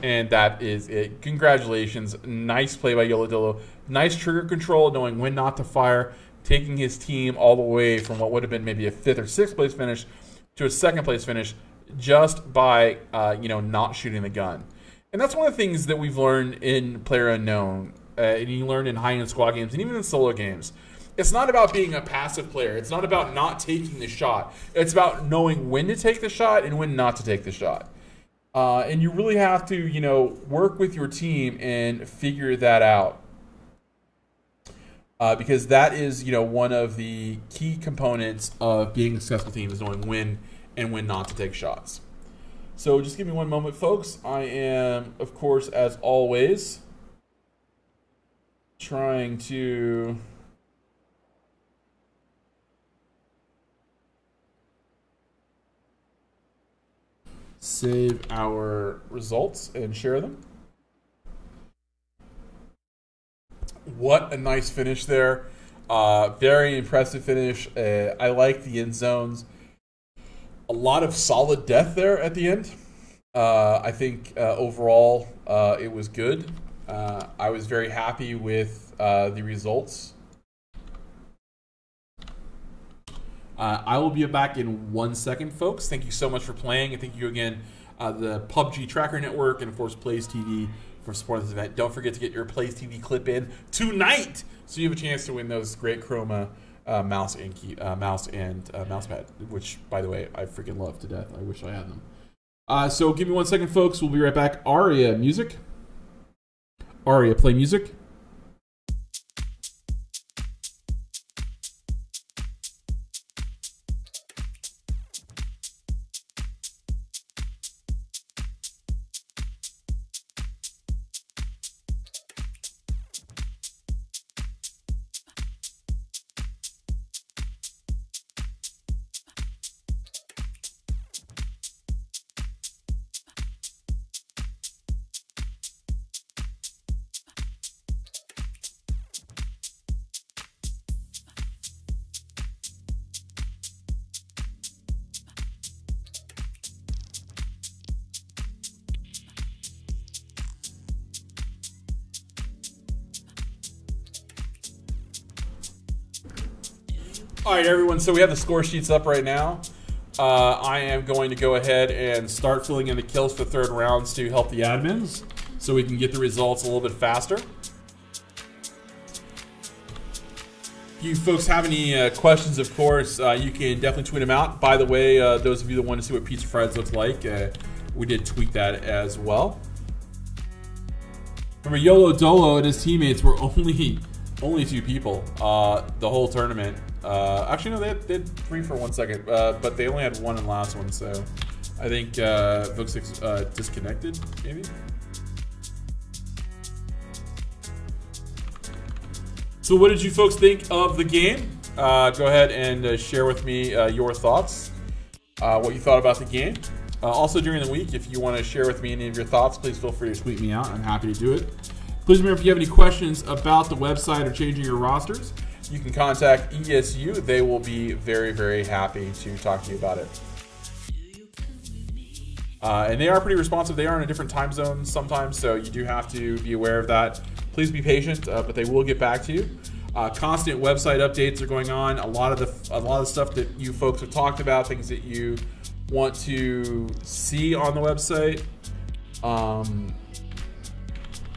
And that is it. Congratulations. Nice play by YOLO Dolo. Nice trigger control, knowing when not to fire. Taking his team all the way from what would have been maybe a 5th or 6th place finish to a 2nd place finish just by, you know, not shooting the gun. And that's one of the things that we've learned in PlayerUnknown. And you learn in high-end squad games and even in solo games. It's not about being a passive player. It's not about not taking the shot. It's about knowing when to take the shot and when not to take the shot. And you really have to, you know, work with your team and figure that out. Because that is, you know, one of the key components of being a successful team, is knowing when and when not to take shots. So just give me one moment, folks. I am, of course, as always, trying to save our results and share them. What a nice finish there. Very impressive finish. I like the end zones. A lot of solid death there at the end. I think overall it was good. I was very happy with the results. I will be back in 1 second, folks. Thank you so much for playing, and thank you again, the PUBG Tracker Network, and of course Plays TV for supporting this event. Don't forget to get your Plays TV clip in tonight, so you have a chance to win those great Chroma mouse and mouse pad, which, by the way, I freaking love to death. I wish I had them. So give me 1 second, folks. We'll be right back. Aria, music. Aria, play music. All right, everyone, so we have the score sheets up right now. I am going to go ahead and start filling in the kills for 3rd rounds to help the admins so we can get the results a little bit faster. If you folks have any questions, of course, you can definitely tweet them out. By the way, those of you that want to see what Pizza Fries looks like, we did tweet that as well. Remember, YOLO Dolo and his teammates were only Only 2 people. The whole tournament. Actually, no, they had 3 for 1 second, but they only had 1 in the last one. So I think folks disconnected, maybe. So what did you folks think of the game? Go ahead and share with me your thoughts, what you thought about the game. Also during the week, if you want to share with me any of your thoughts, please feel free to tweet me out. I'm happy to do it. Please remember, if you have any questions about the website or changing your rosters, you can contact ESU. They will be very, very happy to talk to you about it. And they are pretty responsive. They are in a different time zone sometimes, so you do have to be aware of that. Please be patient, but they will get back to you. Constant website updates are going on. A lot of the stuff that you folks have talked about, things that you want to see on the website,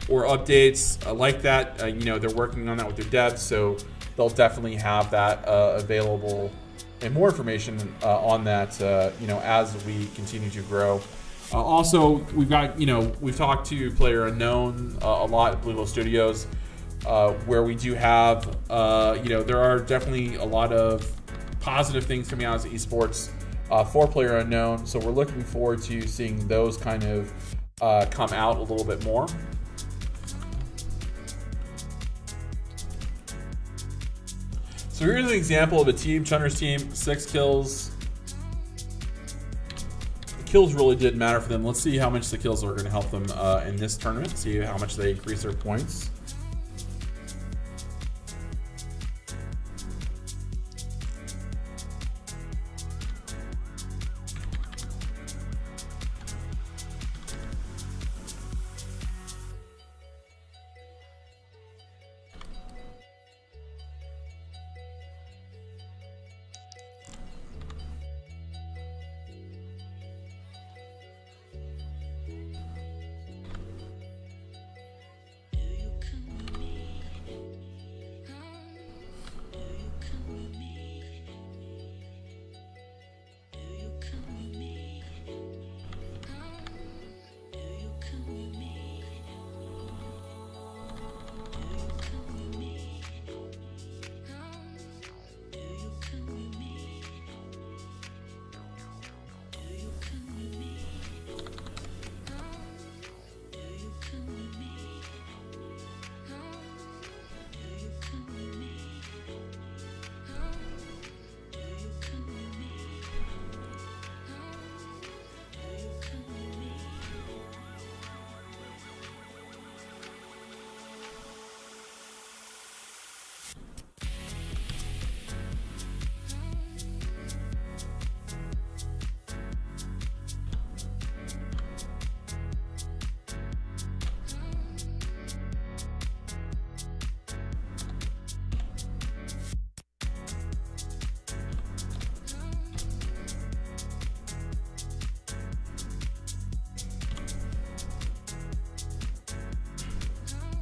or updates like that. You know, they're working on that with their devs, so they'll definitely have that available, and more information on that, you know, as we continue to grow. Also, we've got, you know, we've talked to PLAYERUNKNOWN a lot at Blue Hill Studios, where we do have, you know, there are definitely a lot of positive things coming out as esports for PLAYERUNKNOWN. So we're looking forward to seeing those kind of come out a little bit more. So here's an example of a team, Chunder's team, 6 kills. The kills really didn't matter for them. Let's see how much the kills are going to help them in this tournament. See how much they increase their points.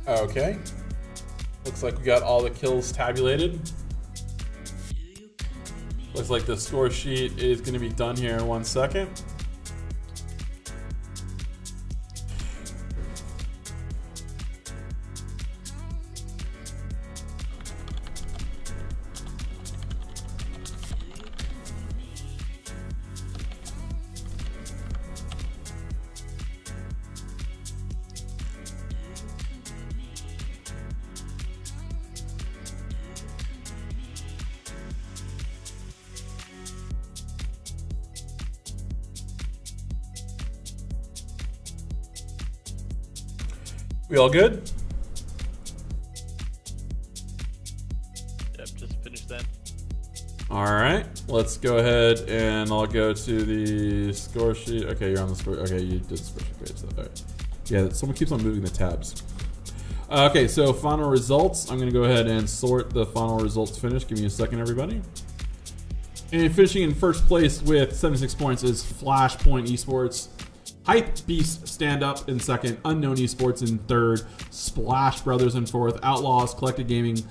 Okay. Looks like we got all the kills tabulated. Looks like the score sheet is going to be done here in 1 second. We all good? Yep, just finished that. All right, let's go ahead and I'll go to the score sheet. Okay, you're on the score. Okay, you did the score sheet page. So, all right. Yeah, someone keeps on moving the tabs. Okay, so final results. I'm going to go ahead and sort the final results finished. Give me a second, everybody. And finishing in first place with 76 points is Flashpoint Esports. Hype Beast Stand Up in second, Unknown Esports in third, Splash Brothers in fourth, Outlaws Collected Gaming,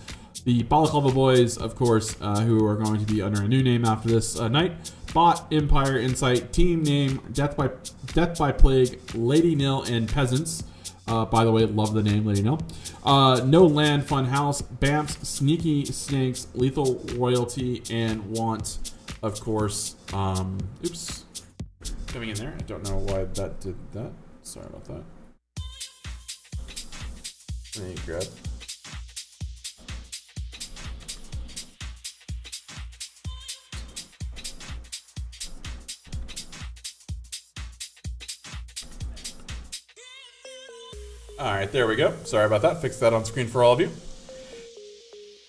the Balaclava Boys, of course, who are going to be under a new name after this night, Bot Empire Insight, Team Name, Death by Plague, Lady Nil, and Peasants. By the way, love the name, let you know. No Land, Fun House, Bamps, Sneaky Snakes, Lethal Royalty, and Want, of course. Oops. Coming in there. I don't know why that did that. Sorry about that. Let me grab. All right, there we go. Sorry about that. Fix that on screen for all of you.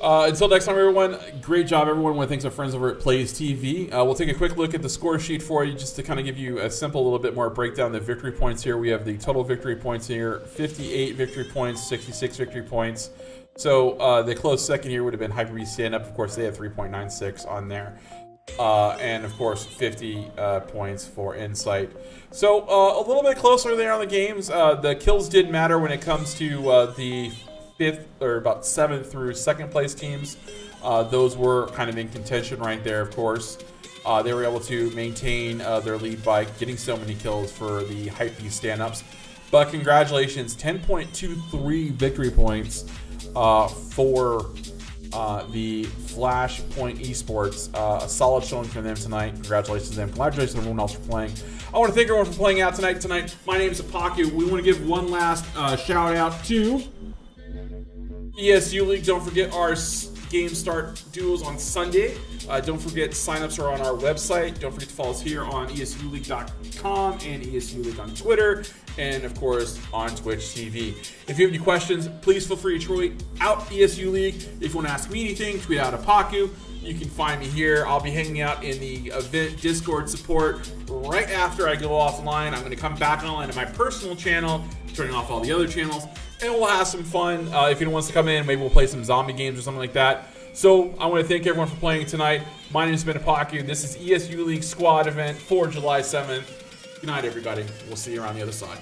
Until next time, everyone, great job, everyone. I want to thank our friends over at Plays TV. We'll take a quick look at the score sheet for you just to kind of give you a simple little bit more breakdown of the victory points here. We have the total victory points here, 58 victory points, 66 victory points. So the close second here would have been Hyper-B Stand Up. Of course, they had 3.96 on there. And of course 50 points for Insight. So a little bit closer there on the games. The kills did matter when it comes to the 5th or about 7th through 2nd place teams. Those were kind of in contention right there, of course. They were able to maintain their lead by getting so many kills for the Hype-B stand-ups. But congratulations, 10.23 victory points for the Flashpoint Esports. A solid showing from them tonight. Congratulations to them. Congratulations to everyone else for playing. I want to thank everyone for playing out tonight. My name is Apaku. We want to give one last shout out to ESU League. Don't forget our game start duels on Sunday. Don't forget signups are on our website. Don't forget to follow us here on ESULeague.com and ESU League on Twitter, and of course on Twitch TV. If you have any questions, please feel free to tweet out ESU League. If you want to ask me anything, tweet out Apaku. You can find me here. I'll be hanging out in the event Discord support right after I go offline. I'm going to come back online to my personal channel, turning off all the other channels, and we'll have some fun. If anyone wants to come in, maybe we'll play some zombie games or something like that. So I want to thank everyone for playing tonight. My name has been Apaku. This is ESU League Squad event for July 7th. Good night, everybody. We'll see you around the other side.